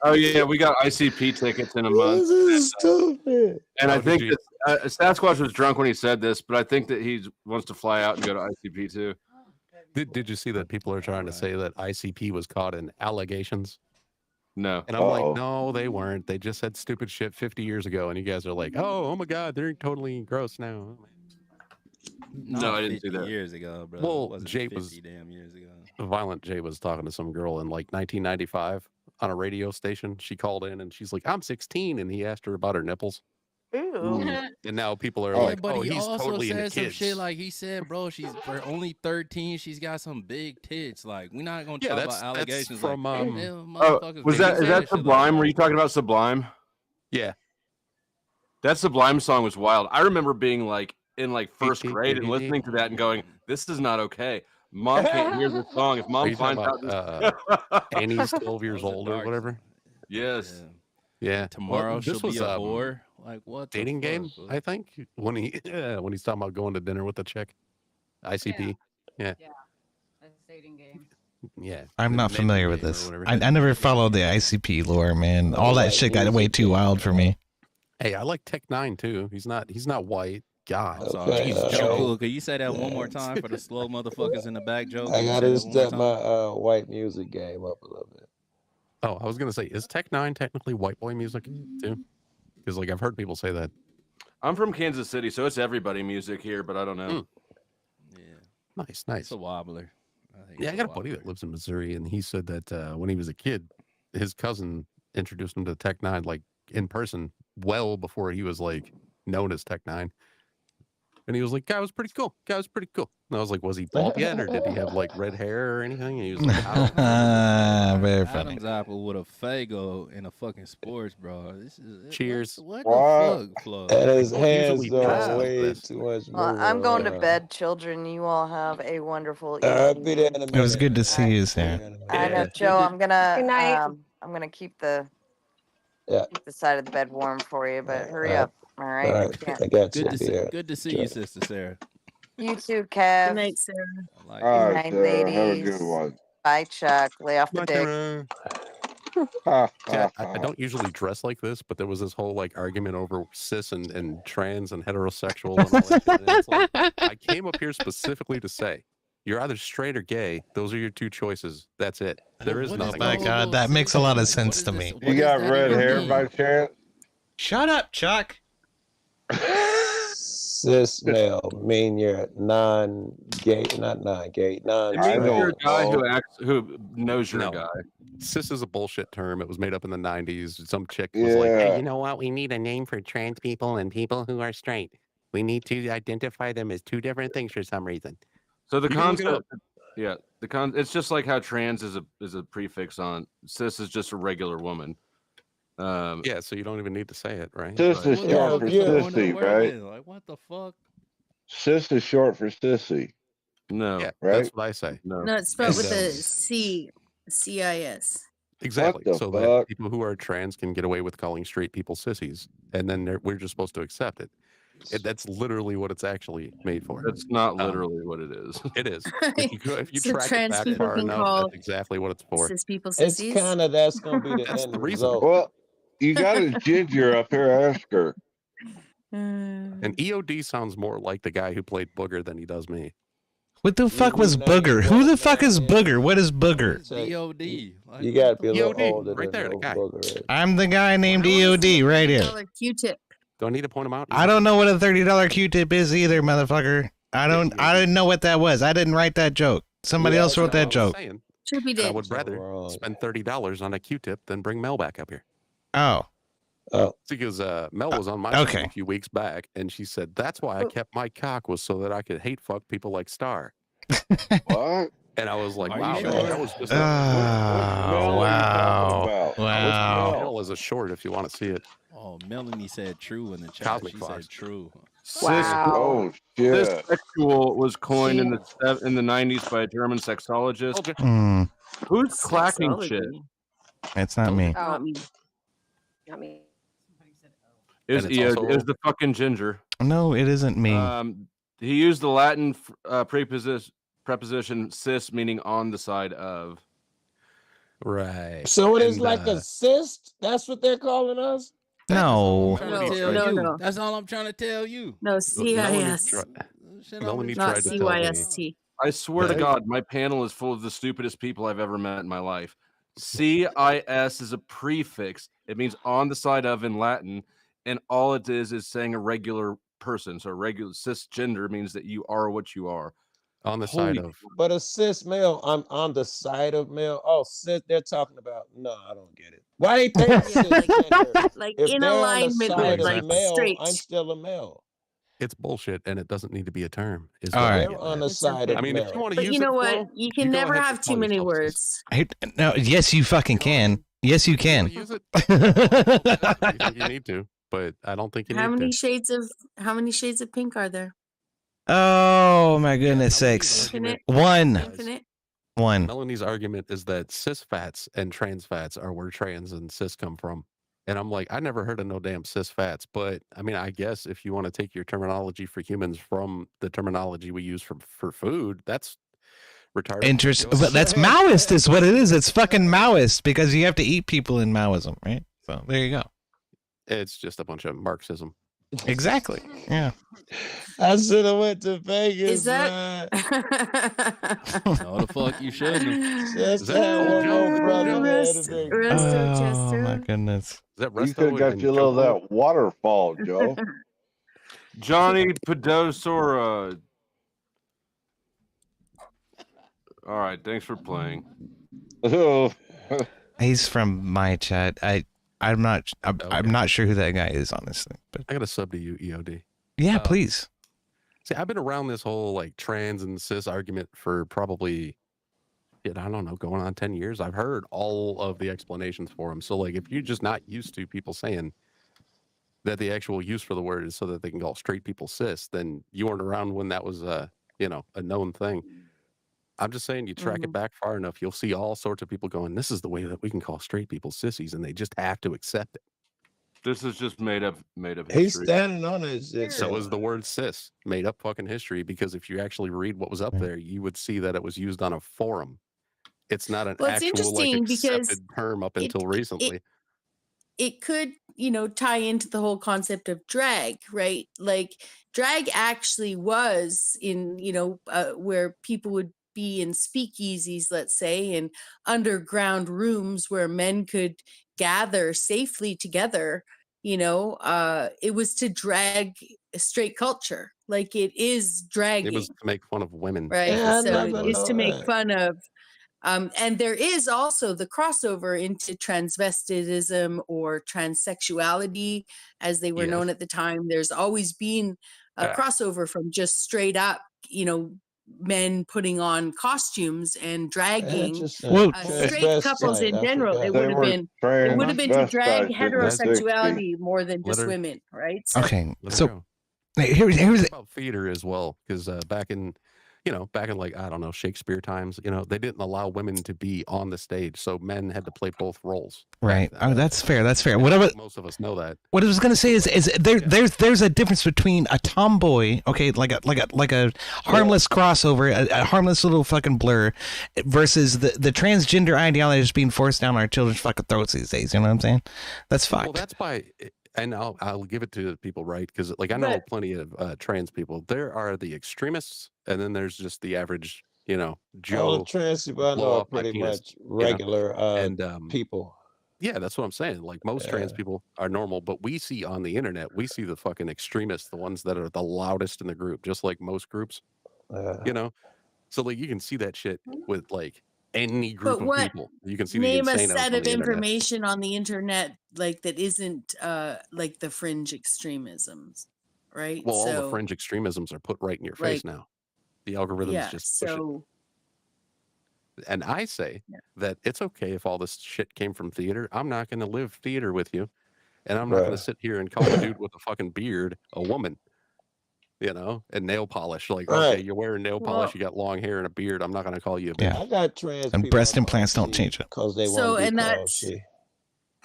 Speaker 2: Oh yeah, we got ICP tickets in a month.
Speaker 8: This is stupid.
Speaker 2: And I think that Sasquatch was drunk when he said this, but I think that he wants to fly out and go to ICP too.
Speaker 22: Did you see that people are trying to say that ICP was caught in allegations?
Speaker 2: No.
Speaker 22: And I'm like, no, they weren't. They just said stupid shit 50 years ago. And you guys are like, oh my God, they're totally gross now.
Speaker 2: No, I didn't see
Speaker 21: 50
Speaker 2: that.
Speaker 21: years ago, bro.
Speaker 22: Well,
Speaker 21: It wasn't
Speaker 22: Jay
Speaker 21: 50
Speaker 22: was
Speaker 21: damn years ago.
Speaker 22: Violent Jay was talking to some girl in like 1995 on a radio station. She called in and she's like, I'm 16. And he asked her about her nipples.
Speaker 5: Ew.
Speaker 22: And now people are
Speaker 21: Yeah,
Speaker 22: like,
Speaker 21: but
Speaker 22: oh,
Speaker 21: he
Speaker 22: he's
Speaker 21: also
Speaker 22: totally into
Speaker 21: said some
Speaker 22: kids.
Speaker 21: shit like he said, bro, she's for only 13. She's got some big tits. Like, we're not gonna
Speaker 22: Yeah,
Speaker 21: talk
Speaker 22: that's-
Speaker 21: about
Speaker 22: that's
Speaker 21: allegations.
Speaker 22: from,
Speaker 21: like,
Speaker 22: um,
Speaker 21: hell,
Speaker 2: Oh,
Speaker 21: motherfuckers
Speaker 2: was
Speaker 21: big
Speaker 2: that
Speaker 21: as
Speaker 2: is that
Speaker 21: shit like
Speaker 2: Sublime?
Speaker 21: that.
Speaker 2: Were you talking about Sublime?
Speaker 22: Yeah.
Speaker 2: That Sublime song was wild. I remember being like in like first grade and listening to that and going, "This is not okay. Mom can't hear this song. If
Speaker 22: Are
Speaker 2: mom
Speaker 22: you talking
Speaker 2: finds out
Speaker 22: about
Speaker 2: this."
Speaker 22: Annie's 12 years old or whatever?
Speaker 2: Yes.
Speaker 22: Yeah.
Speaker 21: Tomorrow
Speaker 22: Well,
Speaker 21: she'll
Speaker 22: this
Speaker 21: be
Speaker 22: was
Speaker 21: a whore. Like what? The
Speaker 22: dating
Speaker 21: fuck,
Speaker 22: game,
Speaker 21: bro?
Speaker 22: I think, when he's talking about going to dinner with the chick. ICP. Yeah.
Speaker 18: Yeah, a dating game.
Speaker 22: Yeah.
Speaker 7: I'm not
Speaker 22: Name
Speaker 7: familiar
Speaker 22: the
Speaker 7: with
Speaker 22: game or
Speaker 7: this.
Speaker 22: whatever.
Speaker 7: I never followed the ICP lore, man. All that shit got way too wild for me.
Speaker 22: Hey, I like Tech 9 too. He's not white. God.
Speaker 21: I'm sorry.
Speaker 22: Jesus,
Speaker 21: Joe
Speaker 22: Joe.
Speaker 21: Cool, can you say that one more time for the slow motherfuckers in the back, Joe?
Speaker 8: I
Speaker 21: Can you
Speaker 8: gotta
Speaker 21: say that one more
Speaker 8: step my
Speaker 21: time?
Speaker 8: white music game up a little bit.
Speaker 22: Oh, I was gonna say, is Tech 9 technically white boy music too? Because like I've heard people say that.
Speaker 2: I'm from Kansas City, so it's everybody music here, but I don't know.
Speaker 22: Nice.
Speaker 21: It's a wobbler.
Speaker 22: Yeah, I got a buddy that lives in Missouri, and he said that when he was a kid, his cousin introduced him to Tech 9 like in person, well before he was like known as Tech 9. And he was like, "Guy was pretty cool. Guy was pretty cool." And I was like, "Was he bald yet, or did he have like red hair or anything?" And he was like, "I don't know."
Speaker 7: Very funny.
Speaker 21: Adam's apple with a Fago in a fucking sports, bro. This is
Speaker 22: Cheers.
Speaker 21: What
Speaker 8: What?
Speaker 21: the fuck, Flo?
Speaker 8: And his hands
Speaker 22: usually pass
Speaker 8: doing
Speaker 22: like
Speaker 8: way
Speaker 22: this.
Speaker 8: too much.
Speaker 5: Well,
Speaker 8: moving
Speaker 5: I'm going to
Speaker 8: around.
Speaker 5: bed, children. You all have a wonderful
Speaker 8: I'll
Speaker 5: evening.
Speaker 8: be there in a minute.
Speaker 7: It was good to see you, Sarah.
Speaker 5: I know,
Speaker 22: Yeah.
Speaker 5: Joe. I'm
Speaker 13: Good night.
Speaker 5: gonna keep the
Speaker 8: Yeah.
Speaker 5: side of the bed warm for you, but hurry
Speaker 8: Alright.
Speaker 5: up. All right.
Speaker 8: All right.
Speaker 5: Can't-
Speaker 8: I got you.
Speaker 21: Good to see you, Sister Sarah.
Speaker 5: You too, Kev.
Speaker 10: Good night, Sarah.
Speaker 21: Like
Speaker 1: All
Speaker 5: Good
Speaker 1: right,
Speaker 5: night,
Speaker 1: Sarah. Have a
Speaker 5: ladies.
Speaker 1: good one.
Speaker 5: Bye, Chuck. Lay off the
Speaker 22: Bye,
Speaker 5: dick.
Speaker 22: Sarah.
Speaker 1: Ha,
Speaker 22: Yeah,
Speaker 1: ha,
Speaker 22: I don't usually dress like this, but there was this whole like argument over cis and trans and heterosexual and all that shit. And it's like, I came up here specifically to say, you're either straight or gay. Those are your two choices. That's it. There is
Speaker 21: What
Speaker 22: nothing
Speaker 7: My
Speaker 22: else.
Speaker 7: God, that makes a lot of sense to me.
Speaker 1: You got red hair by chance?
Speaker 7: Shut up, Chuck.
Speaker 8: Cis male mean you're non-gay, not non-gay,
Speaker 2: It means
Speaker 8: non-trans.
Speaker 2: you're a guy who knows you're
Speaker 22: No.
Speaker 2: a guy.
Speaker 22: Cis is a bullshit term. It was made up in the 90s. Some chick was like,
Speaker 1: Yeah.
Speaker 22: hey, you know what? We need a name for trans people and people who are straight. We need to identify them as two different things for some reason.
Speaker 2: So the
Speaker 22: You can look it up.
Speaker 2: concept, yeah, it's just like how trans is a prefix on cis is just a regular woman.
Speaker 22: Yeah, so you don't even need to say it, right?
Speaker 1: Cis is
Speaker 22: But-
Speaker 1: short for sissy, right?
Speaker 21: Like what the fuck?
Speaker 1: Cis is short for sissy.
Speaker 2: No,
Speaker 22: Yeah,
Speaker 1: right?
Speaker 22: that's what I say.
Speaker 10: No, it's spelled with a CIS.
Speaker 22: Exactly.
Speaker 1: What the
Speaker 22: So that
Speaker 1: fuck?
Speaker 22: people who are trans can get away with calling straight people sissies, and then we're just supposed to accept it. That's literally what it's actually made for.
Speaker 2: That's not literally what it is.
Speaker 22: It is. If you
Speaker 10: So
Speaker 22: track it
Speaker 10: trans
Speaker 22: back
Speaker 10: people
Speaker 22: far
Speaker 10: can
Speaker 22: enough,
Speaker 10: call
Speaker 22: that's exactly what it's for.
Speaker 10: cis people
Speaker 8: It's
Speaker 10: sissies.
Speaker 8: kind of that's gonna be the
Speaker 22: That's
Speaker 8: end
Speaker 22: the reason.
Speaker 8: result.
Speaker 1: Well, you got a ginger up here. Ask her.
Speaker 22: And EOD sounds more like the guy who played Booger than he does me.
Speaker 7: What the fuck was Booger? Who the fuck is Booger? What is Booger?
Speaker 21: DOD. Like,
Speaker 8: You gotta be a little
Speaker 22: EOD,
Speaker 8: older
Speaker 22: right
Speaker 8: than
Speaker 22: there, the
Speaker 8: no
Speaker 22: guy.
Speaker 8: Booger is.
Speaker 7: I'm the guy named EOD right here.
Speaker 10: Q-tip.
Speaker 22: Do I need to point him out?
Speaker 7: I don't know what a $30 Q-tip is either, motherfucker. I didn't know what that was. I didn't write that joke. Somebody else wrote that joke.
Speaker 10: Trippy
Speaker 22: I
Speaker 10: did.
Speaker 22: would rather spend $30 on a Q-tip than bring Mel back up here.
Speaker 7: Oh.
Speaker 22: Because Mel was on my
Speaker 7: okay.
Speaker 22: show a few weeks back, and she said that's why I kept my cock was so that I could hate fuck people like Star.
Speaker 1: What?
Speaker 22: And I was like,
Speaker 21: Are
Speaker 22: wow,
Speaker 21: you
Speaker 22: man,
Speaker 21: sure?
Speaker 22: that was just
Speaker 7: Wow.
Speaker 22: Mel is a short if you want to see it.
Speaker 21: Oh, Melanie said true in the chat.
Speaker 22: Cosmic
Speaker 21: she
Speaker 22: Fox.
Speaker 21: said true.
Speaker 1: Oh shit.
Speaker 2: Cissexual was coined in the 90s by a German sexologist. Who's clacking shit?
Speaker 7: It's not me.
Speaker 13: Not me. Not me.
Speaker 2: It was the fucking ginger.
Speaker 7: No, it isn't me.
Speaker 2: He used the Latin preposition cis, meaning on the side of.
Speaker 22: Right.
Speaker 8: So it is like a cyst? That's what they're calling us?
Speaker 7: No.
Speaker 21: That's all I'm trying to tell you.
Speaker 10: No, CIS.
Speaker 22: Melanie
Speaker 10: Not
Speaker 22: tried to tell me.
Speaker 10: CYST.
Speaker 2: I swear to God, my panel is full of the stupidest people I've ever met in my life. CIS is a prefix. It means on the side of in Latin, and all it is saying a regular person. So regular cisgender means that you are what you are.
Speaker 22: On the side of.
Speaker 8: But a cis male, I'm on the side of male. Oh, cis, they're talking about. No, I don't get it. Why they think cisgender?
Speaker 10: Like
Speaker 8: If
Speaker 10: in
Speaker 8: they're on the
Speaker 10: alignment
Speaker 8: side
Speaker 10: with
Speaker 8: of
Speaker 10: like
Speaker 8: male,
Speaker 10: straight.
Speaker 8: I'm still a male.
Speaker 22: It's bullshit, and it doesn't need to be a term.
Speaker 7: All right.
Speaker 8: They're on the side of
Speaker 22: I mean,
Speaker 8: male.
Speaker 22: if you want to
Speaker 10: But
Speaker 22: use
Speaker 10: you know
Speaker 22: it,
Speaker 10: what?
Speaker 22: Flo,
Speaker 10: You can
Speaker 22: go
Speaker 10: never
Speaker 22: ahead
Speaker 10: have
Speaker 22: and
Speaker 10: too
Speaker 22: call
Speaker 10: many
Speaker 22: yourself
Speaker 10: words.
Speaker 7: No, yes, you fucking can. Yes, you can.
Speaker 22: use it. You need to, but I don't think you
Speaker 10: How
Speaker 22: need
Speaker 10: many
Speaker 22: to.
Speaker 10: shades of pink are there?
Speaker 7: Oh my goodness sakes.
Speaker 10: Infinite.
Speaker 7: One.
Speaker 22: Melanie's argument is that cis fats and trans fats are where trans and cis come from. And I'm like, I never heard of no damn cis fats, but I mean, I guess if you want to take your terminology for humans from the terminology we use for food, that's retarded.
Speaker 7: Interesting. But that's Maoist is what it is. It's fucking Maoist because you have to eat people in Maoism, right? So there you go.
Speaker 22: It's just a bunch of Marxism.
Speaker 7: Exactly. Yeah.
Speaker 8: I should have went to Vegas.
Speaker 10: Is that?
Speaker 21: No, the fuck you shouldn't.
Speaker 8: Just had one more brother there to Vegas.
Speaker 7: Oh my goodness.
Speaker 22: Is that
Speaker 1: You could have got you a little of that waterfall, Joe.
Speaker 2: Johnny Podosora. All right, thanks for playing.
Speaker 7: He's from my chat. I'm not sure who that guy is, honestly. But
Speaker 22: I got a sub to you, EOD.
Speaker 7: Yeah, please.
Speaker 22: See, I've been around this whole like trans and cis argument for probably, I don't know, going on 10 years. I've heard all of the explanations for them. So like, if you're just not used to people saying that the actual use for the word is so that they can call straight people cis, then you weren't around when that was a known thing. I'm just saying, you track it back far enough, you'll see all sorts of people going, this is the way that we can call straight people sissies, and they just have to accept it.
Speaker 2: This is just made up history.
Speaker 8: He's standing on it.
Speaker 22: So is the word cis, made up fucking history, because if you actually read what was up there, you would see that it was used on a forum. It's not an actual like accepted term up until recently.
Speaker 10: It could, tie into the whole concept of drag, right? Like drag actually was in, where people would be in speakeasies, let's say, in underground rooms where men could gather safely together. It was to drag straight culture. Like it is dragging.
Speaker 22: It was to make fun of women.
Speaker 10: Right.
Speaker 8: Yeah,
Speaker 10: So it is to make fun of. And there is also the crossover into transvestitism or transsexuality, as they were known at the time. There's always been a crossover from just straight up, men putting on costumes and dragging straight couples in general. It would have been to drag heterosexuality more than just women, right? So,
Speaker 7: okay, so here's
Speaker 22: about theater as well, because back in like, I don't know, Shakespeare times, they didn't allow women to be on the stage, so men had to play both roles.
Speaker 7: Right. Oh, that's fair. That's fair. Whatever.
Speaker 22: Most of us know that.
Speaker 7: What I was gonna say is there's a difference between a tomboy, okay, like a harmless crossover, a harmless little fucking blur, versus the transgender ideology that's being forced down our children's fucking throats these days. You know what I'm saying? That's fucked.
Speaker 22: Well, that's by. And I'll give it to people, right? Because like I know plenty of trans people. There are the extremists, and then there's just the average, Joe.
Speaker 8: All the trans people I know are pretty much regular people.
Speaker 22: Yeah, that's what I'm saying. Like most trans people are normal, but we see on the internet, we see the fucking extremists, the ones that are the loudest in the group, just like most groups. So like you can see that shit with like any group of people. You can see
Speaker 10: name
Speaker 22: the
Speaker 10: a
Speaker 22: insane
Speaker 10: set of
Speaker 22: on the
Speaker 10: information on the internet like that isn't like the fringe extremisms, right?
Speaker 22: Well, all the fringe extremisms are put right in your face now. The algorithms just push it. And I say that it's okay if all this shit came from theater. I'm not going to live theater with you, and I'm not going to sit here and call a dude with a fucking beard a woman. you know, and nail polish. Like,
Speaker 8: Right.
Speaker 22: okay, you're wearing nail polish, you got long hair and a beard. I'm not going to call you a bitch.
Speaker 7: Yeah.
Speaker 8: I got trans
Speaker 7: And
Speaker 8: people
Speaker 7: breast
Speaker 8: I
Speaker 7: implants
Speaker 8: call
Speaker 7: don't
Speaker 8: she
Speaker 7: change it.
Speaker 8: because they
Speaker 10: So,
Speaker 8: want to be
Speaker 10: and
Speaker 8: called
Speaker 10: that's
Speaker 8: she.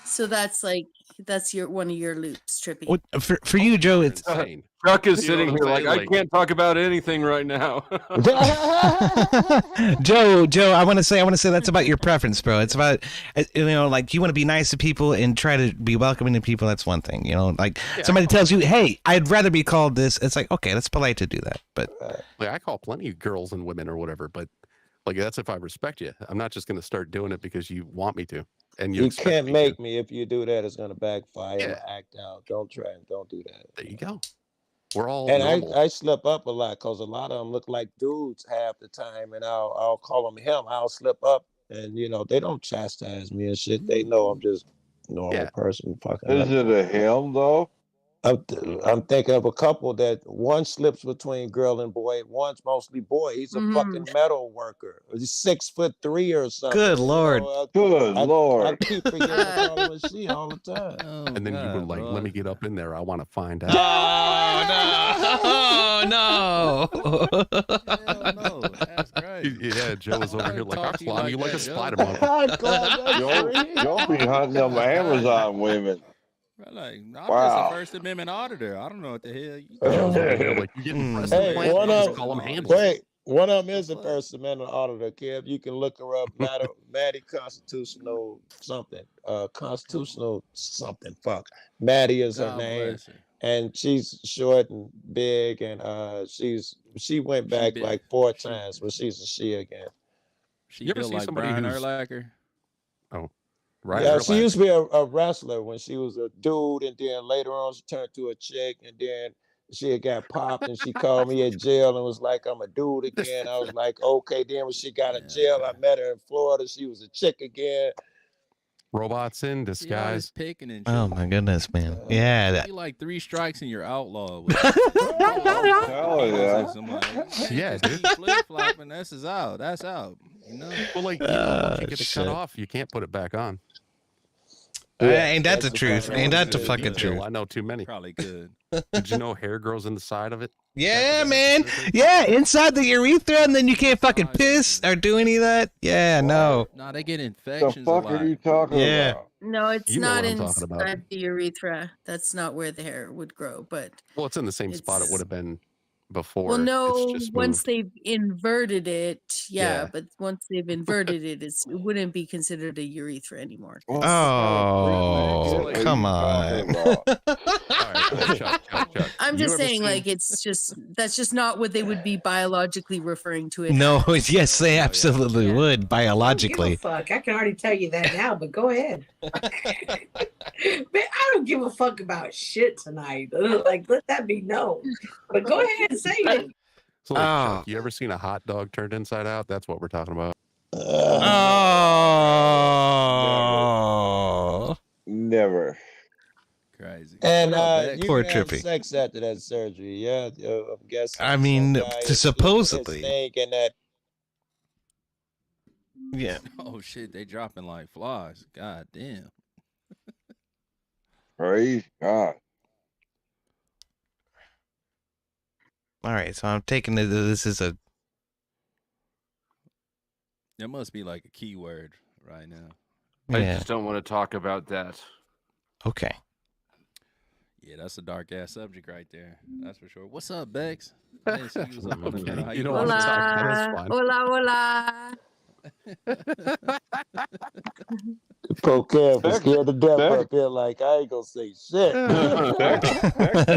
Speaker 10: so that's like that's your one of your loops, Trippy.
Speaker 7: What, for you, Joe, it's
Speaker 22: insane.
Speaker 2: Chuck is
Speaker 22: You know
Speaker 2: sitting
Speaker 22: what
Speaker 2: here
Speaker 22: I'm
Speaker 2: like,
Speaker 22: saying?
Speaker 2: I can't talk about anything right now.
Speaker 7: Joe. I want to say that's about your preference, bro. It's about, you know, like you want to be nice to people and try to be welcoming to people. That's one thing, you know. Like somebody tells you, "Hey, I'd rather be called this." It's like, okay, that's polite to do that, but
Speaker 22: like I call plenty of girls and women or whatever, but like that's if I respect you. I'm not just going to start doing it because you want me to, and
Speaker 8: You
Speaker 22: expect
Speaker 8: can't
Speaker 22: me
Speaker 8: make
Speaker 22: to.
Speaker 8: me. If you do that, it's gonna backfire. I'm
Speaker 22: Yeah.
Speaker 8: gonna act out. Don't try and don't do that.
Speaker 22: There you go. We're all
Speaker 8: And
Speaker 22: normal.
Speaker 8: I slip up a lot because a lot of them look like dudes half the time, and I'll call them him. I'll slip up, and you know they don't chastise me and shit. They know I'm just a normal person. Fucking.
Speaker 1: Is it a him though?
Speaker 8: I'm thinking of a couple that one slips between girl and boy. One's mostly boy. He's a fucking metal worker. He's 6'3" or something.
Speaker 7: Good Lord.
Speaker 1: Good Lord.
Speaker 8: I keep forgetting to call him a she all the time.
Speaker 22: And then you were like, "Let me get up in there. I want to find out."
Speaker 7: Oh no!
Speaker 21: No, that's great.
Speaker 22: Yeah, Joe was over here like, "I'll climb you like a spider
Speaker 8: I
Speaker 22: monkey."
Speaker 8: call that
Speaker 1: You'll be hunting them Amazon women.
Speaker 21: Like, I'm just
Speaker 1: Wow.
Speaker 21: a First Amendment auditor. I don't know what the hell you
Speaker 22: Joe's over here like, "You're getting pressed
Speaker 8: Hey,
Speaker 22: implant.
Speaker 8: one
Speaker 22: Just
Speaker 8: of
Speaker 22: call them hands."
Speaker 8: one of them is a First Amendment auditor, Kev. You can look her up, Maddie Constitutional something, Constitutional something. Fuck, Maddie is her
Speaker 21: God
Speaker 8: name,
Speaker 21: bless her.
Speaker 8: and she's short and big, and she went back
Speaker 21: big.
Speaker 8: like 4 times, but she's a she again.
Speaker 21: She
Speaker 22: You ever
Speaker 21: built
Speaker 22: see
Speaker 21: like
Speaker 22: somebody
Speaker 21: Brian
Speaker 22: who's-
Speaker 21: Urlacher.
Speaker 22: Oh, right.
Speaker 8: Yeah, she used to be a wrestler when she was a dude, and then later on she turned to a chick, and then she had got popped, and she called me at jail and was like, "I'm a dude again." I was like, "Okay." Then when she got in jail, I met her in Florida. She was a chick again.
Speaker 22: Robots in
Speaker 21: She always
Speaker 22: disguise.
Speaker 21: picking and
Speaker 7: Oh my goodness, man! Yeah, that.
Speaker 21: You like 3 strikes and you're outlaw.
Speaker 1: Hell yeah.
Speaker 22: Yeah, dude.
Speaker 21: Flip flopping. That's out. That's out. You know.
Speaker 22: Well, like, you know, once you get it cut off, you can't put it back on.
Speaker 7: Ain't that the truth? Ain't that the fucking truth?
Speaker 22: I know too many.
Speaker 21: Probably good.
Speaker 22: Did you know hair grows in the side of it?
Speaker 7: Yeah, man. Yeah, inside the urethra, and then you can't fucking piss or do any of that. Yeah, no.
Speaker 21: No, they get
Speaker 1: The
Speaker 21: infections.
Speaker 1: fuck
Speaker 21: a lot.
Speaker 1: are you talking
Speaker 7: Yeah.
Speaker 1: about?
Speaker 10: No, it's
Speaker 22: You know
Speaker 10: not
Speaker 22: what I'm talking about.
Speaker 10: inside the urethra. That's not where the hair would grow. But
Speaker 22: Well, it's in the same spot it
Speaker 10: It's-
Speaker 22: would have been before.
Speaker 10: well, no,
Speaker 22: It's just
Speaker 10: once
Speaker 22: moved.
Speaker 10: they've inverted it,
Speaker 22: Yeah.
Speaker 10: but once they've inverted it, it wouldn't be considered a urethra anymore.
Speaker 7: Oh, come on.
Speaker 22: All right, Chuck.
Speaker 10: I'm
Speaker 22: You
Speaker 10: just
Speaker 22: ever
Speaker 10: saying,
Speaker 22: seen-
Speaker 10: like, that's just not what they would be biologically referring to it.
Speaker 7: No, yes, they absolutely would
Speaker 9: Give a
Speaker 7: biologically.
Speaker 9: fuck. I can already tell you that now, but go ahead. Man, I don't give a fuck about shit tonight. Like, let that be known. But go ahead and say it.
Speaker 22: So, like, Chuck, you ever seen a hot dog turned inside out? That's what we're talking about.
Speaker 7: Oh.
Speaker 1: Never.
Speaker 21: Crazy.
Speaker 8: And
Speaker 21: What up, Bex?
Speaker 8: you
Speaker 7: Poor
Speaker 8: can have
Speaker 7: Trippy.
Speaker 8: sex after that surgery. Yeah, I'm guessing.
Speaker 7: I mean,
Speaker 8: some guy is
Speaker 7: supposedly.
Speaker 8: thinking that
Speaker 7: Yeah.
Speaker 21: Oh shit, they dropping like flies. God damn.
Speaker 1: Praise God.
Speaker 7: All right, so I'm taking it. This is a.
Speaker 21: There must be like a keyword right now.
Speaker 2: I
Speaker 7: Yeah.
Speaker 2: just don't want to talk about that.
Speaker 7: Okay.
Speaker 21: Yeah, that's a dark ass subject right there. That's for sure. What's up, Bex? I didn't see you was up on the panel. How
Speaker 22: You
Speaker 21: you
Speaker 22: don't
Speaker 21: doing?
Speaker 22: want to talk about this
Speaker 10: Hola,
Speaker 22: one.
Speaker 10: hola, hola.
Speaker 8: poor Kev was
Speaker 1: Bex-
Speaker 8: scared to death
Speaker 1: Bex-
Speaker 8: up here. Like, I ain't gonna say shit.
Speaker 1: Bex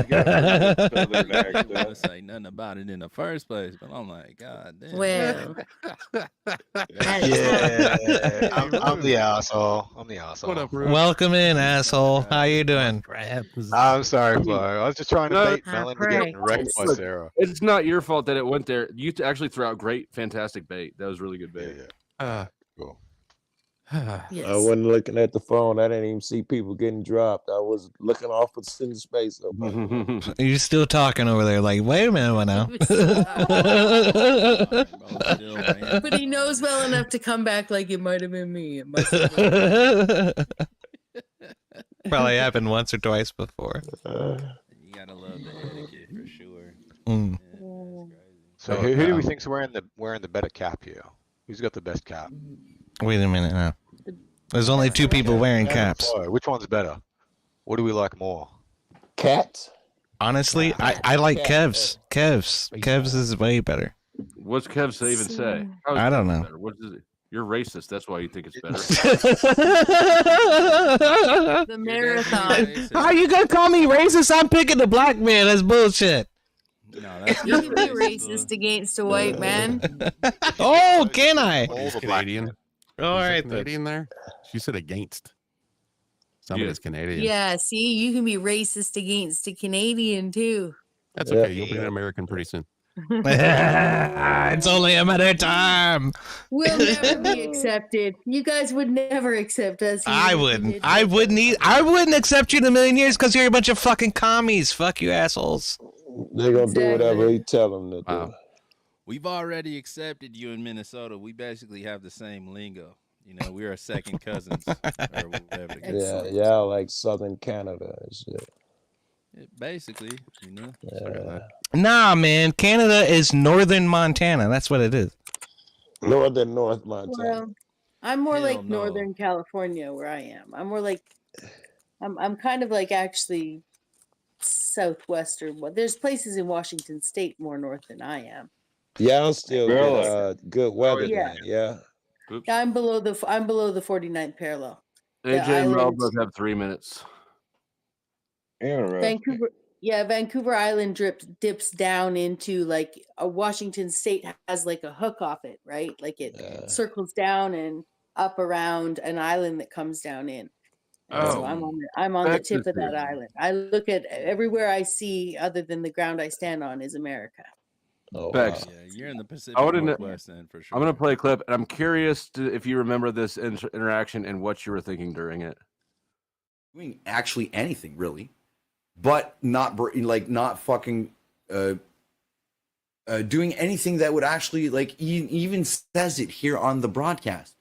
Speaker 1: got a southern
Speaker 21: I didn't want to
Speaker 1: accent.
Speaker 21: say nothing about it in the first place, but I'm like, God damn.
Speaker 10: Well,
Speaker 12: Yeah, I'm the asshole. I'm the asshole.
Speaker 22: What up, Ruth?
Speaker 7: Welcome in, asshole. How you doing?
Speaker 12: I'm sorry, Flo. I was just trying to
Speaker 2: No,
Speaker 12: bait Melon to get wrecked by
Speaker 2: Look,
Speaker 12: Sarah.
Speaker 2: it's not your fault that it went there. You actually threw out great, fantastic bait. That was really good bait.
Speaker 12: Cool.
Speaker 8: I wasn't looking at the phone. I didn't even see people getting dropped. I was looking off in space.
Speaker 7: You're still talking over there, like, wait a minute now.
Speaker 10: but he knows well enough to come back like it might have been me. It must have been
Speaker 7: Probably happened once or twice before.
Speaker 21: You gotta love the etiquette for sure.
Speaker 7: Mm.
Speaker 12: So who do we think's wearing the better cap here? Who's got the best cap?
Speaker 7: Wait a minute now. There's only two people wearing caps.
Speaker 12: Which one's better? What do we like more?
Speaker 8: Cats.
Speaker 7: Honestly, I like Kev's. Kev's is way better.
Speaker 2: What's Kev even say?
Speaker 7: I don't know.
Speaker 2: What is it? You're racist. That's why you think it's better.
Speaker 4: The marathon.
Speaker 7: How you gonna call me racist? I'm picking the black man. That's bullshit.
Speaker 21: No, that's
Speaker 4: You can be racist against a white man.
Speaker 7: Oh, can I?
Speaker 22: She's Canadian.
Speaker 7: All right,
Speaker 22: Canadian there. She said against. Somebody's Canadian.
Speaker 4: Yeah, see, you can be racist against a Canadian too.
Speaker 22: That's okay. You'll be an American pretty soon.
Speaker 7: It's only a matter of time.
Speaker 4: We'll never be accepted. You guys would never accept us.
Speaker 7: I wouldn't. I wouldn't accept you in a million years because you're a bunch of fucking commies. Fuck you, assholes.
Speaker 8: They're gonna do whatever he tell them to do.
Speaker 21: We've already accepted you in Minnesota. We basically have the same lingo. You know, we are second cousins or whatever. The case is.
Speaker 8: Yeah, like Southern Canada and shit.
Speaker 21: Basically, you know.
Speaker 7: Nah, man. Canada is northern Montana. That's what it is.
Speaker 8: North Montana.
Speaker 14: Well, I'm more like Northern California where I am. I'm more like I'm kind of like actually southwestern. There's places in Washington State more north than I am.
Speaker 8: Yeah, I'll still get good weather. Yeah.
Speaker 14: I'm below the 49th parallel.
Speaker 2: AJ and Mel both have 3 minutes.
Speaker 14: Vancouver Island dips down into like Washington State has like a hook off it, right? Like it circles down and up around an island that comes down in. So I'm on the tip of that island. I look at everywhere I see other than the ground I stand on is America.
Speaker 21: Yeah, you're in the Pacific Northwest then for sure.
Speaker 2: I'm going to play a clip, and I'm curious if you remember this interaction and what you were thinking during it.
Speaker 15: Doing actually anything really, but not fucking doing anything that would actually even says it here on the broadcast.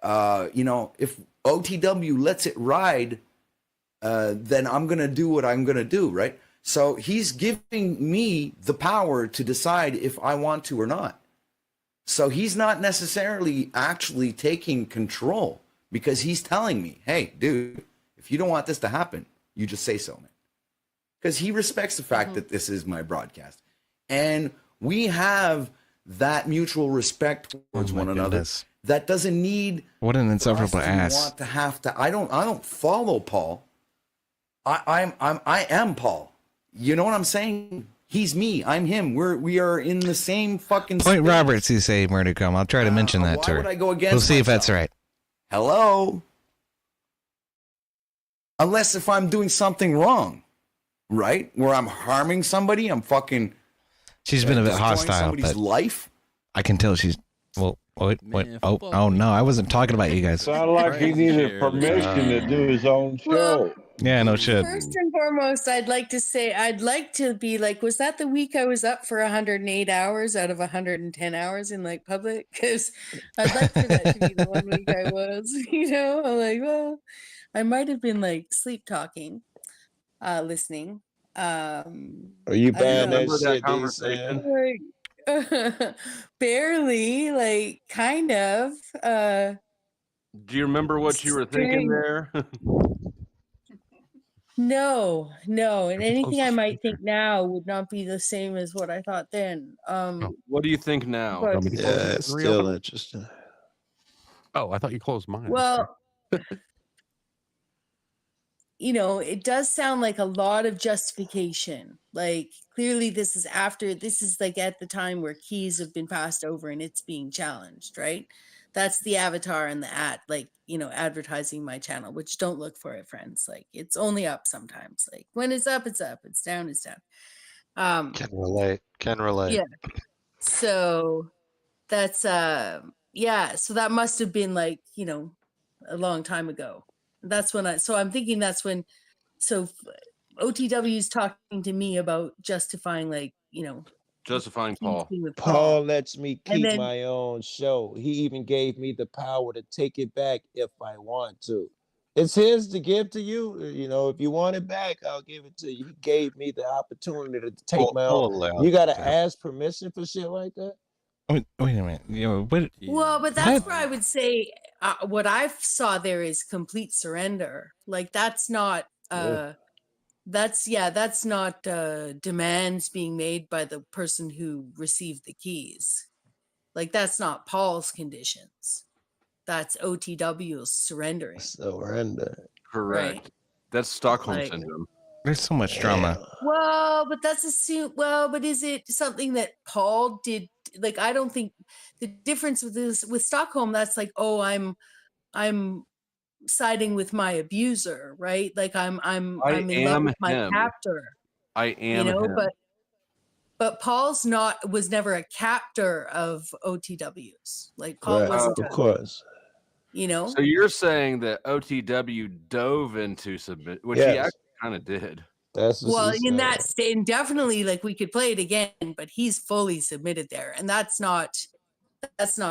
Speaker 15: If OTW lets it ride, then I'm gonna do what I'm gonna do, right? So he's giving me the power to decide if I want to or not. So he's not necessarily actually taking control because he's telling me, hey, dude, if you don't want this to happen, you just say so, man. Because he respects the fact that this is my broadcast. And we have that mutual respect towards one another. That doesn't need
Speaker 7: what an insufferable ass.
Speaker 15: I don't follow Paul. I am Paul. You know what I'm saying? He's me. I'm him. We are in the same fucking
Speaker 7: Point
Speaker 15: space.
Speaker 7: Roberts, you say, Murdercom. I'll try to mention that to her.
Speaker 15: Would I go against
Speaker 7: we'll see if that's
Speaker 15: myself?
Speaker 7: right.
Speaker 15: Hello? Unless if I'm doing something wrong, right? Where I'm harming somebody, I'm fucking.
Speaker 7: She's been a bit hostile,
Speaker 15: somebody's
Speaker 7: but
Speaker 15: life.
Speaker 7: I can tell she's. Well, wait. Oh no, I wasn't talking about you guys.
Speaker 1: Sound like he needed permission to do his own show.
Speaker 7: Yeah, no shit.
Speaker 14: First and foremost, I'd like to be like, was that the week I was up for 108 hours out of 110 hours in like public? Because I'd like for that to be the 1 week I was, I'm like, well, I might have been like sleep talking, listening.
Speaker 8: Are you banned that shit,
Speaker 14: conversation? Barely, like kind of.
Speaker 2: Do you remember what you were thinking there?
Speaker 14: No, and anything I might think now would not be the same as what I thought then.
Speaker 2: What do you think now?
Speaker 15: Yeah, it's still interesting.
Speaker 22: Oh, I thought you closed mine.
Speaker 14: Well, it does sound like a lot of justification. Like clearly this is like at the time where keys have been passed over and it's being challenged, right? That's the avatar and the advertising my channel, which don't look for it, friends. Like it's only up sometimes. Like when it's up, it's up. It's down, it's down.
Speaker 12: Can relate. Yeah.
Speaker 14: So that's so that must have been like, a long time ago. That's when I'm thinking that's when OTW is talking to me about justifying
Speaker 2: justifying Paul.
Speaker 8: Paul lets me keep my own show. He even gave me the power to take it back if I want to. It's his to give to you. You know, if you want it back, I'll give it to you. He gave me the opportunity to take my own. You got to ask permission for shit like that?
Speaker 7: Wait a minute. You know, what?
Speaker 14: Well, but that's where I would say what I saw there is complete surrender. Like that's not that's not demands being made by the person who received the keys. Like that's not Paul's conditions. That's OTW's surrendering.
Speaker 8: Surrender.
Speaker 2: Correct.
Speaker 14: Right.
Speaker 2: That's Stockholm
Speaker 14: Like-
Speaker 2: syndrome.
Speaker 7: There's so much drama.
Speaker 14: Well, but that's but is it something that Paul did? Like, I don't think the difference with this with Stockholm, that's like, oh, I'm siding with my abuser, right? Like I'm in love with my captor.
Speaker 2: I am him.
Speaker 14: But Paul's was never a captor of OTWs. Like Paul wasn't,
Speaker 8: of course.
Speaker 14: You know.
Speaker 2: So you're saying that OTW dove into submit, which he actually kind of did.
Speaker 14: Well, in that state, definitely, like we could play it again, but he's fully submitted there, and that's not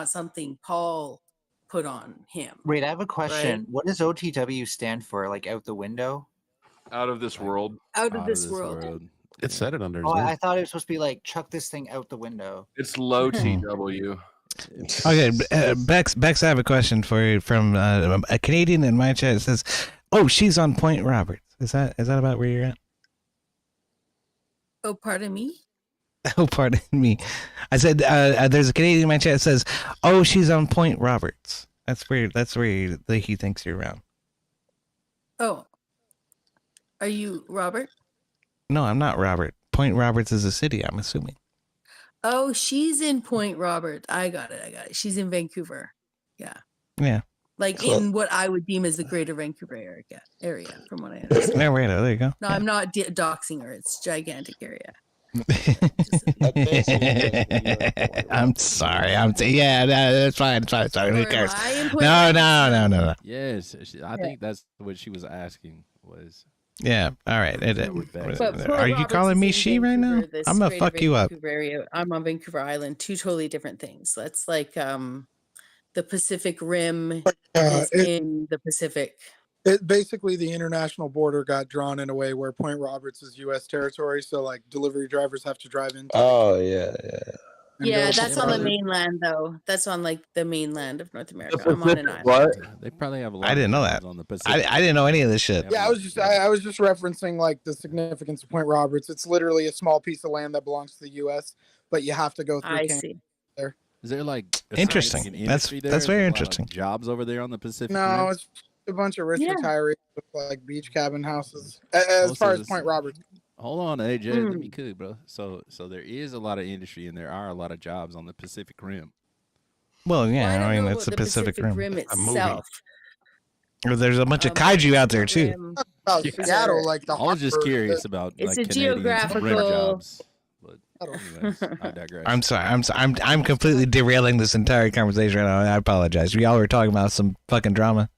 Speaker 14: something Paul put on him.
Speaker 11: Wait, I have a question.
Speaker 14: Right?
Speaker 11: What does OTW stand for? Like out the window?
Speaker 2: Out of this world.
Speaker 14: Out of this world.
Speaker 22: It said it under his
Speaker 11: Oh,
Speaker 22: name.
Speaker 11: I thought it was supposed to be like chuck this thing out the window.
Speaker 2: It's low TW.
Speaker 7: Okay, Bex, I have a question for you from a Canadian in my chat. It says, "Oh, she's on Point Roberts." Is that about where you're at?
Speaker 14: Oh, pardon me.
Speaker 7: Oh, pardon me. I said there's a Canadian in my chat that says, "Oh, she's on Point Roberts." That's where he thinks you're around.
Speaker 14: Oh, are you Robert?
Speaker 7: No, I'm not Robert. Point Roberts is a city, I'm assuming.
Speaker 14: Oh, she's in Point Robert. I got it. She's in Vancouver. Yeah.
Speaker 7: Yeah.
Speaker 14: Like in what I would deem as the greater Vancouver area, from what I understand.
Speaker 7: No, right, there you go.
Speaker 14: No, I'm not doxing her. It's a gigantic area.
Speaker 7: I'm sorry. Yeah, that's fine. Sorry. Who cares? No.
Speaker 21: Yes, I think that's what she was asking was.
Speaker 7: Yeah. All right.
Speaker 14: But
Speaker 7: Are you calling me she right now? I'm gonna fuck you up.
Speaker 14: Area. I'm on Vancouver Island. Two totally different things. That's like the Pacific Rim is in the Pacific.
Speaker 17: It basically, the international border got drawn in a way where Point Roberts is U.S. territory, so like delivery drivers have to drive in.
Speaker 8: Oh yeah.
Speaker 14: Yeah, that's on the mainland though. That's on like the mainland of North America. I'm on an island.
Speaker 7: What?
Speaker 21: They probably have a lot.
Speaker 7: I didn't know that.
Speaker 21: On the Pacific.
Speaker 7: I didn't know any of this shit.
Speaker 17: Yeah, I was just referencing like the significance of Point Roberts. It's literally a small piece of land that belongs to the U.S., but you have to go through.
Speaker 14: I see.
Speaker 17: There.
Speaker 21: Is there like
Speaker 7: interesting? That's very interesting.
Speaker 21: Jobs over there on the Pacific.
Speaker 17: No,
Speaker 21: Rim?
Speaker 17: it's a bunch of rich retirees with like beach cabin houses. As far as Point Roberts.
Speaker 21: Hold on, AJ. Let me cook, bro. So there is a lot of industry and there are a lot of jobs on the Pacific Rim.
Speaker 7: Well, yeah, I mean it's the Pacific Rim itself. There's a bunch of kaiju out there too.
Speaker 17: Seattle, like the.
Speaker 21: I was just curious about.
Speaker 14: It's
Speaker 21: like,
Speaker 14: a geographical.
Speaker 21: Jobs. But anyways, I digress.
Speaker 7: I'm sorry. I'm completely derailing this entire conversation right now. I apologize. We all were talking about some fucking drama.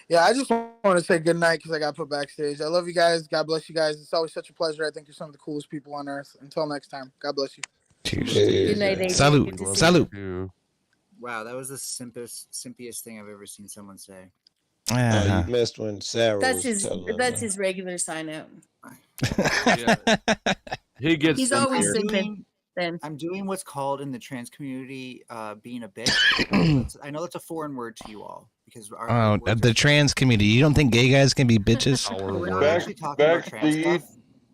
Speaker 17: Yeah, I just want to say good night because I got put backstage. I love you guys. God bless you guys. It's always such a pleasure. I think you're some of the coolest people on earth. Until next time, God bless you.
Speaker 7: Cheers.
Speaker 14: Good night, AJ.
Speaker 7: Salute.
Speaker 11: Wow, that was the simpiest thing I've ever seen someone say.
Speaker 8: You missed when Sarah
Speaker 14: That's
Speaker 8: was
Speaker 14: his regular sign out.
Speaker 2: He gets.
Speaker 14: He's always simping. Then
Speaker 11: I'm doing what's called in the trans community being a bitch. I know that's a foreign word to you all because
Speaker 7: the trans community. You don't think gay guys can be bitches?
Speaker 11: We're not actually talking about trans stuff.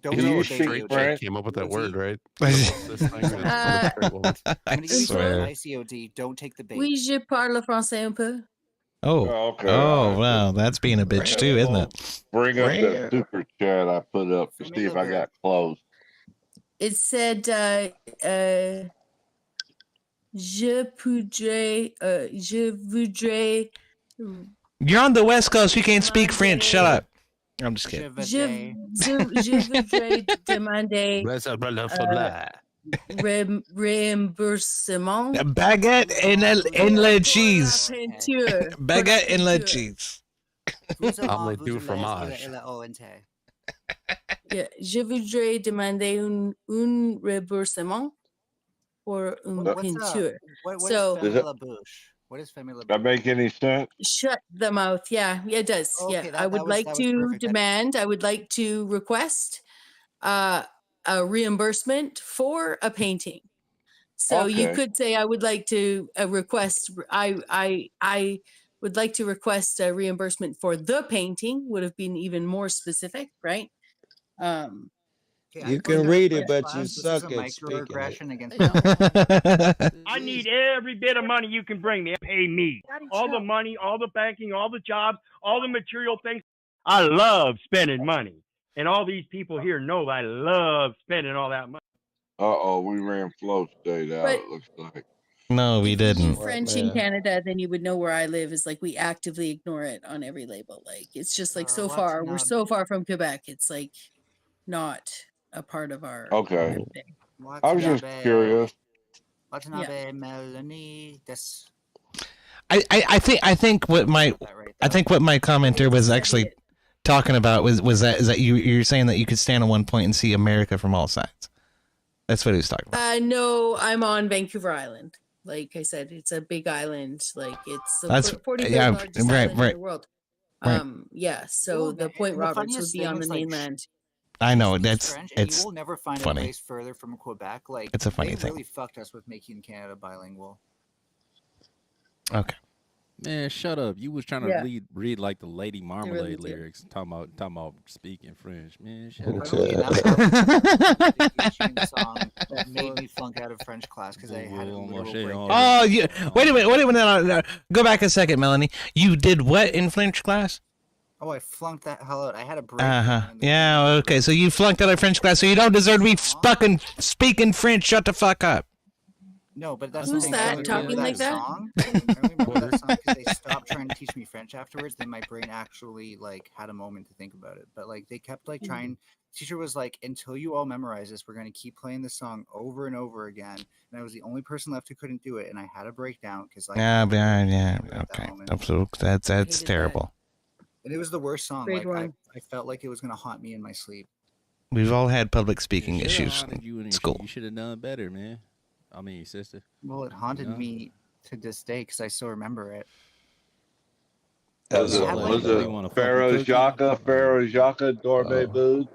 Speaker 11: Don't know what they
Speaker 22: came up with that word, right?
Speaker 11: I'm going to use ICOD. Don't take the bait.
Speaker 14: Oui, je parle français un peu.
Speaker 7: Oh, wow, that's being a bitch too, isn't it?
Speaker 1: Bring up that super chat I put up to see if I got close.
Speaker 14: It said, je voudrais.
Speaker 7: You're on the West Coast. You can't speak French. Shut up. I'm just kidding.
Speaker 14: Je voudrais demander reimbursement.
Speaker 7: Baguette and le cheese. Baguette and le cheese.
Speaker 22: Omelette du fromage.
Speaker 14: Yeah, je voudrais demander un remboursement or une peinture.
Speaker 11: What
Speaker 14: so,
Speaker 11: is la bouche? What is Femi
Speaker 1: That make any sense?
Speaker 14: Shut the mouth. Yeah, it does.
Speaker 11: Okay,
Speaker 14: Yeah,
Speaker 11: that-
Speaker 14: I
Speaker 11: that
Speaker 14: would
Speaker 11: was-
Speaker 14: like
Speaker 11: that was
Speaker 14: to
Speaker 11: perfect.
Speaker 14: demand. I would like to request a reimbursement for a painting. So you
Speaker 1: Okay.
Speaker 14: could say I would like to request. I would like to request a reimbursement for the painting. Would have been even more specific, right?
Speaker 8: You can read it, but you suck at speaking
Speaker 11: microaggression
Speaker 8: it.
Speaker 11: against
Speaker 19: I need every bit of money you can bring me. Pay me. All the money, all the banking, all the jobs, all the material things. I love spending money. And all these people here know I love spending all that money.
Speaker 1: Uh-oh, we ran flow state out,
Speaker 14: But-
Speaker 1: it looks like.
Speaker 7: No, we
Speaker 14: You
Speaker 7: didn't.
Speaker 14: French in Canada, then you would know where I live. Is like we actively ignore it on every label. Like it's just like so far we're so far from Quebec. It's like not a part of our.
Speaker 1: Okay.
Speaker 14: everything.
Speaker 1: I was just curious.
Speaker 11: Watanabe Melanie. That's
Speaker 7: I think what my commenter was actually talking about was that you're saying that you could stand on one point and see America from all sides. That's what he was talking about.
Speaker 14: No, I'm on Vancouver Island. Like I said, it's a big island. Like it's the
Speaker 7: That's
Speaker 14: 43rd largest island in
Speaker 7: right.
Speaker 14: the world.
Speaker 7: Right.
Speaker 14: Yeah. So the Point
Speaker 11: the
Speaker 14: Roberts would
Speaker 11: funniest
Speaker 14: be
Speaker 11: thing
Speaker 14: on the
Speaker 11: is, like,
Speaker 14: mainland.
Speaker 7: I know
Speaker 11: speaks
Speaker 7: that's
Speaker 11: French, and
Speaker 7: it's
Speaker 11: you will never find
Speaker 7: funny.
Speaker 11: a place further from Quebec. Like
Speaker 7: It's a funny
Speaker 11: they
Speaker 7: thing.
Speaker 11: really fucked us with making Canada bilingual.
Speaker 7: Okay.
Speaker 21: Man, shut up! You was trying to
Speaker 11: Yeah.
Speaker 21: read like the Lady Marmalade
Speaker 11: really did.
Speaker 21: lyrics, talking about speaking French. Man, shut
Speaker 11: But
Speaker 21: up.
Speaker 11: okay, that song that made me flunk out of French class because I had a literal breakdown.
Speaker 7: Oh, you wait a minute. No. Go back a second, Melanie. You did what in French class?
Speaker 11: Oh, I flunked that hell out. I had a breakdown.
Speaker 7: Yeah. Okay. So you flunked out of French class, so you don't deserve to be fucking speaking French. Shut the fuck up.
Speaker 11: No, but that's
Speaker 14: Who's
Speaker 11: the thing. I
Speaker 14: that
Speaker 11: only
Speaker 14: talking
Speaker 11: remember
Speaker 14: like that?
Speaker 11: Song. I only remember that song because they stopped trying to teach me French afterwards. Then my brain actually like had a moment to think about it. But like they kept like trying. Teacher was like, until you all memorize this, we're gonna keep playing the song over and over again. And I was the only person left who couldn't do it, and I had a breakdown because like
Speaker 7: Yeah. Okay. That's terrible.
Speaker 11: and it was the worst song.
Speaker 14: Grade
Speaker 11: Like
Speaker 14: one.
Speaker 11: I felt like it was gonna haunt me in my sleep.
Speaker 7: We've all had public speaking
Speaker 21: Should've
Speaker 7: issues
Speaker 21: honored you
Speaker 7: in
Speaker 21: and
Speaker 7: school.
Speaker 21: You should have done better, man. I mean, sister.
Speaker 11: Well, it haunted
Speaker 21: You know?
Speaker 11: me to this day because I still remember it.
Speaker 1: Was it Pharaoh Jacques,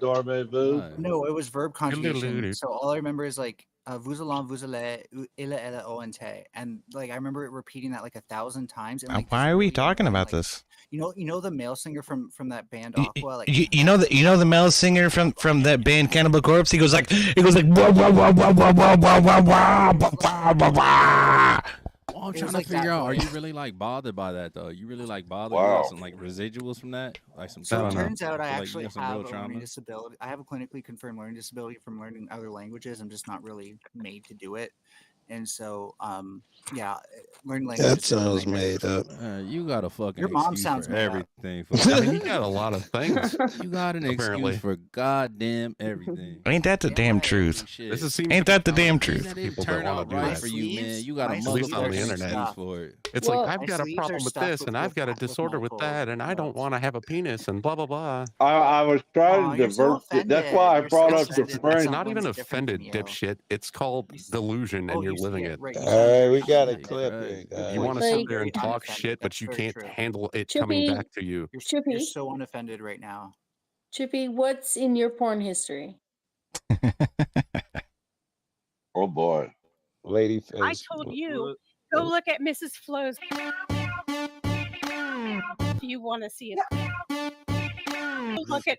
Speaker 1: dormez-vous?
Speaker 11: No, it was verb conjugation. So all I remember is like vous allez, vous allez, il, elle, ont, and like I remember it repeating that like 1,000 times. And like
Speaker 7: Why are we talking about this?
Speaker 11: you know the male singer from that band Aqua. Like
Speaker 7: You know the male singer from that band Cannibal Corpse. He goes like wah, wah, wah, wah, wah, wah, wah, wah, wah, wah, wah, wah.
Speaker 21: Well, I'm
Speaker 11: It
Speaker 21: trying
Speaker 11: was
Speaker 21: to
Speaker 11: like
Speaker 21: figure
Speaker 11: that
Speaker 21: out, are
Speaker 11: voice.
Speaker 21: you really like bothered by that though? You really like bothered
Speaker 1: Wow.
Speaker 21: by some like residuals from that? Like some
Speaker 11: So it
Speaker 21: trauma?
Speaker 11: turns out I
Speaker 21: feel like you
Speaker 11: actually
Speaker 21: got some
Speaker 11: have
Speaker 21: real
Speaker 11: a learning
Speaker 21: trauma?
Speaker 11: disability. I have a clinically confirmed learning disability from learning other languages. I'm just not really made to do it. And so, yeah, learning languages.
Speaker 8: That sounds made up.
Speaker 21: You got a fucking
Speaker 11: Your mom
Speaker 21: excuse
Speaker 11: sounds
Speaker 21: for
Speaker 11: made up.
Speaker 21: everything.
Speaker 22: I mean, you got a lot of things.
Speaker 21: You got an
Speaker 22: Apparently.
Speaker 21: excuse for goddamn everything.
Speaker 7: Ain't that the damn truth?
Speaker 21: Shit.
Speaker 7: Ain't that the damn truth?
Speaker 21: That didn't
Speaker 22: People
Speaker 21: turn
Speaker 22: that
Speaker 21: out
Speaker 22: wanna do
Speaker 21: right
Speaker 22: that.
Speaker 21: for you, man. You got a
Speaker 22: At least on the
Speaker 21: motherfucking
Speaker 22: internet.
Speaker 21: excuse for it.
Speaker 22: It's
Speaker 14: Well,
Speaker 22: like I've
Speaker 11: my
Speaker 22: got a
Speaker 11: sleeves are
Speaker 22: problem with
Speaker 11: stuffed
Speaker 22: this,
Speaker 11: with
Speaker 22: and I've got a
Speaker 11: with
Speaker 22: disorder with
Speaker 11: multiple
Speaker 22: that, and I don't want to have a penis, and blah blah blah.
Speaker 1: I was trying to
Speaker 11: you're so
Speaker 1: divert. That's why I
Speaker 11: offended.
Speaker 1: brought
Speaker 11: You're
Speaker 1: up
Speaker 11: so
Speaker 1: the
Speaker 11: offended.
Speaker 1: French.
Speaker 22: It's not even
Speaker 11: Someone's different
Speaker 22: offended,
Speaker 11: from you.
Speaker 22: dipshit. It's called delusion, and
Speaker 11: Oh,
Speaker 22: you're
Speaker 11: you see
Speaker 22: living
Speaker 11: it,
Speaker 22: it.
Speaker 11: right? You
Speaker 8: All
Speaker 11: sound
Speaker 8: right,
Speaker 11: very
Speaker 8: we got a
Speaker 11: offended.
Speaker 8: clip
Speaker 21: Right.
Speaker 8: here,
Speaker 22: You want to
Speaker 8: guys.
Speaker 22: sit
Speaker 14: Like-
Speaker 22: there and
Speaker 11: Very
Speaker 22: talk
Speaker 11: unoffended.
Speaker 22: shit, but
Speaker 11: That's
Speaker 22: you
Speaker 11: very
Speaker 22: can't
Speaker 11: true.
Speaker 22: handle it coming
Speaker 14: Chippy,
Speaker 22: back to you.
Speaker 11: You're
Speaker 14: Chippy,
Speaker 11: so unoffended right now.
Speaker 14: Chippy, what's in your porn history?
Speaker 1: Oh boy.
Speaker 8: Lady
Speaker 20: I
Speaker 8: face.
Speaker 20: told you, go look at Mrs. Flo's. Do you want to see it? Go look at.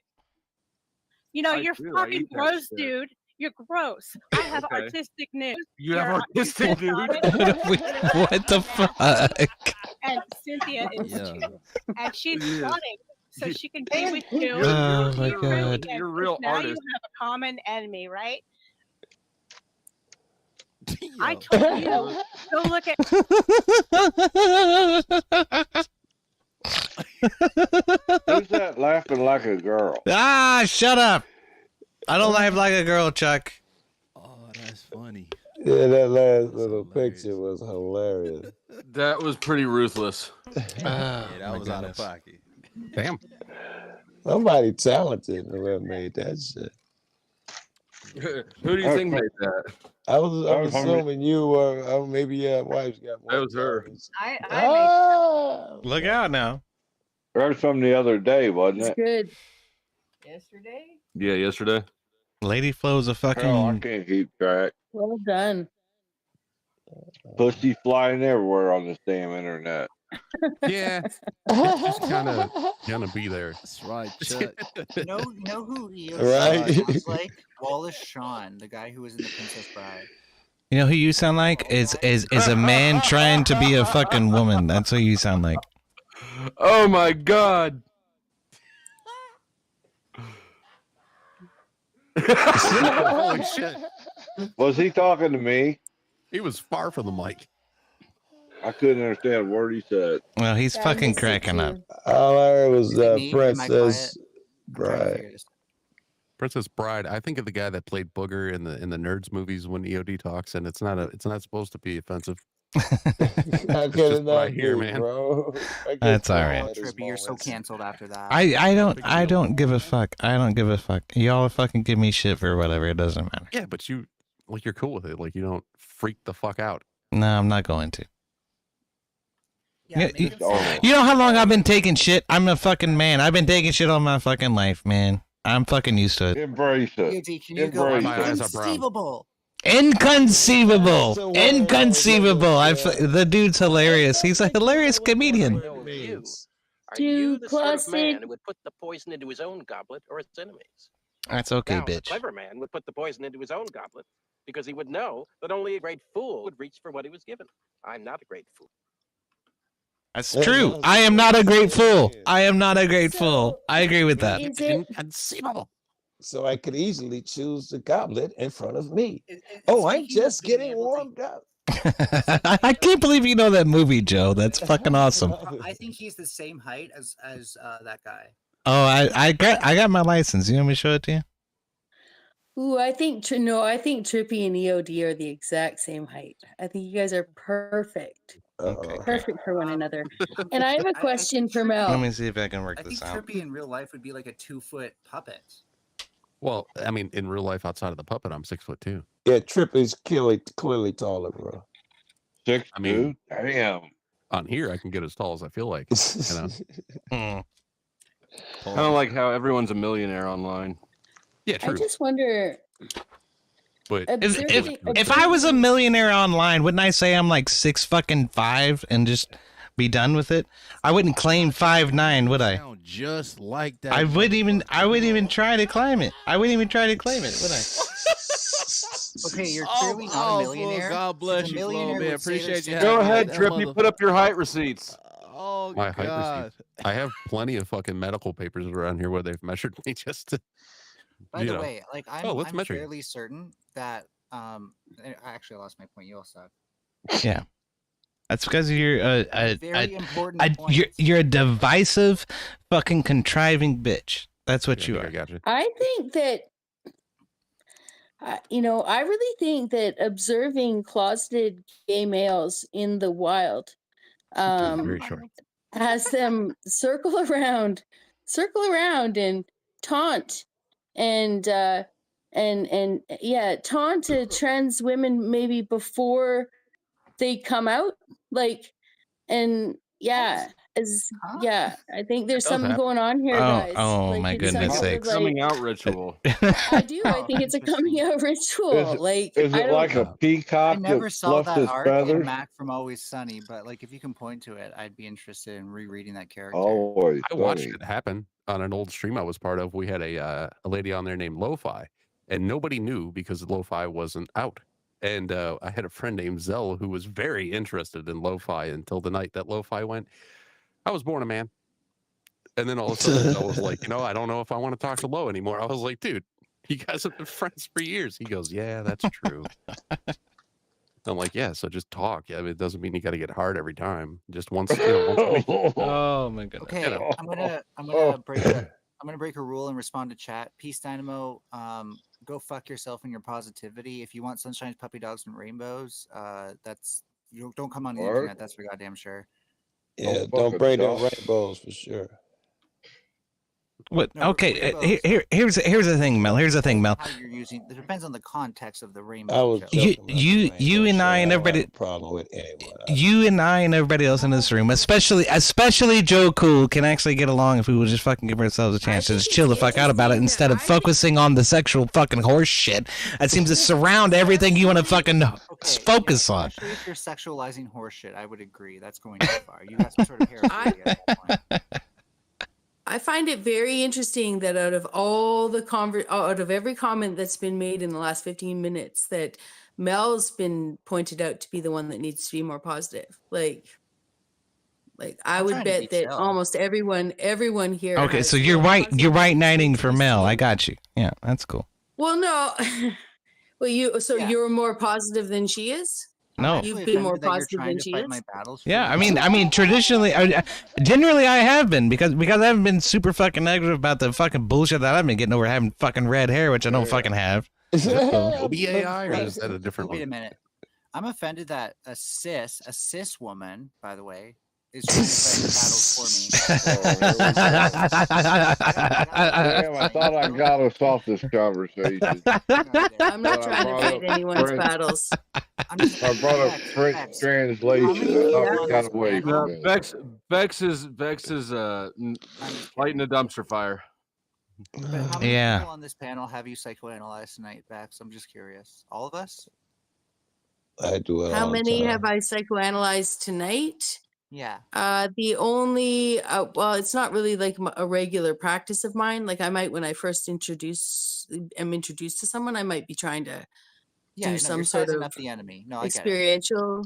Speaker 20: You know,
Speaker 19: I
Speaker 20: you're
Speaker 19: do. I
Speaker 20: fucking
Speaker 19: eat that
Speaker 20: gross,
Speaker 19: shit.
Speaker 20: dude. You're gross. I have
Speaker 19: Okay.
Speaker 20: artistic news.
Speaker 19: You have
Speaker 20: You're
Speaker 19: artistic news?
Speaker 7: What the fuck?
Speaker 20: And Cynthia is
Speaker 21: Yeah.
Speaker 20: too. And she's
Speaker 19: Yes.
Speaker 20: running so she can be with you.
Speaker 7: Oh my
Speaker 20: You're really
Speaker 7: God.
Speaker 19: You're a
Speaker 20: good,
Speaker 19: real
Speaker 20: 'cause now you
Speaker 19: artist.
Speaker 20: have a common enemy, right?
Speaker 21: Yo.
Speaker 20: I told you, go look at.
Speaker 1: Who's that laughing like a girl?
Speaker 7: Ah, shut up! I don't laugh like a girl, Chuck.
Speaker 21: Oh, that's funny.
Speaker 8: Yeah, that last little picture was hilarious.
Speaker 2: That was pretty ruthless.
Speaker 21: Yeah, that was out of pocket.
Speaker 22: Damn.
Speaker 8: Somebody talented whoever made that shit.
Speaker 2: Who do you think made that?
Speaker 8: I'm assuming you were. Maybe wife's got more.
Speaker 2: That was her.
Speaker 8: Ah,
Speaker 7: Look out now.
Speaker 1: That was from the other day, wasn't
Speaker 14: It's
Speaker 1: it?
Speaker 14: good.
Speaker 18: Yesterday?
Speaker 2: Yeah, yesterday.
Speaker 7: Lady Flow's a fucking.
Speaker 1: Hell, I can't keep track.
Speaker 14: Well done.
Speaker 1: Pussy flying everywhere on this damn internet.
Speaker 22: Yeah, it's just gonna be there.
Speaker 21: That's right, Chuck.
Speaker 11: You know who he
Speaker 8: Right?
Speaker 11: sounds like? Wallace Shawn, the guy who was in The Princess Bride.
Speaker 7: You know who you sound like is a man trying to be a fucking woman. That's what you sound like.
Speaker 2: Oh my god.
Speaker 22: Holy shit!
Speaker 1: Was he talking to me?
Speaker 22: He was far from the mic.
Speaker 1: I couldn't understand a word he said.
Speaker 7: Well, he's fucking cracking up.
Speaker 8: All I heard was
Speaker 11: me? Am I
Speaker 8: Princess
Speaker 11: quiet? I'm trying to
Speaker 8: Bride.
Speaker 11: figure this out.
Speaker 22: Princess Bride. I think of the guy that played Booger in the Nerds movies when EOD talks, and it's not supposed to be offensive.
Speaker 8: I
Speaker 22: It's
Speaker 8: could
Speaker 22: just what I
Speaker 8: not
Speaker 22: hear,
Speaker 8: be,
Speaker 22: man.
Speaker 8: bro.
Speaker 7: That's all right.
Speaker 11: Trippy, you're so canceled after that.
Speaker 7: I don't give a fuck. I don't give a fuck. Y'all fucking give me shit for whatever. It doesn't matter.
Speaker 22: Yeah, but you're cool with it. Like you don't freak the fuck out.
Speaker 7: No, I'm not going to.
Speaker 11: Yeah,
Speaker 7: You know how long I've been taking shit? I'm a fucking man. I've been taking shit all my fucking life, man. I'm fucking used to it.
Speaker 1: Embrace it.
Speaker 11: EOD, can you go inconceivable?
Speaker 7: Inconceivable. Inconceivable. The dude's hilarious. He's a hilarious comedian.
Speaker 6: Are you the sort of man who would put the poison into his own goblet or his enemies?
Speaker 7: That's okay,
Speaker 6: Now, the
Speaker 7: bitch.
Speaker 6: clever man would put the poison into his own goblet because he would know that only a great fool would reach for what he was given. I'm not a great fool.
Speaker 7: That's true. I am not a great fool. I am not a great fool. I agree with that.
Speaker 22: Inconceivable.
Speaker 8: So I could easily choose the goblet in front of me. Oh, I'm just getting warmed up.
Speaker 7: I can't believe you know that movie, Joe. That's fucking awesome.
Speaker 11: I think he's the same height as that guy.
Speaker 7: Oh, I got my license. You want me to show it to you?
Speaker 14: Ooh, I think Trippy and EOD are the exact same height. I think you guys are perfect.
Speaker 7: Okay.
Speaker 14: Perfect for one another. And I have a question for Mel.
Speaker 7: Let me see if I can work
Speaker 11: I
Speaker 7: this
Speaker 11: think
Speaker 7: out.
Speaker 11: Trippy in real life would be like a 2-foot puppet.
Speaker 22: Well, I mean, in real life, outside of the puppet, I'm 6'2".
Speaker 8: Yeah, Trippy's clearly taller, bro.
Speaker 1: 6'2"? Damn.
Speaker 22: On here, I can get as tall as I feel like. You know?
Speaker 2: Kind of like how everyone's a millionaire online.
Speaker 22: Yeah,
Speaker 14: I just wonder.
Speaker 22: But
Speaker 7: If I was a millionaire online, wouldn't I say I'm like 6'5" and just be done with it? I wouldn't claim 5'9", would I?
Speaker 21: Just like that.
Speaker 7: I wouldn't even try to climb it. I wouldn't even try to claim it, would I?
Speaker 11: Okay, you're clearly not a millionaire.
Speaker 21: God bless you, Flo, man. Appreciate you.
Speaker 2: Go ahead, Trippy. Put up your height receipts.
Speaker 21: Oh
Speaker 22: my height
Speaker 21: God.
Speaker 22: receipt. I have plenty of fucking medical papers around here where they've measured me just to.
Speaker 11: By the way, like I'm
Speaker 22: measure you.
Speaker 11: fairly certain that I actually lost my point. You all suck.
Speaker 7: Yeah. That's because you're
Speaker 11: you're
Speaker 7: a divisive, fucking contriving bitch. That's what you are.
Speaker 14: I think that, I really think that observing closeted gay males in the wild
Speaker 22: very short.
Speaker 14: has them circle around and taunt and taunt trans women maybe before they come out, I think there's something going on here, guys.
Speaker 7: Oh my goodness sakes!
Speaker 2: Coming out ritual.
Speaker 14: I do. I think it's a coming out ritual.
Speaker 1: Is it like a peacock
Speaker 11: I never
Speaker 1: that
Speaker 11: saw
Speaker 1: fluffs
Speaker 11: that
Speaker 1: his
Speaker 11: arc in
Speaker 1: feathers?
Speaker 11: Mac from Always Sunny, but like if you can point to it, I'd be interested in rereading that character.
Speaker 1: Always
Speaker 22: I watched it happen on an old stream I was part of. We had a lady on there named Lo-Fi, and nobody knew because Lo-Fi wasn't out. And I had a friend named Zell who was very interested in Lo-Fi until the night that Lo-Fi went, I was born a man. And then all of a sudden Zell was like, I don't know if I want to talk to Lo anymore. I was like, dude, you guys have been friends for years. He goes, yeah, that's true. I'm like, yeah, so just talk. I mean, it doesn't mean you got to get hard every time. Just once, once a week.
Speaker 7: Oh my goodness.
Speaker 11: Okay, I'm gonna break a rule and respond to chat. Peace Dynamo. Go fuck yourself and your positivity. If you want sunshines, puppy dogs, and rainbows, don't come on the internet. That's for goddamn sure.
Speaker 8: Yeah, don't bring them rainbows for sure.
Speaker 7: What?
Speaker 11: No,
Speaker 7: Okay, here's the thing, Mel. Here's the thing, Mel.
Speaker 11: How you're using it depends on the context of the rainbow.
Speaker 8: I was
Speaker 11: joke.
Speaker 7: You and I and everybody.
Speaker 8: Problem with anyone.
Speaker 7: You and I and everybody else in this room, especially Joe Cool, can actually get along if we would just fucking give ourselves a chance to just chill the fuck out about it instead of focusing on the sexual fucking horse shit that seems to surround everything you want to fucking focus on.
Speaker 11: Especially if you're sexualizing horseshit, I would agree. That's going too far. You got some sort of paraphilia at that point.
Speaker 14: I find it very interesting that out of all the out of every comment that's been made in the last 15 minutes, that Mel's been pointed out to be the one that needs to be more positive. Like I would bet that almost everyone here.
Speaker 7: Okay, so you're right knighting for Mel. I got you. Yeah, that's cool.
Speaker 14: Well, no. Well, you're more positive than she is?
Speaker 7: No.
Speaker 14: You've been more positive than she is?
Speaker 7: Yeah, I mean, traditionally, generally, I have been because I haven't been super fucking negative about the fucking bullshit that I've been getting over having fucking red hair, which I don't fucking have.
Speaker 22: OBAI, or is that a different one?
Speaker 11: Wait a minute. I'm offended that a cis woman, by the way, is trying to fight battles for me.
Speaker 1: Damn, I thought I got us off this conversation.
Speaker 14: I'm not trying to fight anyone's battles.
Speaker 1: I brought up French translation. I thought we got away from it.
Speaker 2: Bex is lighting a dumpster fire.
Speaker 11: How many people on this panel have you psychoanalyzed tonight, Bex? I'm just curious. All of us?
Speaker 8: I do it.
Speaker 14: How
Speaker 8: all
Speaker 14: many
Speaker 8: the time.
Speaker 14: have I psychoanalyzed tonight?
Speaker 11: Yeah.
Speaker 14: The only well, it's not really like a regular practice of mine. Like I might, when I first am introduced to someone, I might be trying to do some sort of
Speaker 11: the enemy. No, I
Speaker 14: experiential.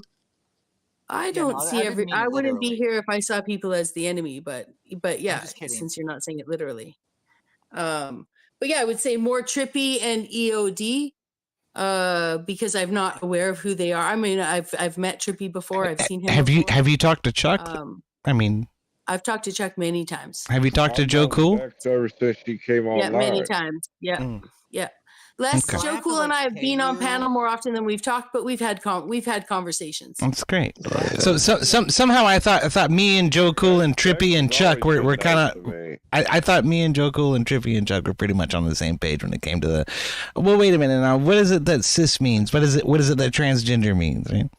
Speaker 14: I don't see I wouldn't be here if I saw people as the enemy, but yeah, since you're not saying it literally. But yeah, I would say more trippy and EOD. Because I'm not aware of who they are. I mean, I've met Trippy before. I've seen him.
Speaker 7: Have you talked to Chuck? I mean,
Speaker 14: I've talked to Chuck many times.
Speaker 7: Have you talked to Joe Cool?
Speaker 1: Ever since she came online.
Speaker 14: Yeah, many times. Yeah, yeah. Joe Cool and I have been on panel more often than we've talked, but we've had conversations.
Speaker 7: That's great. So somehow I thought me and Joe Cool and Trippy and Chuck were kind of. I thought me and Joe Cool and Trippy and Chuck were pretty much on the same page when it came to the. Well, wait a minute now. What is it that cis means? What is it that transgender means? Right?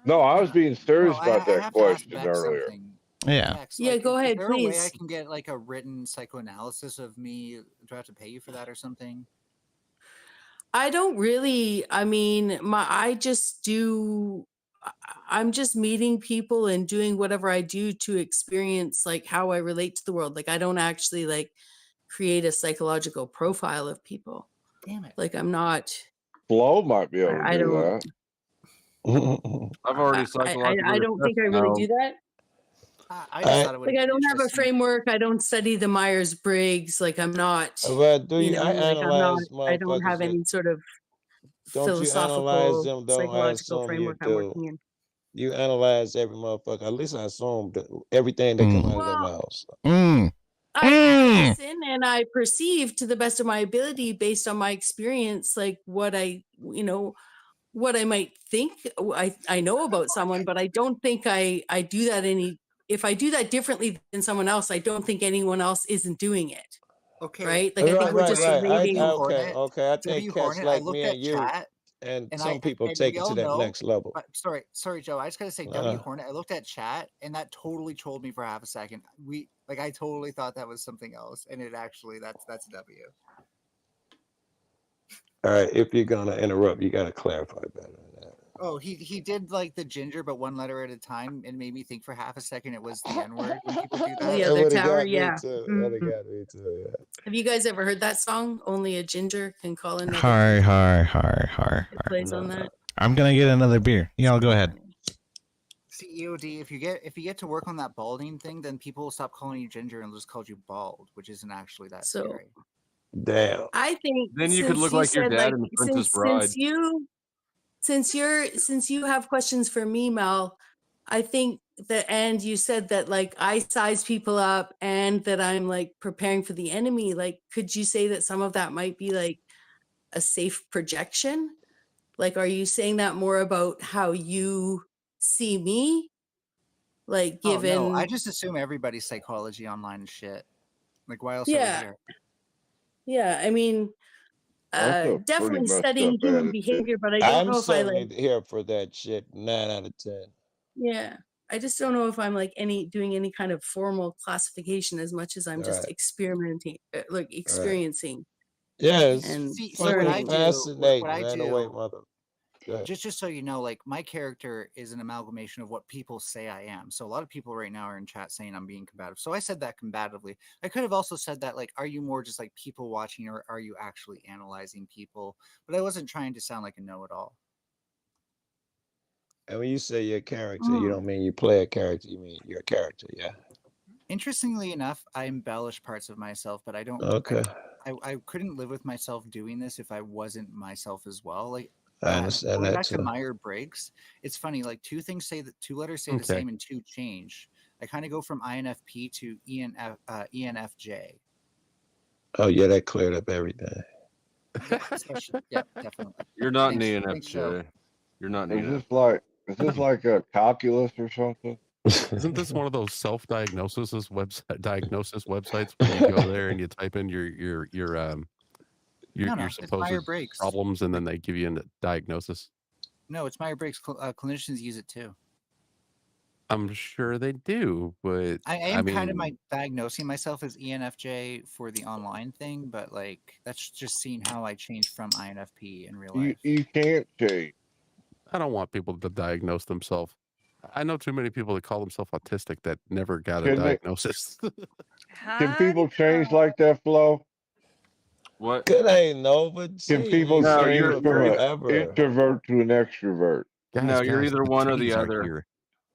Speaker 1: No, I was being serious about that question earlier.
Speaker 7: Yeah.
Speaker 14: Yeah, go ahead,
Speaker 11: is there
Speaker 14: please.
Speaker 11: a way I can get like a written psychoanalysis of me? Do I have to pay you for that or something?
Speaker 14: I don't really. I mean, I'm just meeting people and doing whatever I do to experience like how I relate to the world. Like I don't actually like create a psychological profile of people.
Speaker 11: Damn it.
Speaker 14: Like I'm not.
Speaker 1: Flo might be able to do that.
Speaker 2: I've already psychologically.
Speaker 14: I don't think I really do that.
Speaker 11: I just thought it would
Speaker 14: I don't have a framework. I don't study the Myers-Briggs. Like I'm not.
Speaker 8: But do you? I
Speaker 14: analyze.
Speaker 8: analyze.
Speaker 14: I don't have any sort of philosophical, psychological framework I'm working in.
Speaker 8: You analyze every motherfucker. At least I assume everything that comes out of their mouths.
Speaker 14: I listen and I perceive to the best of my ability based on my experience, like what I might think I know about someone, but I don't think I do that if I do that differently than someone else, I don't think anyone else isn't doing it.
Speaker 11: Okay.
Speaker 14: Right? Like I think we're just relating.
Speaker 8: Okay. I think cats like me and you, and some people take it to that next level.
Speaker 11: Sorry, Joe. I just gotta say, W Hornet. I looked at chat, and that totally trolled me for half a second. I totally thought that was something else, and it actually that's W.
Speaker 8: All right. If you're gonna interrupt, you gotta clarify better.
Speaker 11: Oh, he did like the ginger, but one letter at a time, and made me think for half a second it was the N word when people do that.
Speaker 14: The other tower, yeah.
Speaker 8: Have
Speaker 14: you guys ever heard that song? Only a ginger can call in.
Speaker 7: Har.
Speaker 14: It plays on that.
Speaker 7: I'm gonna get another beer. Y'all go ahead.
Speaker 11: See, EOD, if you get to work on that balding thing, then people will stop calling you ginger and just call you bald, which isn't actually that scary.
Speaker 8: Damn.
Speaker 14: I think
Speaker 2: then you could look like your dad in The Princess Bride.
Speaker 14: Since you have questions for me, Mel, I think that, and you said that like I size people up and that I'm like preparing for the enemy. Like, could you say that some of that might be like a safe projection? Like, are you saying that more about how you see me? Like, given
Speaker 11: no, I just assume everybody's psychology online is shit. Like, why else are we
Speaker 14: Yeah.
Speaker 11: here?
Speaker 14: Yeah, I mean,
Speaker 1: That's a pretty
Speaker 14: definitely
Speaker 1: messed
Speaker 14: studying
Speaker 1: up
Speaker 14: human
Speaker 1: attitude.
Speaker 14: behavior, but I don't
Speaker 8: I'm
Speaker 14: know if I
Speaker 8: certainly
Speaker 14: like.
Speaker 8: here for that shit. 9 out of 10.
Speaker 14: Yeah, I just don't know if I'm like doing any kind of formal classification as much as I'm just
Speaker 8: Right.
Speaker 14: experimenting, like experiencing
Speaker 8: Yes.
Speaker 14: and
Speaker 11: See,
Speaker 14: learning.
Speaker 11: what I do,
Speaker 8: Fascinating.
Speaker 11: what I
Speaker 8: Man,
Speaker 11: do,
Speaker 8: away, mother.
Speaker 11: just so you know, like my character is an amalgamation of what people say I am. So a lot of people right now are in chat saying I'm being combative. So I said that combatively. I could have also said that, like, are you more just like people watching, or are you actually analyzing people? But I wasn't trying to sound like a know-it-all.
Speaker 8: And when you say your character, you don't mean you play a character. You mean your character. Yeah.
Speaker 11: Interestingly enough, I embellish parts of myself, but I don't.
Speaker 8: Okay.
Speaker 11: I couldn't live with myself doing this if I wasn't myself as well. Like,
Speaker 8: I understand
Speaker 11: going
Speaker 8: that
Speaker 11: back to
Speaker 8: too.
Speaker 11: Myers-Briggs, it's funny. Like, two letters say the
Speaker 22: Okay.
Speaker 11: same and two change. I kind of go from INFP to ENFJ.
Speaker 8: Oh yeah, that cleared up everything.
Speaker 11: Yeah, definitely.
Speaker 2: You're not
Speaker 11: Thanks,
Speaker 2: an
Speaker 11: thanks, Joe.
Speaker 2: ENFJ. You're not an
Speaker 1: Is
Speaker 2: ENFJ.
Speaker 1: this like a calculus or something?
Speaker 22: Isn't this one of those self-diagnosis websites where you go there and you type in your
Speaker 11: No, it's
Speaker 22: supposed
Speaker 11: Myers-Briggs.
Speaker 22: problems, and then they give you a diagnosis?
Speaker 11: No, it's Myers-Briggs. Clinicians use it too.
Speaker 22: I'm sure they do, but
Speaker 11: I am kind of
Speaker 22: mean,
Speaker 11: diagnosing myself as ENFJ for the online thing, but like that's just seeing how I changed from INFP in real life.
Speaker 1: You can't change.
Speaker 22: I don't want people to diagnose themselves. I know too many people that call themselves autistic that never got a
Speaker 1: Can they-
Speaker 22: diagnosis.
Speaker 1: Can people change like that, Flo?
Speaker 2: What?
Speaker 8: Good ain't no, but
Speaker 1: Can people
Speaker 2: No,
Speaker 1: change
Speaker 2: you're
Speaker 1: from an
Speaker 8: forever.
Speaker 1: introvert to an extrovert?
Speaker 2: No, you're either
Speaker 22: the
Speaker 2: one or the
Speaker 22: G's are
Speaker 2: other.
Speaker 22: here.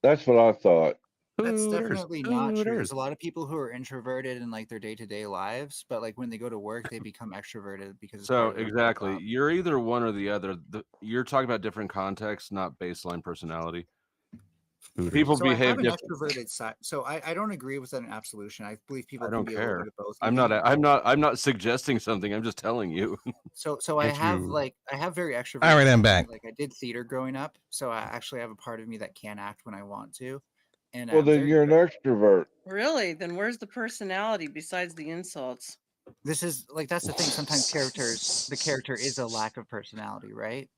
Speaker 1: That's what I thought.
Speaker 11: That's
Speaker 22: Hooters,
Speaker 11: definitely not true.
Speaker 22: Hooters.
Speaker 11: There's a lot of people who are introverted in like their day-to-day lives, but like when they go to work, they become extroverted because it's
Speaker 2: So
Speaker 11: part of their
Speaker 2: exactly,
Speaker 11: job.
Speaker 2: you're either one or the other. You're talking about different contexts, not baseline personality. People
Speaker 11: So I
Speaker 2: behave
Speaker 11: have an
Speaker 2: different.
Speaker 11: extroverted side. So I don't agree with an absolution. I believe people
Speaker 2: I
Speaker 11: can
Speaker 2: don't
Speaker 11: be a little
Speaker 2: care.
Speaker 11: bit of both.
Speaker 2: I'm not suggesting something. I'm just telling you.
Speaker 11: So I
Speaker 22: Can't
Speaker 11: have
Speaker 22: you-
Speaker 11: I have very extroverted.
Speaker 22: All right, I'm
Speaker 11: side.
Speaker 22: back.
Speaker 11: Like I did theater growing up, so I actually have a part of me that can act when I want to. And
Speaker 1: Well,
Speaker 11: I'm
Speaker 1: then
Speaker 11: very
Speaker 1: you're an extrovert.
Speaker 3: Really? Then where's the personality besides the insults?
Speaker 11: This is like that's the thing. Sometimes the character is a lack of personality, right?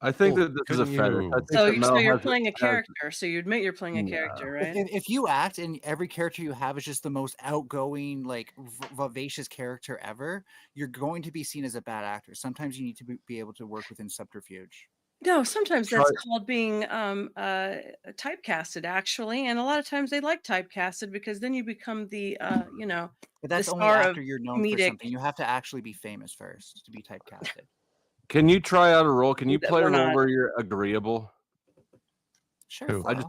Speaker 2: I think
Speaker 22: Well,
Speaker 2: that this is a
Speaker 22: couldn't
Speaker 2: fetish.
Speaker 22: you-
Speaker 2: I think
Speaker 3: So,
Speaker 2: that Mel
Speaker 3: you're
Speaker 2: has-
Speaker 3: playing a
Speaker 2: has-
Speaker 3: character. So you admit you're playing a
Speaker 2: No.
Speaker 3: character, right?
Speaker 11: If you act and every character you have is just the most outgoing, like vivacious character ever, you're going to be seen as a bad actor. Sometimes you need to be able to work within subterfuge.
Speaker 3: No, sometimes that's called being typecasted, actually, and a lot of times they like typecasted because then you become the
Speaker 11: But that's
Speaker 3: the
Speaker 11: only
Speaker 3: star
Speaker 11: after
Speaker 3: of
Speaker 11: you're known for
Speaker 3: comedic.
Speaker 11: something. You have to actually be famous first to be typecasted.
Speaker 2: Can you try out a role? Can you
Speaker 3: That
Speaker 2: play a
Speaker 3: we're
Speaker 2: role
Speaker 3: not.
Speaker 2: where you're agreeable?
Speaker 11: Sure.
Speaker 22: Who?
Speaker 2: I just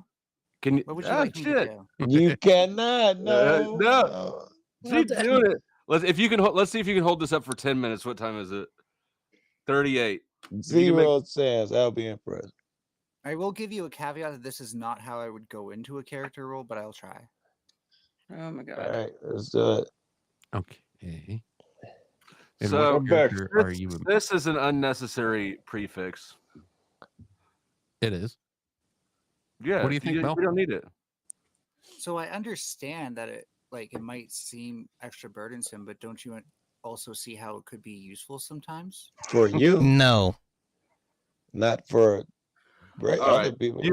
Speaker 2: can you?
Speaker 11: What would you
Speaker 2: Ah,
Speaker 11: like me to
Speaker 2: shit.
Speaker 11: do?
Speaker 8: You cannot. No.
Speaker 2: No. Keep doing it. Let's see if you can hold this up for 10 minutes. What time is it? 38.
Speaker 8: Zero chance. I'll be impressed.
Speaker 11: I will give you a caveat that this is not how I would go into a character role, but I'll try.
Speaker 3: Oh my god!
Speaker 8: All right, let's do it.
Speaker 22: Okay. And
Speaker 2: So
Speaker 22: what character are you?
Speaker 2: this is an unnecessary prefix.
Speaker 22: It is.
Speaker 2: Yeah.
Speaker 22: What do you think, Mel?
Speaker 2: We don't need it.
Speaker 11: So I understand that it might seem extra burdensome, but don't you also see how it could be useful sometimes?
Speaker 8: For you,
Speaker 22: No.
Speaker 8: not for
Speaker 2: All
Speaker 8: other
Speaker 2: right.
Speaker 8: people.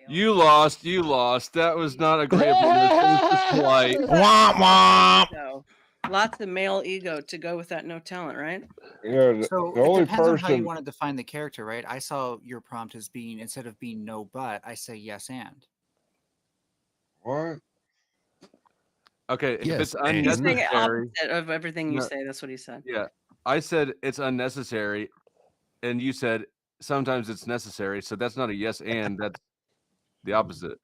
Speaker 2: You lost. You lost. That was not agreeable. It was just polite.
Speaker 22: Womp womp.
Speaker 3: So, lots of male ego to go with that no talent, right?
Speaker 1: Yeah,
Speaker 11: So
Speaker 1: the
Speaker 11: it
Speaker 1: only
Speaker 11: depends on how you
Speaker 1: person.
Speaker 11: want to define the character, right? I saw your prompt as being, instead of being no but, I say yes and.
Speaker 1: What?
Speaker 2: Okay. If
Speaker 22: Yes,
Speaker 2: it's
Speaker 22: and-
Speaker 3: He's saying the
Speaker 2: unnecessary.
Speaker 3: opposite of everything you
Speaker 2: No.
Speaker 3: say. That's what he said.
Speaker 2: Yeah. I said it's unnecessary, and you said sometimes it's necessary. So that's not a yes and. That's the opposite.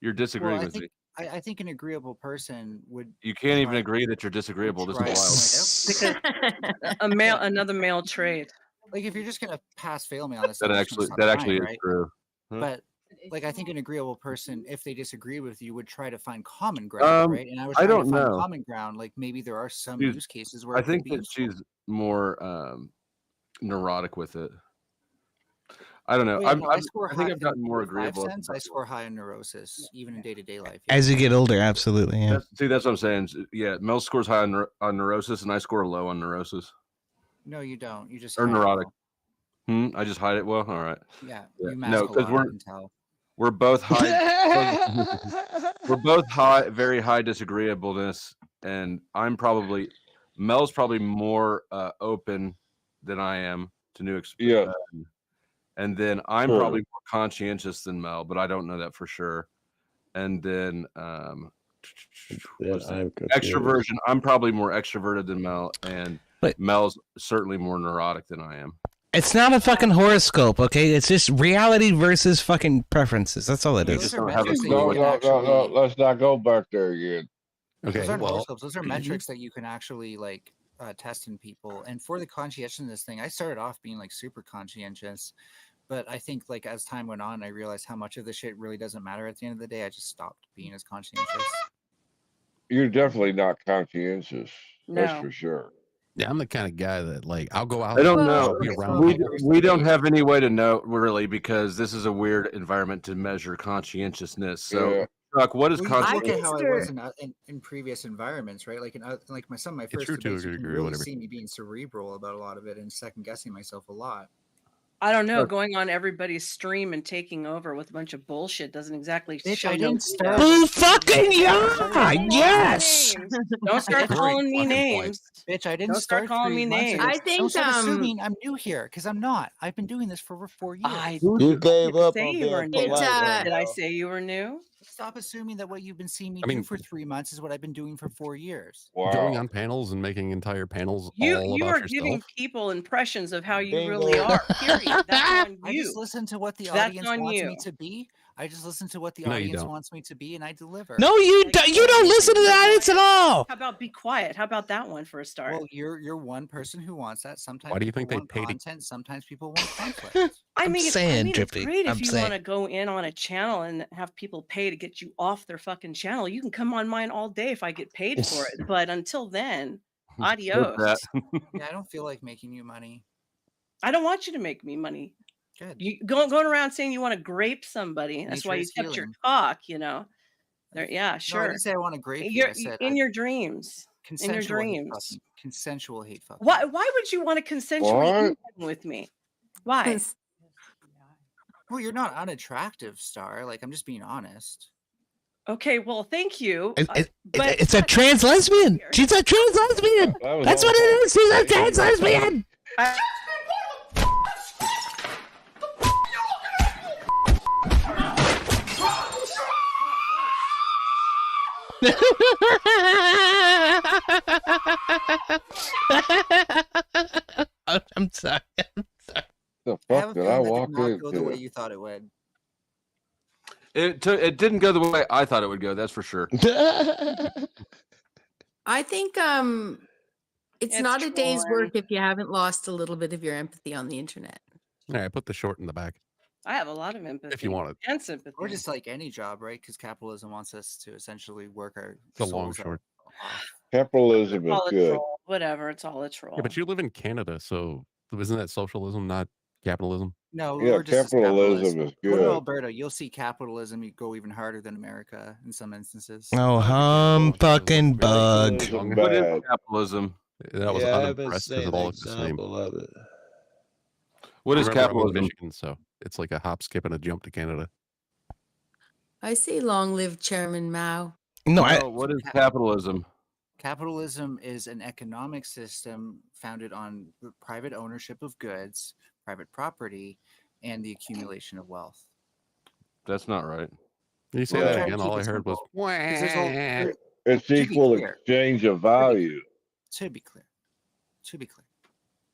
Speaker 2: You're disagreeing
Speaker 11: Well,
Speaker 2: with me.
Speaker 11: I think an agreeable person would.
Speaker 2: You can't even
Speaker 11: try-
Speaker 2: agree that you're disagreeable. This
Speaker 11: try
Speaker 2: is wild.
Speaker 11: to
Speaker 3: Because another male trait.
Speaker 11: Like if you're just gonna pass fail me on this,
Speaker 2: That
Speaker 11: I'm just
Speaker 2: actually
Speaker 11: gonna stop trying,
Speaker 2: is
Speaker 11: right?
Speaker 2: true. Huh?
Speaker 11: But like I think an agreeable person, if they disagree with you, would try to find common ground, right? And I was
Speaker 2: I
Speaker 11: trying
Speaker 2: don't
Speaker 11: to find
Speaker 2: know.
Speaker 11: common ground. Like maybe there are some
Speaker 2: She's-
Speaker 11: use cases where
Speaker 2: I
Speaker 11: it could
Speaker 2: think
Speaker 11: be
Speaker 2: that
Speaker 11: useful.
Speaker 2: she's more neurotic with it. I don't know.
Speaker 11: Oh, yeah, no, I score
Speaker 2: I
Speaker 11: high
Speaker 2: think I've gotten more
Speaker 11: in 5
Speaker 2: agreeable.
Speaker 11: cents. I score high in neurosis, even in day-to-day life.
Speaker 7: As you get older, absolutely. Yeah.
Speaker 2: That's what I'm saying. Yeah, Mel scores high on neurosis, and I score low on neurosis.
Speaker 11: No, you don't. You just
Speaker 2: Or
Speaker 11: hide it
Speaker 2: neurotic.
Speaker 11: well.
Speaker 2: I just hide it well. All right.
Speaker 11: Yeah,
Speaker 2: Yeah.
Speaker 11: you mask
Speaker 2: No,
Speaker 11: a
Speaker 2: because
Speaker 11: lot. I can tell.
Speaker 2: we're both high. We're both high, very high disagreeableness, and Mel's probably more open than I am to new experiences. And then I'm probably more conscientious than Mel, but I don't know that for sure. And then extroversion. I'm probably more extroverted than Mel, and Mel's certainly more neurotic than I am.
Speaker 7: It's not a fucking horoscope, okay? It's just reality versus fucking preferences. That's all it is.
Speaker 1: No, let's not go back there again.
Speaker 11: Those aren't horoscopes. Those are metrics that you can actually like test in people. And for the conscientiousness thing, I started off being like super conscientious, but I think like as time went on, I realized how much of this shit really doesn't matter at the end of the day. I just stopped being as conscientious.
Speaker 1: You're definitely not conscientious. That's
Speaker 3: No.
Speaker 1: for sure.
Speaker 22: Yeah, I'm the kind of guy that like I'll go out.
Speaker 2: I don't
Speaker 22: and
Speaker 2: know.
Speaker 22: I'll be around people.
Speaker 2: We don't have any way to know really because this is a weird environment to measure conscientiousness. So, Chuck, what is
Speaker 11: Well, you look
Speaker 2: conscientious?
Speaker 11: at how I was in previous environments, right? Like like my first
Speaker 22: true to a
Speaker 11: debates, you can
Speaker 22: degree,
Speaker 11: really
Speaker 22: whatever.
Speaker 11: see me being cerebral about a lot of it and second guessing myself a lot.
Speaker 3: I don't know. Going on everybody's stream and taking over with a bunch of bullshit doesn't exactly show
Speaker 11: I
Speaker 3: no
Speaker 11: didn't start.
Speaker 7: Boo fucking yeah! Yes!
Speaker 3: Don't start calling me names.
Speaker 11: Bitch, I didn't
Speaker 3: Don't start calling
Speaker 11: 3
Speaker 3: me
Speaker 11: months
Speaker 3: names.
Speaker 11: ago.
Speaker 14: I think,
Speaker 11: Don't start assuming I'm new here because I'm not. I've been doing this for 4 years.
Speaker 8: You gave up
Speaker 3: say
Speaker 8: on
Speaker 3: you were
Speaker 8: being
Speaker 3: new.
Speaker 8: polite. right
Speaker 3: Did I
Speaker 8: now.
Speaker 3: say you were new?
Speaker 11: Stop assuming that what you've been seeing me
Speaker 22: I mean-
Speaker 11: do for 3 months is what I've been doing for 4 years.
Speaker 22: Going on panels and making entire panels all
Speaker 3: You
Speaker 22: about
Speaker 3: are giving
Speaker 22: yourself.
Speaker 3: people impressions of how you
Speaker 8: Bingo.
Speaker 3: really are. Period. That's on
Speaker 11: I
Speaker 3: you.
Speaker 11: just listen to what the
Speaker 3: That's
Speaker 11: audience
Speaker 3: on
Speaker 11: wants
Speaker 3: you.
Speaker 11: me to be. I just listen to what the
Speaker 22: No, you
Speaker 11: audience
Speaker 22: don't.
Speaker 11: wants me to be, and I deliver.
Speaker 7: No, you don't. You don't listen to the audience at all.
Speaker 3: How about be quiet? How about that one for a start?
Speaker 11: Well, you're one person who wants that. Sometimes
Speaker 22: Why do you
Speaker 11: people
Speaker 22: think they
Speaker 11: want
Speaker 22: pay to-
Speaker 11: content. Sometimes people want conflict.
Speaker 3: I
Speaker 7: I'm
Speaker 3: mean,
Speaker 7: saying,
Speaker 3: it's
Speaker 7: Drippy.
Speaker 3: great if
Speaker 7: I'm
Speaker 3: you
Speaker 7: saying.
Speaker 3: want to go in on a channel and have people pay to get you off their fucking channel. You can come on mine all day if I get paid for it. But until then, adios.
Speaker 11: Yeah, I don't feel like making you money.
Speaker 3: I don't want you to make me money.
Speaker 11: Good.
Speaker 3: You going around saying you want to grape somebody. That's why
Speaker 11: Nature
Speaker 3: you
Speaker 11: is
Speaker 3: kept your
Speaker 11: healing.
Speaker 3: talk, you know. There, yeah,
Speaker 11: No, I
Speaker 3: sure.
Speaker 11: didn't say I want to grape you.
Speaker 3: You're
Speaker 11: I said
Speaker 3: in your dreams. In your
Speaker 11: consensual hate
Speaker 3: dreams.
Speaker 11: fucking. Consensual hate fucking.
Speaker 3: Why would you want to consensually eat with me? Why?
Speaker 11: Well, you're not unattractive, Star. Like, I'm just being honest.
Speaker 3: Okay, well, thank you.
Speaker 7: It's a trans lesbian. She's a trans lesbian. That's what it is. She's a trans lesbian. I'm sorry.
Speaker 1: The
Speaker 11: I have
Speaker 1: fuck
Speaker 11: a
Speaker 1: did I
Speaker 11: feeling that
Speaker 1: walk
Speaker 11: did not go the way
Speaker 1: into?
Speaker 11: you thought it would.
Speaker 2: It didn't go the way I thought it would go. That's for sure.
Speaker 14: I think it's not a day's work if you haven't lost a little bit of your empathy on the internet.
Speaker 22: All right, put the short in the back.
Speaker 3: I have a lot of empathy.
Speaker 22: If you want it.
Speaker 3: And sympathy.
Speaker 11: Or just like any job, right? Because capitalism wants us to essentially work our
Speaker 22: It's a long
Speaker 11: souls out.
Speaker 22: short.
Speaker 1: Capitalism is
Speaker 3: All a
Speaker 1: good.
Speaker 3: troll. Whatever, it's all a troll.
Speaker 22: Yeah, but you live in Canada, so isn't that socialism, not capitalism?
Speaker 11: No,
Speaker 1: Yeah,
Speaker 11: we're just as
Speaker 1: capitalism
Speaker 11: capitalist.
Speaker 1: is
Speaker 11: Go to
Speaker 1: good.
Speaker 11: Alberta, you'll see capitalism go even harder than America in some instances.
Speaker 7: Oh, fucking bug.
Speaker 1: Capitalism
Speaker 2: What is
Speaker 1: bad.
Speaker 2: capitalism?
Speaker 22: That was
Speaker 8: Yeah, I haven't
Speaker 22: unimpressed because
Speaker 8: seen
Speaker 22: it
Speaker 8: an
Speaker 22: all looks the same.
Speaker 8: example of it.
Speaker 2: What is
Speaker 22: Remember, I'm in
Speaker 2: capitalism?
Speaker 22: Michigan, so it's like a hop, skip, and a jump to Canada.
Speaker 14: I say long live Chairman Mao.
Speaker 7: No,
Speaker 2: What is capitalism?
Speaker 11: Capitalism is an economic system founded on the private ownership of goods, private property, and the accumulation of wealth.
Speaker 2: That's not right.
Speaker 22: You say
Speaker 1: Yeah.
Speaker 22: that
Speaker 11: Trying to
Speaker 22: again,
Speaker 11: keep
Speaker 22: all I
Speaker 11: it
Speaker 22: heard was,
Speaker 11: simple. 'Cause there's a-
Speaker 1: It's
Speaker 11: to be
Speaker 1: equal
Speaker 11: clear.
Speaker 1: exchange of value.
Speaker 11: To be clear.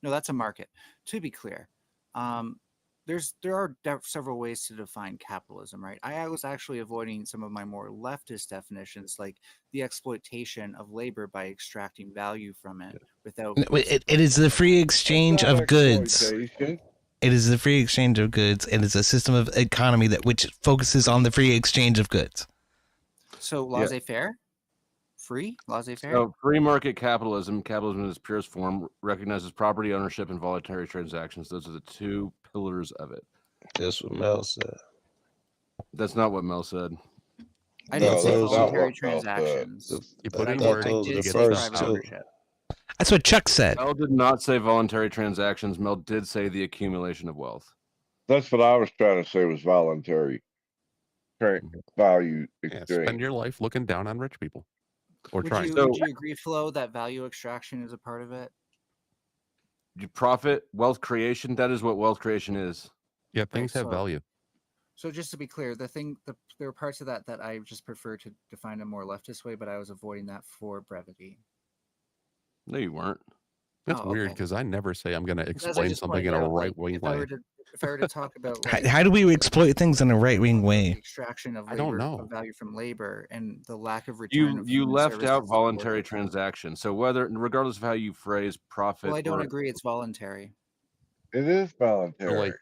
Speaker 11: No, that's a market. To be clear, there are several ways to define capitalism, right? I was actually avoiding some of my more leftist definitions, like the exploitation of labor by extracting value from it without.
Speaker 7: It is the free exchange
Speaker 1: That's not
Speaker 7: of goods.
Speaker 1: exploitation.
Speaker 7: It is the free exchange of goods. It is a system of economy which focuses on the free exchange of goods.
Speaker 11: So laissez-faire, free laissez-faire.
Speaker 2: So free market capitalism, capitalism in its purest form, recognizes property ownership and voluntary transactions. Those are the two pillars of it.
Speaker 8: That's what Mel said.
Speaker 2: That's not what Mel said.
Speaker 11: I didn't say
Speaker 8: those are
Speaker 11: voluntary
Speaker 8: what
Speaker 11: transactions.
Speaker 22: You
Speaker 11: but
Speaker 22: put in
Speaker 11: I
Speaker 22: words
Speaker 11: did
Speaker 22: to
Speaker 11: say
Speaker 22: get
Speaker 11: private
Speaker 22: stuff out.
Speaker 11: ownership.
Speaker 7: That's what Chuck said.
Speaker 2: Mel did not say voluntary transactions. Mel did say the accumulation of wealth.
Speaker 1: That's what I was trying to say was voluntary value
Speaker 22: Yeah,
Speaker 1: exchange.
Speaker 22: spend your life looking down on rich people. Or
Speaker 11: Would
Speaker 22: trying.
Speaker 11: you agree, Flo, that value extraction is a part of it?
Speaker 2: Profit, wealth creation, that is what wealth creation is.
Speaker 22: Yeah, things have
Speaker 11: so-
Speaker 22: value.
Speaker 11: So just to be clear, there were parts of that I just prefer to define a more leftist way, but I was avoiding that for brevity.
Speaker 2: No, you weren't.
Speaker 22: That's
Speaker 11: Oh,
Speaker 22: weird
Speaker 11: okay.
Speaker 22: because I never say I'm going to
Speaker 11: Because I
Speaker 22: explain
Speaker 11: just
Speaker 22: something
Speaker 11: pointed
Speaker 22: in a
Speaker 11: out, like,
Speaker 22: right wing
Speaker 11: if I
Speaker 22: way.
Speaker 11: were to talk about like,
Speaker 7: How do we exploit things in a right wing way?
Speaker 11: extraction of
Speaker 22: I don't
Speaker 11: labor,
Speaker 22: know.
Speaker 11: of value from labor, and the lack of return of
Speaker 2: You
Speaker 11: human
Speaker 2: left
Speaker 11: services
Speaker 2: out
Speaker 11: to
Speaker 2: voluntary
Speaker 11: work.
Speaker 2: transaction. So regardless of how you phrase profit,
Speaker 11: Well, I don't
Speaker 2: or-
Speaker 11: agree. It's voluntary.
Speaker 1: It is voluntary.
Speaker 22: Like,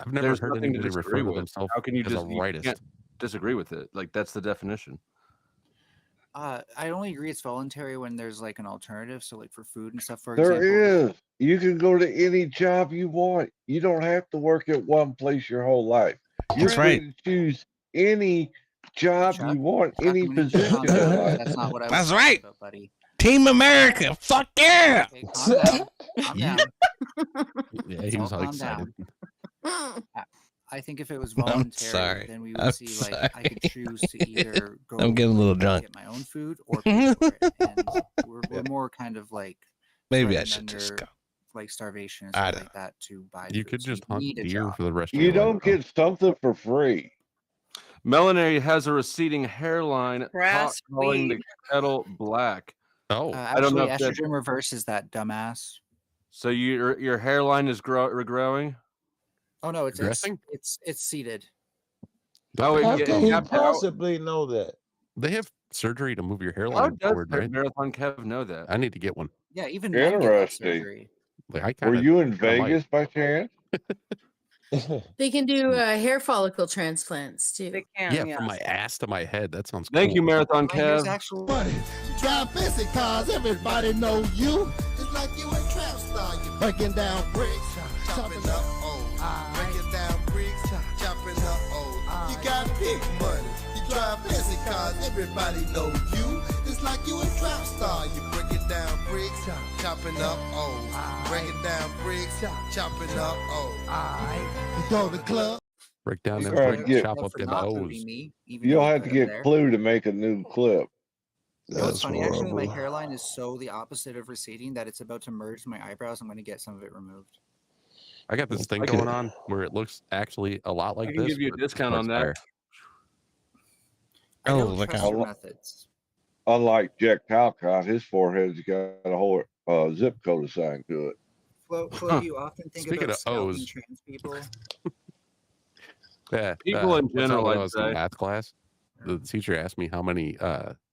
Speaker 22: I've never
Speaker 2: there's
Speaker 22: heard
Speaker 2: nothing to
Speaker 22: anybody
Speaker 2: disagree
Speaker 22: refer to
Speaker 2: with.
Speaker 22: themselves
Speaker 2: How can you
Speaker 22: as a
Speaker 2: just you
Speaker 22: rightist.
Speaker 2: can't disagree with it? Like that's the definition.
Speaker 11: I only agree it's voluntary when there's like an alternative. So like for food and stuff, for
Speaker 1: There
Speaker 11: example.
Speaker 1: is. You can go to any job you want. You don't have to work at one place your whole life. You're
Speaker 7: That's right.
Speaker 1: free to choose any job
Speaker 11: Chuck,
Speaker 1: you want,
Speaker 11: Chuck,
Speaker 1: any
Speaker 11: I'm gonna need you to calm
Speaker 1: position in
Speaker 11: down, 'cause
Speaker 1: life.
Speaker 11: that's not what I was
Speaker 7: That's
Speaker 11: talking
Speaker 7: right.
Speaker 11: about, buddy.
Speaker 7: Team America. Fuck yeah.
Speaker 11: Okay, calm down. Calm down.
Speaker 22: Yeah, he was all
Speaker 11: Calm
Speaker 22: excited.
Speaker 11: down. I think if it was
Speaker 7: I'm
Speaker 11: voluntary,
Speaker 7: sorry.
Speaker 11: then we would
Speaker 7: I'm
Speaker 11: see like I could choose to either go
Speaker 7: I'm getting a little
Speaker 11: like,
Speaker 7: drunk.
Speaker 11: get my own food or pay for it. And we're more kind of like
Speaker 7: Maybe I
Speaker 11: threatened
Speaker 7: should just
Speaker 11: under,
Speaker 7: go.
Speaker 11: like starvation and
Speaker 7: I
Speaker 11: stuff
Speaker 7: don't
Speaker 11: like that to buy
Speaker 22: You
Speaker 11: food.
Speaker 22: could
Speaker 11: So
Speaker 22: just hunt
Speaker 11: need a
Speaker 22: deer
Speaker 11: job.
Speaker 22: for the rest of
Speaker 1: You
Speaker 22: your life.
Speaker 1: don't get something for free.
Speaker 2: Melanie has a receding hairline, pot
Speaker 3: Grass
Speaker 2: calling the
Speaker 3: weed.
Speaker 2: kettle black.
Speaker 22: Oh,
Speaker 2: I don't know
Speaker 11: Actually,
Speaker 2: if that,
Speaker 11: estrogen reverses that, dumbass.
Speaker 2: so your hairline is regrowing.
Speaker 11: Oh no, it's
Speaker 22: Dressing?
Speaker 11: it's seated.
Speaker 2: Oh,
Speaker 8: How
Speaker 2: yeah,
Speaker 8: can
Speaker 2: you
Speaker 8: he
Speaker 2: have to-
Speaker 8: possibly know that?
Speaker 22: They have surgery to move your
Speaker 2: How
Speaker 22: hairline
Speaker 2: does
Speaker 22: forward, right?
Speaker 2: Marathon Kev know that?
Speaker 22: I need to get one.
Speaker 11: Yeah, even men get that
Speaker 1: Interesting.
Speaker 11: surgery.
Speaker 22: Like, I
Speaker 1: Were
Speaker 22: kinda,
Speaker 1: you in
Speaker 22: kinda might.
Speaker 1: Vegas by chance?
Speaker 10: They can do hair follicle transplants too.
Speaker 3: They can,
Speaker 22: Yeah,
Speaker 3: yes.
Speaker 22: from my ass to my head. That sounds
Speaker 2: Thank
Speaker 22: cool.
Speaker 2: you, Marathon
Speaker 11: Mine is
Speaker 2: Kev.
Speaker 11: actual
Speaker 5: Drive fancy cars, everybody know you. It's like you a trap star. You breaking down bricks, chopping up O's. Breaking down bricks, chopping up O's. You got big money. You drive fancy cars, everybody know you. It's like you a trap star. You breaking down bricks, chopping up O's. Breaking down bricks, chopping up O's. You go to the club.
Speaker 22: Break down them
Speaker 1: All right,
Speaker 22: bricks,
Speaker 1: get-
Speaker 22: chop up
Speaker 11: for
Speaker 22: them
Speaker 11: not
Speaker 22: O's.
Speaker 11: booting me, even
Speaker 1: You'll
Speaker 11: though
Speaker 1: have to
Speaker 11: put it
Speaker 1: get
Speaker 11: there.
Speaker 1: Clue to make a new clip.
Speaker 11: You know what's
Speaker 8: That's
Speaker 11: funny? Actually, my
Speaker 8: horrible.
Speaker 11: hairline is so the opposite of receding that it's about to merge my eyebrows. I'm going to get some of it removed.
Speaker 22: I got this thing
Speaker 2: I can-
Speaker 22: going on where it looks actually a lot like
Speaker 2: I can
Speaker 22: this.
Speaker 2: give you a
Speaker 22: but it's
Speaker 2: discount
Speaker 22: quite
Speaker 2: on that.
Speaker 22: fire.
Speaker 11: I
Speaker 7: Oh,
Speaker 11: don't
Speaker 7: look
Speaker 11: trust
Speaker 7: out.
Speaker 11: your methods.
Speaker 1: Unlike Jack Talcott, his forehead's got a whole zip code assigned to it.
Speaker 11: Flo, do you often think
Speaker 22: Speaking
Speaker 11: about
Speaker 22: of
Speaker 11: scouting
Speaker 22: O's.
Speaker 11: trans people?
Speaker 22: Yeah,
Speaker 2: People in
Speaker 22: one time
Speaker 2: general,
Speaker 22: when
Speaker 2: I'd
Speaker 22: I was in
Speaker 2: say.
Speaker 22: math class, the teacher asked me how many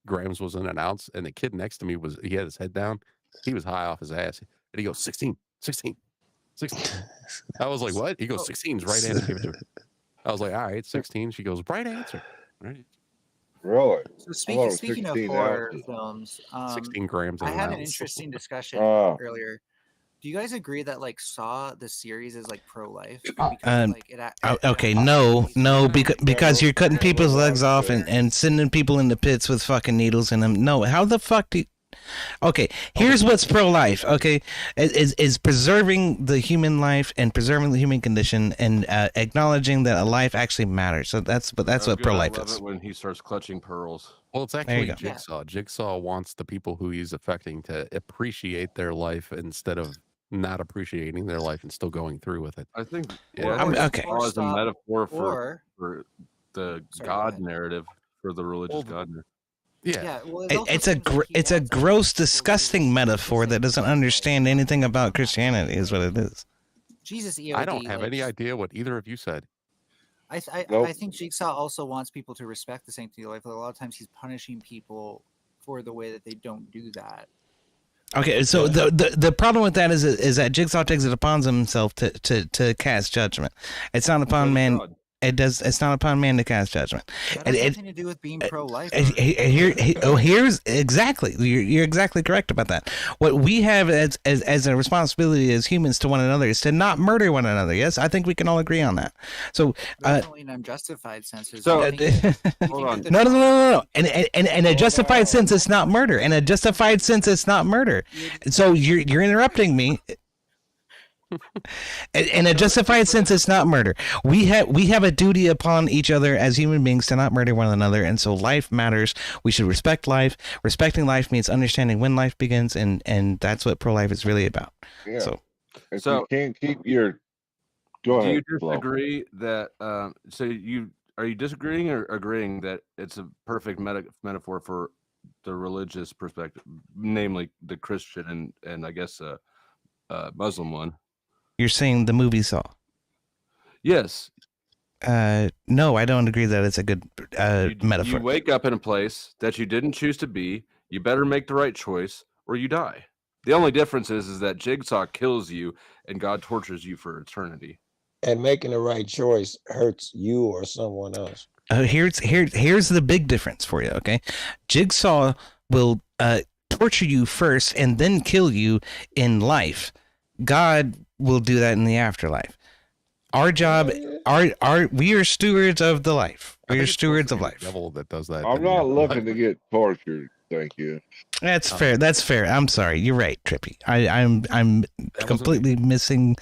Speaker 22: grams was in an ounce, and the kid next to me he had his head down. He was high off his ass, and he goes 16, 16, 16. I was like, what? He goes 16's right answer. Give it to her. I was like, all right, 16. She goes, right answer. Right.
Speaker 1: Really?
Speaker 11: So
Speaker 1: I
Speaker 11: speaking
Speaker 1: thought it was
Speaker 11: speaking of
Speaker 1: 16
Speaker 11: horror
Speaker 1: ounces.
Speaker 11: films,
Speaker 22: 16 grams in
Speaker 11: I
Speaker 22: an
Speaker 11: had an
Speaker 22: ounce.
Speaker 11: interesting discussion
Speaker 1: Ah.
Speaker 11: earlier. Do you guys agree that like Saw the series is like pro-life?
Speaker 7: Okay, no, because you're cutting people's legs off and sending people into pits with fucking needles in them. No, how the fuck do you... Okay, here's what's pro-life, okay, is preserving the human life and preserving the human condition and acknowledging that a life actually matters. So that's what
Speaker 2: Good,
Speaker 7: pro-life
Speaker 2: I love
Speaker 7: is.
Speaker 2: it when he starts clutching pearls.
Speaker 22: Well, it's
Speaker 7: There you
Speaker 22: actually
Speaker 7: go.
Speaker 22: Jigsaw. Jigsaw wants the people who he's affecting to appreciate their life instead of not appreciating their life and still going through with it.
Speaker 2: I think
Speaker 22: Yeah.
Speaker 7: Okay.
Speaker 2: Saw is a metaphor
Speaker 11: or-
Speaker 2: for the
Speaker 11: Sorry, go
Speaker 2: God
Speaker 11: ahead.
Speaker 2: narrative, for the religious God narrative.
Speaker 22: Yeah.
Speaker 11: Well, it also
Speaker 7: It's a
Speaker 11: seems like he
Speaker 7: it's a
Speaker 11: wants
Speaker 7: gross, disgusting metaphor that doesn't understand anything about Christianity. Is what it is.
Speaker 11: Jesus EOD.
Speaker 22: I don't have
Speaker 11: like,
Speaker 22: any idea what either of you said.
Speaker 1: Nope.
Speaker 11: I think Jigsaw also wants people to respect the sanctity of life. But a lot of times he's punishing people for the way that they don't do that.
Speaker 7: Okay, so the problem with that is that Jigsaw takes it upon himself to cast judgment. It's not upon man. It's not upon man to cast judgment.
Speaker 11: That has nothing to do with being pro-life.
Speaker 7: Here's exactly. You're exactly correct about that. What we have as a responsibility as humans to one another is to not murder one another. Yes, I think we can all agree on that. So,
Speaker 11: definitely in unjustified senses.
Speaker 7: so
Speaker 2: hold on.
Speaker 7: No. And a justified sense, it's not murder. In a justified sense, it's not murder. So you're interrupting me. In a justified sense, it's not murder. We have a duty upon each other as human beings to not murder one another, and so life matters. We should respect life. Respecting life means understanding when life begins, and that's what pro-life is really about.
Speaker 1: Yeah.
Speaker 7: So
Speaker 1: you can't keep your. Go ahead.
Speaker 2: Do you disagree that? Are you disagreeing or agreeing that it's a perfect metaphor for the religious perspective, namely the Christian and I guess Muslim one?
Speaker 7: you're saying the movie Saw?
Speaker 2: Yes.
Speaker 7: No, I don't agree that it's a good metaphor.
Speaker 2: You wake up in a place that you didn't choose to be. You better make the right choice, or you die. The only difference is that Jigsaw kills you, and God tortures you for eternity.
Speaker 8: And making the right choice hurts you or someone else.
Speaker 7: Here's the big difference for you. Okay, Jigsaw will torture you first and then kill you in life. God will do that in the afterlife. Our job, we are stewards of the life. We are stewards of life.
Speaker 22: Devil that does that.
Speaker 1: I'm not looking to get tortured. Thank you.
Speaker 7: That's fair. That's fair. I'm sorry. You're right, Trippy. I'm completely missing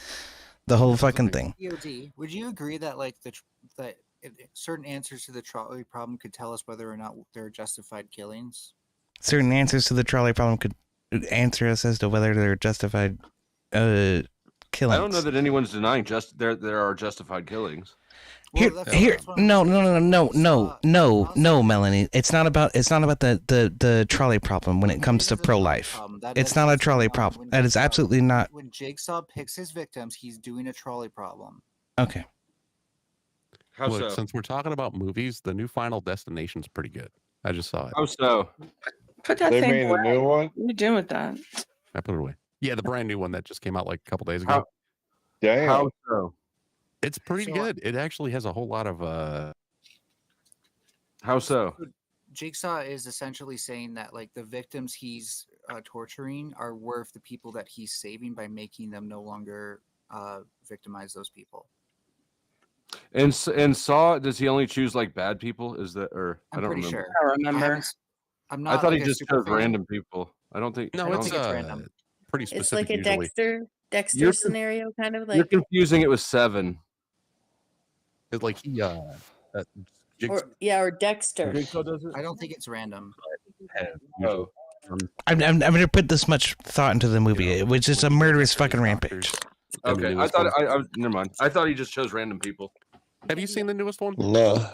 Speaker 7: the whole fucking thing.
Speaker 11: EOD, would you agree that like that certain answers to the trolley problem could tell us whether or not there are justified killings?
Speaker 7: Certain answers to the trolley problem could answer us as to whether they're justified killings.
Speaker 2: I don't know that anyone's denying there are justified killings.
Speaker 7: No, Melanie. It's not about the trolley problem when it comes to pro-life. It's not a trolley problem. That is absolutely not.
Speaker 11: When Jigsaw picks his victims, he's doing a trolley problem.
Speaker 7: Okay.
Speaker 2: How
Speaker 22: Look,
Speaker 2: so?
Speaker 22: since we're talking about movies, the new Final Destination's pretty good. I just saw it.
Speaker 2: How so?
Speaker 3: Put that
Speaker 1: They
Speaker 3: thing
Speaker 1: made a
Speaker 3: away.
Speaker 1: new one?
Speaker 3: What are you doing with that?
Speaker 22: I put it away. Yeah, the brand new one that just came out like a couple days ago.
Speaker 1: Damn.
Speaker 2: How so?
Speaker 22: It's pretty good. It actually has a whole lot of
Speaker 2: How so?
Speaker 11: Jigsaw is essentially saying that like the victims he's torturing are worth the people that he's saving by making them no longer victimize those people.
Speaker 2: And Saw, does he only choose like bad people? Is that or I don't
Speaker 11: pretty
Speaker 2: remember.
Speaker 11: sure.
Speaker 3: I don't remember.
Speaker 11: I'm not.
Speaker 2: I thought
Speaker 11: like
Speaker 2: he
Speaker 11: a
Speaker 2: just
Speaker 11: super
Speaker 2: chose
Speaker 11: fan.
Speaker 2: random people. I don't think.
Speaker 22: no,
Speaker 2: I don't
Speaker 22: it's
Speaker 11: think it's random.
Speaker 22: pretty
Speaker 14: It's
Speaker 22: specific.
Speaker 14: like a
Speaker 22: usually.
Speaker 14: Dexter
Speaker 2: You're-
Speaker 14: scenario, kind of
Speaker 2: You're
Speaker 14: like,
Speaker 2: confusing it with Seven.
Speaker 22: It's like he
Speaker 14: or Dexter.
Speaker 11: I don't think it's random.
Speaker 2: Oh.
Speaker 7: I've never put this much thought into the movie, which is a murderous fucking rampage.
Speaker 2: Okay, I thought I never mind. I thought he just chose random people.
Speaker 22: Have you seen the newest one?
Speaker 8: No.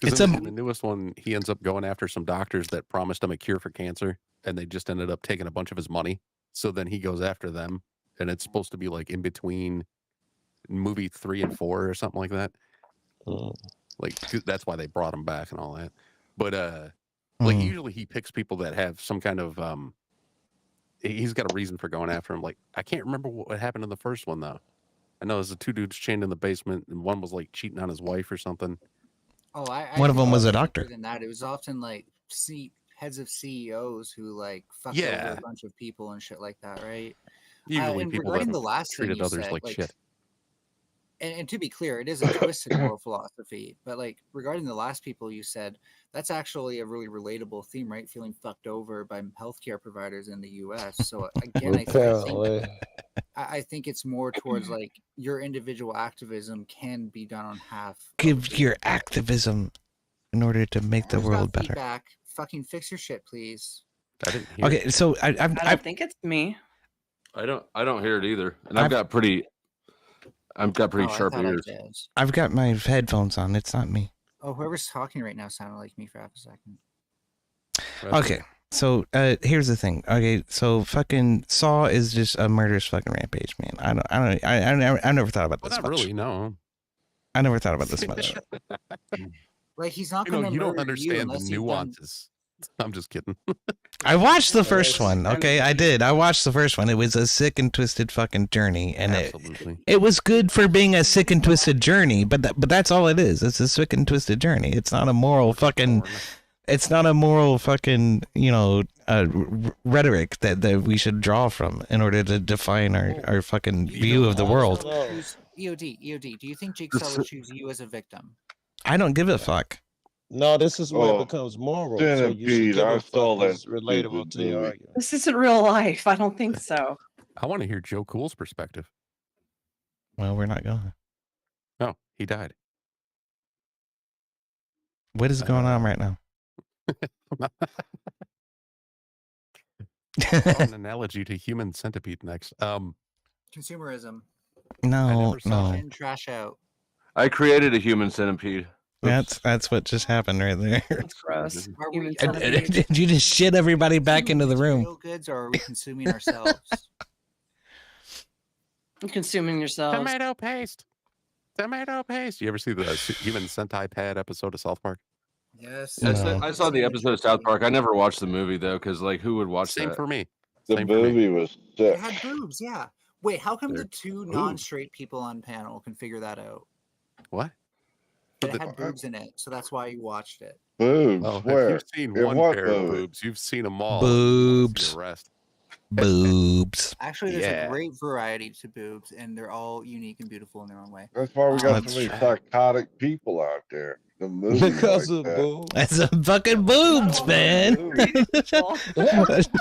Speaker 7: It's
Speaker 22: in the newest one. He ends up going after some doctors that promised him a cure for cancer, and they just ended up taking a bunch of his money. So then he goes after them, and it's supposed to be like in between movie 3 and 4 or something like that. Like that's why they brought him back and all that. But like usually he picks people that have some kind of he's got a reason for going after him. Like I can't remember what happened in the first one though. I know there's the 2 dudes chained in the basement, and one was like cheating on his wife or something.
Speaker 11: Oh,
Speaker 7: One of them was a
Speaker 11: deeper
Speaker 7: doctor.
Speaker 11: Than that, it was often like heads of CEOs who like fucked
Speaker 22: Yeah.
Speaker 11: over a bunch of people and shit like that, right?
Speaker 22: Usually
Speaker 11: and
Speaker 22: people
Speaker 11: regarding
Speaker 22: that
Speaker 11: the last thing
Speaker 22: treated
Speaker 11: you
Speaker 22: others
Speaker 11: said,
Speaker 22: like shit.
Speaker 11: And to be clear, it is a twisted moral philosophy. But like regarding the last people you said, that's actually a really relatable theme, right? Feeling fucked over by healthcare providers in the U.S. So again, I think it's more towards like your individual activism can be done on half.
Speaker 7: Give your activism in order to make the
Speaker 11: Who's got
Speaker 7: world better.
Speaker 11: feedback? Fucking fix your shit, please.
Speaker 22: I didn't hear
Speaker 7: Okay, so
Speaker 3: I don't think it's me.
Speaker 2: I don't hear it either, and
Speaker 7: I've
Speaker 2: I've got pretty
Speaker 11: Oh,
Speaker 2: sharp
Speaker 11: I thought I
Speaker 2: ears.
Speaker 11: did.
Speaker 7: I've got my headphones on. It's not me.
Speaker 11: Oh, whoever's talking right now sounded like me for half a second.
Speaker 7: Okay, so here's the thing. Okay, so fucking Saw is just a murderous fucking rampage, man. I never thought about this
Speaker 22: Well, not
Speaker 7: much.
Speaker 22: really, no.
Speaker 7: I never thought about this much.
Speaker 11: Like he's not
Speaker 22: You
Speaker 11: going
Speaker 22: know,
Speaker 11: to
Speaker 22: you don't
Speaker 11: murder
Speaker 22: understand the
Speaker 11: unless you've done-
Speaker 22: nuances. I'm just kidding.
Speaker 7: I watched the first one. Okay, I did. I watched the first one. It was a sick and twisted fucking journey, and it was good for being a sick and twisted journey. But that's all it is. It's a sick and twisted journey. It's not a moral fucking. It's not a moral fucking rhetoric that we should draw from in order to define our fucking view of the world.
Speaker 11: EOD, do you think Jigsaw would choose you as a victim?
Speaker 7: I don't give a fuck.
Speaker 8: No, this is where it becomes moral. So you should give a fuck. It's relatable to your argument.
Speaker 3: This isn't real life. I don't think so.
Speaker 22: I want to hear Joe Cool's perspective.
Speaker 7: Well, we're not going.
Speaker 22: No, he died.
Speaker 7: What is going on right now?
Speaker 22: An analogy to human centipede next.
Speaker 11: Consumerism.
Speaker 7: No.
Speaker 11: And trash out.
Speaker 2: I created a human centipede.
Speaker 7: That's what just happened right there.
Speaker 3: That's gross.
Speaker 7: Did you just shit everybody back into the room?
Speaker 11: Real goods, or are we consuming ourselves?
Speaker 3: You're consuming yourselves.
Speaker 22: Tomato paste. You ever see the human centipede episode of South Park?
Speaker 11: Yes.
Speaker 2: I saw the episode of South Park. I never watched the movie though, because who would watch that?
Speaker 22: Same for me.
Speaker 1: The movie was sick.
Speaker 11: It had boobs, yeah. Wait, how come the two non-straight people on panel can figure that out?
Speaker 22: What?
Speaker 11: It had boobs in it, so that's why you watched it.
Speaker 1: Boobs.
Speaker 22: Oh,
Speaker 1: Where?
Speaker 22: if you've seen
Speaker 1: In
Speaker 22: one
Speaker 1: what
Speaker 22: pair of
Speaker 1: movie?
Speaker 22: boobs, you've seen them all.
Speaker 7: Boobs.
Speaker 22: The rest.
Speaker 7: Boobs.
Speaker 11: Actually, there's a great variety to boobs, and they're all unique and beautiful in their own way.
Speaker 1: That's why we got so many psychotic people out there. The movie
Speaker 8: Because
Speaker 1: like
Speaker 8: of
Speaker 1: that.
Speaker 8: boobs.
Speaker 7: That's a fucking boobs, man.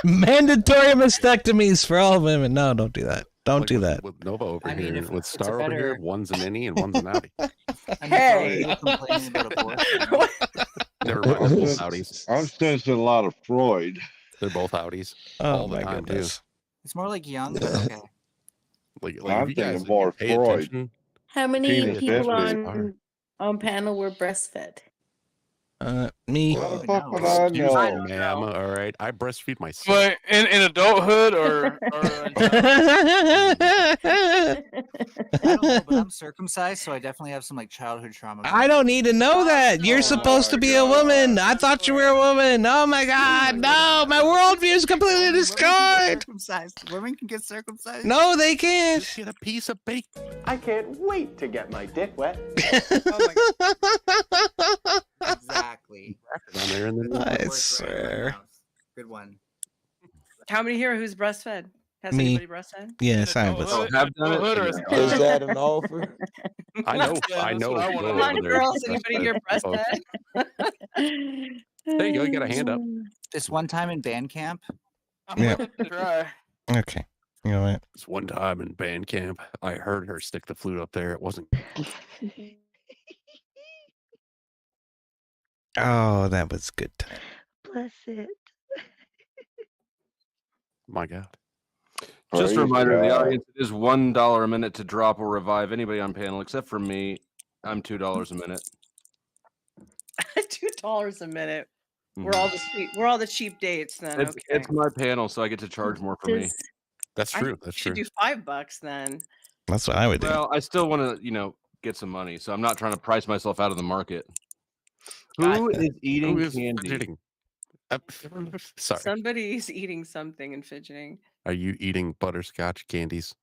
Speaker 7: Mandatory mastectomies for all women. No, don't do that. Don't do that.
Speaker 22: With Nova over
Speaker 11: mean,
Speaker 22: here,
Speaker 11: if
Speaker 22: with
Speaker 11: it's a
Speaker 22: Star over here,
Speaker 11: better-
Speaker 22: one's an innie and one's an outie.
Speaker 3: Hey.
Speaker 11: Complaining about abortion.
Speaker 22: Never mind, they're both outies.
Speaker 1: I'm sensing a lot of Freud.
Speaker 22: They're both outies.
Speaker 7: Oh
Speaker 22: all the
Speaker 7: my
Speaker 22: time,
Speaker 7: goodness.
Speaker 11: It's more like young, but okay.
Speaker 1: I'm
Speaker 22: if you guys
Speaker 1: thinking more
Speaker 22: pay
Speaker 1: Freud.
Speaker 22: attention,
Speaker 10: How many
Speaker 1: Penis
Speaker 10: people
Speaker 1: business.
Speaker 10: on panel were breastfed?
Speaker 7: Me.
Speaker 1: How the fuck would I
Speaker 22: excuse
Speaker 1: know?
Speaker 22: me, ma'am. All right, I breastfeed myself.
Speaker 13: But in adulthood or
Speaker 11: I don't know, but I'm circumcised, so I definitely have some childhood trauma.
Speaker 7: I don't need to know that. You're supposed to be a woman. I thought you were a woman. Oh my God. No, my worldview is completely destroyed.
Speaker 11: Circumcised. Women can get circumcised.
Speaker 7: No, they can't.
Speaker 22: Just get a piece of bacon.
Speaker 6: I can't wait to get my dick wet.
Speaker 11: Exactly.
Speaker 22: Down there in the
Speaker 7: I swear.
Speaker 11: Good one.
Speaker 3: How many here who's breastfed? Has
Speaker 7: Me.
Speaker 3: anybody breastfed?
Speaker 7: Yes, I was.
Speaker 2: Have done it.
Speaker 8: Is that an offer?
Speaker 22: I know.
Speaker 13: Yeah,
Speaker 22: I
Speaker 13: that's
Speaker 22: know.
Speaker 13: what I
Speaker 22: Joe
Speaker 13: wanna
Speaker 3: Come on,
Speaker 22: over there
Speaker 3: girls.
Speaker 22: is
Speaker 3: Anybody here
Speaker 22: breastfed.
Speaker 3: breastfed?
Speaker 22: There you go. You got a hand up.
Speaker 11: This one time in band camp,
Speaker 13: I'm
Speaker 7: Yeah.
Speaker 13: gonna try.
Speaker 7: Okay. You know what?
Speaker 22: This one time in band camp, I heard her stick the flute up there. It wasn't.
Speaker 7: Oh, that was good time.
Speaker 16: Bless it.
Speaker 22: My God.
Speaker 2: Just a
Speaker 1: Praise
Speaker 2: reminder to the
Speaker 1: God.
Speaker 2: audience: it is $1 a minute to drop or revive anybody on panel, except for me. I'm $2 a minute.
Speaker 3: $2 a minute. We're
Speaker 2: Mhm.
Speaker 3: all the cheap. We're all the cheap dates then.
Speaker 2: It's,
Speaker 3: Okay.
Speaker 2: it's my panel, so I get to charge more for me.
Speaker 22: That's
Speaker 3: I
Speaker 22: true.
Speaker 3: think
Speaker 22: That's
Speaker 3: we
Speaker 22: true.
Speaker 3: should do $5 then.
Speaker 7: That's what I would do.
Speaker 2: Well, I still want to, get some money, so I'm not trying to price myself out of the market. Who
Speaker 3: Gotcha.
Speaker 2: is eating
Speaker 22: Who is
Speaker 2: candy?
Speaker 22: fidgeting? Sorry.
Speaker 3: Somebody's eating something and fidgeting.
Speaker 22: Are you eating butterscotch candies?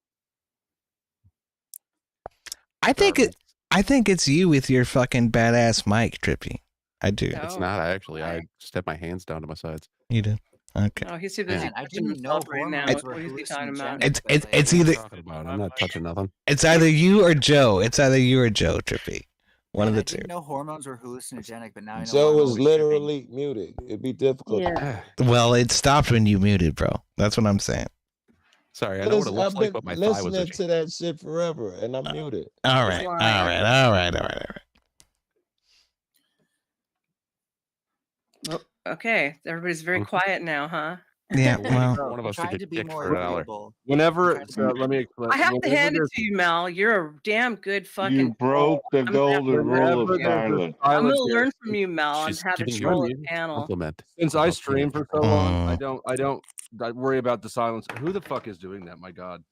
Speaker 7: I think it's you with your fucking badass mic, Trippy. I do.
Speaker 22: It's
Speaker 3: Oh,
Speaker 22: not actually. I
Speaker 3: okay.
Speaker 22: just have my hands down to my sides.
Speaker 7: You do. Okay.
Speaker 3: Oh, he's too busy
Speaker 11: Man, I
Speaker 3: touching
Speaker 11: didn't know
Speaker 3: himself right now.
Speaker 11: hormones were
Speaker 3: What is he talking about?
Speaker 11: hallucinogenic.
Speaker 7: It's
Speaker 22: What are you
Speaker 7: either
Speaker 22: talking about? I'm not touching nothing.
Speaker 7: it's either you or Joe. It's either you or Joe, Trippy. One of
Speaker 11: I
Speaker 7: the two.
Speaker 11: didn't know hormones were hallucinogenic, but now I know.
Speaker 8: Joe
Speaker 11: I'm
Speaker 8: was
Speaker 11: always
Speaker 8: literally muted. It'd be difficult.
Speaker 10: Yeah.
Speaker 7: Well, it stopped when you muted, bro. That's what I'm saying.
Speaker 22: Sorry, I know what it
Speaker 8: Listen,
Speaker 22: looks
Speaker 8: I've
Speaker 22: like,
Speaker 8: been
Speaker 22: but my thigh was
Speaker 8: listening
Speaker 22: itching.
Speaker 8: to that shit forever, and I'm muted.
Speaker 7: All right. All right. All right. All right. All right.
Speaker 3: Well, okay, everybody's very quiet now, huh?
Speaker 7: Yeah. Well,
Speaker 22: One of us to
Speaker 11: trying
Speaker 22: get
Speaker 11: to be
Speaker 22: kicked
Speaker 11: more
Speaker 22: for $1.
Speaker 11: agreeable.
Speaker 2: Whenever, so let me explain.
Speaker 3: I have to
Speaker 2: whenever
Speaker 3: hand it
Speaker 2: there's-
Speaker 3: to you, Mal. You're a damn good fucking.
Speaker 1: You broke the
Speaker 3: I'm gonna have to
Speaker 1: golden
Speaker 3: learn
Speaker 1: rule
Speaker 3: from
Speaker 1: of
Speaker 3: you.
Speaker 1: silence.
Speaker 3: I'm gonna
Speaker 2: Silence
Speaker 3: learn
Speaker 2: here.
Speaker 3: from you, Mal, on
Speaker 22: She's
Speaker 3: how to
Speaker 22: giving you
Speaker 3: troll
Speaker 22: a
Speaker 3: a panel.
Speaker 22: compliment.
Speaker 2: Since I stream for so long, I
Speaker 7: Mm.
Speaker 2: don't worry about the silence. Who the fuck is doing that? My God,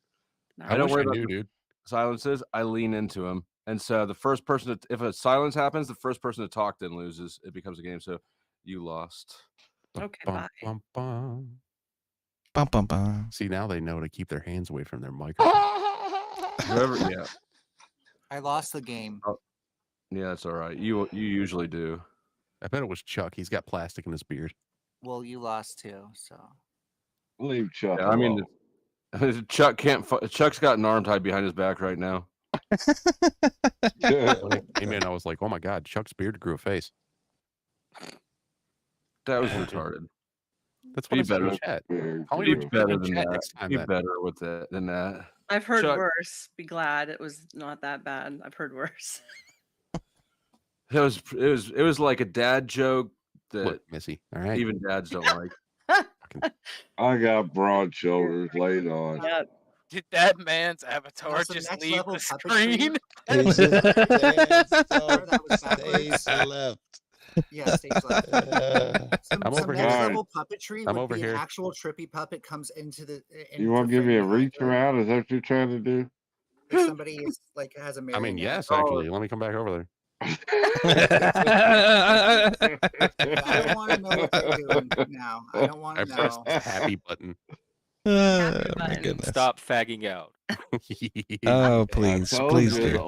Speaker 22: I
Speaker 2: I don't
Speaker 22: wish
Speaker 2: worry
Speaker 22: I
Speaker 2: about
Speaker 22: knew,
Speaker 2: the
Speaker 22: dude.
Speaker 2: silences. I lean into them, and so the first person, if a silence happens, the first person to talk then loses. It becomes a game. So you lost.
Speaker 3: Okay, bye.
Speaker 7: Bum, bum, bum.
Speaker 22: See, now they know to keep their hands away from their microphone.
Speaker 2: Whoever, yeah.
Speaker 11: I lost the game.
Speaker 2: Oh, yeah, that's all right. You usually do.
Speaker 22: I bet it was Chuck. He's got plastic in his beard.
Speaker 11: Well, you lost too, so.
Speaker 1: Leave Chuck
Speaker 2: Yeah, I mean,
Speaker 1: alone.
Speaker 2: Chuck can't. Chuck's got an arm tied behind his back right now.
Speaker 22: When it came in, I was like, "Oh my god, Chuck's beard grew a face."
Speaker 2: That was retarded.
Speaker 22: That's what I said in the chat.
Speaker 2: Be better than that.
Speaker 22: next time.
Speaker 2: Be better with it than that.
Speaker 3: I've heard
Speaker 2: Chuck,
Speaker 3: worse. Be glad it was not that bad. I've heard worse.
Speaker 2: It was like a dad joke that
Speaker 22: Look, Missy. All right.
Speaker 2: Even dads don't like.
Speaker 1: I got broad shoulders laid on.
Speaker 3: Yep.
Speaker 13: Did that man's avatar
Speaker 11: That's the
Speaker 13: just
Speaker 11: next
Speaker 13: leave
Speaker 11: level
Speaker 13: the
Speaker 11: puppetry.
Speaker 13: screen?
Speaker 8: left.
Speaker 11: Yeah, stage left.
Speaker 22: I'm over
Speaker 11: next
Speaker 22: here.
Speaker 11: level puppetry
Speaker 22: I'm
Speaker 11: would
Speaker 22: over
Speaker 11: be
Speaker 22: here.
Speaker 11: an actual trippy puppet comes into the.
Speaker 1: You want to give me a reach around? Is that what you're trying to do?
Speaker 11: If somebody is like has a
Speaker 22: I
Speaker 11: marionette.
Speaker 22: mean, yes, actually. Let me come back over there.
Speaker 11: I don't want to know what they're doing now. I don't want
Speaker 22: I
Speaker 11: to
Speaker 22: pressed
Speaker 11: know.
Speaker 22: the happy button.
Speaker 7: Oh, my goodness.
Speaker 13: Stop fagging out.
Speaker 7: Oh, please,
Speaker 1: I told
Speaker 7: please
Speaker 1: you,
Speaker 7: do.
Speaker 1: the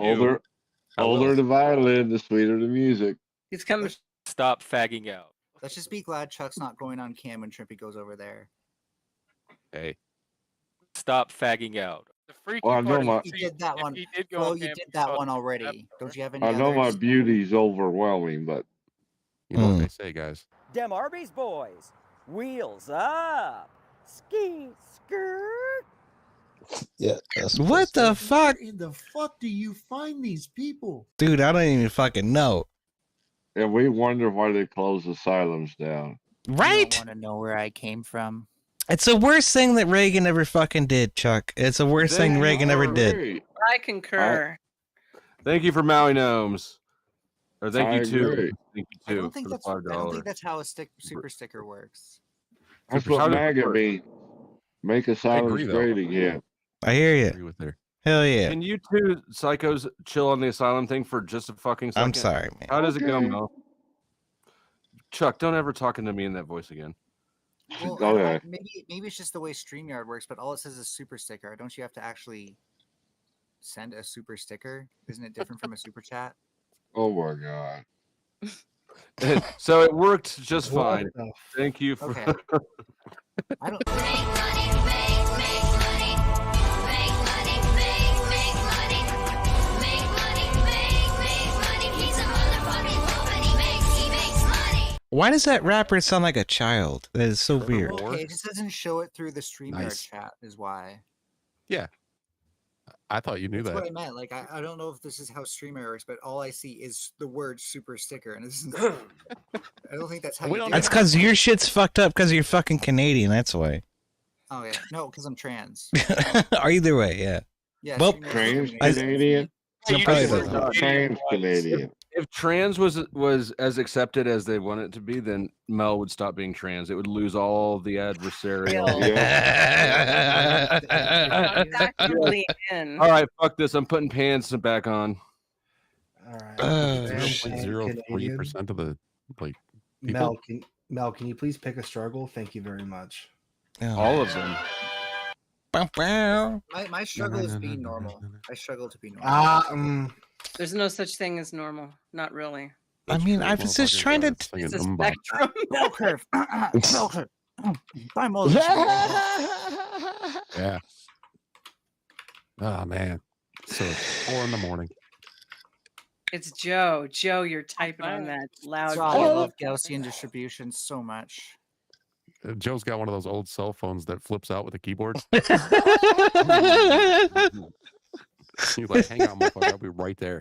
Speaker 1: older the violin, the sweeter the music.
Speaker 3: He's coming.
Speaker 13: Stop fagging out.
Speaker 11: Let's just be glad Chuck's not going on cam when Trippy goes over there.
Speaker 22: Hey.
Speaker 13: Stop fagging out. The freaky
Speaker 1: Well, I know
Speaker 13: part
Speaker 1: my-
Speaker 13: is
Speaker 11: You did that
Speaker 13: if
Speaker 11: one.
Speaker 13: he did go
Speaker 11: Well,
Speaker 13: on
Speaker 11: you
Speaker 13: cam,
Speaker 11: did
Speaker 13: he
Speaker 11: that
Speaker 13: saw
Speaker 11: one
Speaker 13: the
Speaker 11: already.
Speaker 13: avatar.
Speaker 11: Don't you have any
Speaker 1: I know my
Speaker 11: others?
Speaker 1: beauty's overwhelming, but
Speaker 22: You know what they say, guys.
Speaker 9: Dem Arby's boys, wheels up, ski skirt.
Speaker 8: Yeah.
Speaker 7: What the fuck?
Speaker 5: Where in the fuck do you find these people?
Speaker 7: Dude, I don't even fucking know.
Speaker 1: and we wonder why they close asylums down.
Speaker 7: Right?
Speaker 11: Want to know where I came from?
Speaker 7: It's the worst thing that Reagan ever fucking did, Chuck. It's the worst thing Reagan ever did.
Speaker 1: Agree.
Speaker 3: I concur.
Speaker 2: Thank you for Maui Gnomes. Or thank
Speaker 1: I
Speaker 2: you too.
Speaker 1: agree.
Speaker 2: Thank you
Speaker 11: I
Speaker 2: too
Speaker 11: don't think
Speaker 2: for the
Speaker 11: that's. I don't
Speaker 2: $5.
Speaker 11: think that's how a super sticker works.
Speaker 1: That's
Speaker 2: How
Speaker 1: what
Speaker 2: does it
Speaker 1: MAGA
Speaker 2: work?
Speaker 1: means. Make asylums
Speaker 22: agree, though.
Speaker 1: great again.
Speaker 7: I hear
Speaker 22: I
Speaker 7: you.
Speaker 22: agree with her.
Speaker 7: Hell yeah.
Speaker 2: Can you two psychos chill on the asylum thing for just a fucking second?
Speaker 7: I'm sorry, man.
Speaker 2: How does it go,
Speaker 1: Okay.
Speaker 2: Mel? Chuck, don't ever talking to me in that voice again.
Speaker 11: Well,
Speaker 1: Go
Speaker 11: I
Speaker 1: ahead.
Speaker 11: don't- maybe it's just the way StreamYard works, but all it says is super sticker. Don't you have to actually send a super sticker? Isn't it different from a super chat?
Speaker 1: Oh my God.
Speaker 2: So it worked just
Speaker 5: What
Speaker 2: fine.
Speaker 5: the
Speaker 2: Thank you for.
Speaker 11: Okay. I don't.
Speaker 7: Why does that rapper sound like a child? That is so weird.
Speaker 11: Okay, it just doesn't show it through the StreamYard
Speaker 22: Nice.
Speaker 11: chat, is why.
Speaker 22: Yeah. I thought you knew
Speaker 11: That's what I
Speaker 22: that.
Speaker 11: meant. Like, I don't know if this is how StreamYard works, but all I see is the word super sticker, and this is. I don't think that's how.
Speaker 22: We
Speaker 11: you
Speaker 22: don't
Speaker 11: do
Speaker 7: That's
Speaker 11: it.
Speaker 7: because your shit's fucked up because you're fucking Canadian. That's why.
Speaker 11: Oh yeah, no, because I'm trans.
Speaker 7: Or either way, yeah.
Speaker 11: Yeah,
Speaker 7: Well,
Speaker 11: StreamYard
Speaker 1: Trans
Speaker 11: is-
Speaker 1: Canadian?
Speaker 7: No,
Speaker 13: You
Speaker 7: probably
Speaker 13: just
Speaker 7: doesn't.
Speaker 13: heard
Speaker 1: Trans Canadian.
Speaker 2: If trans was as accepted as they want it to be, then Mel would stop being trans. It would lose all the adversarial.
Speaker 3: Exactly in.
Speaker 2: All right, fuck this. I'm putting pants back on.
Speaker 5: All right.
Speaker 7: Oh,
Speaker 5: Trans
Speaker 22: 0.03% of the like people.
Speaker 5: Mel, can you please pick a struggle? Thank you very much.
Speaker 2: All of them.
Speaker 7: Bow, bow.
Speaker 11: My struggle is being normal. I struggle to be normal.
Speaker 3: There's no such thing as normal. Not really.
Speaker 7: I mean, I was just trying to.
Speaker 3: It's a spectrum.
Speaker 11: Bell curve. Bell curve. Buy more.
Speaker 22: Yeah. Oh man. So it's 4 a.m.
Speaker 3: It's Joe. Joe, you're typing on that loud.
Speaker 11: God, I love Gaussian distribution so much.
Speaker 22: Joe's got one of those old cell phones that flips out with a keyboard. He's like, hang on, motherfucker, I'll be right there.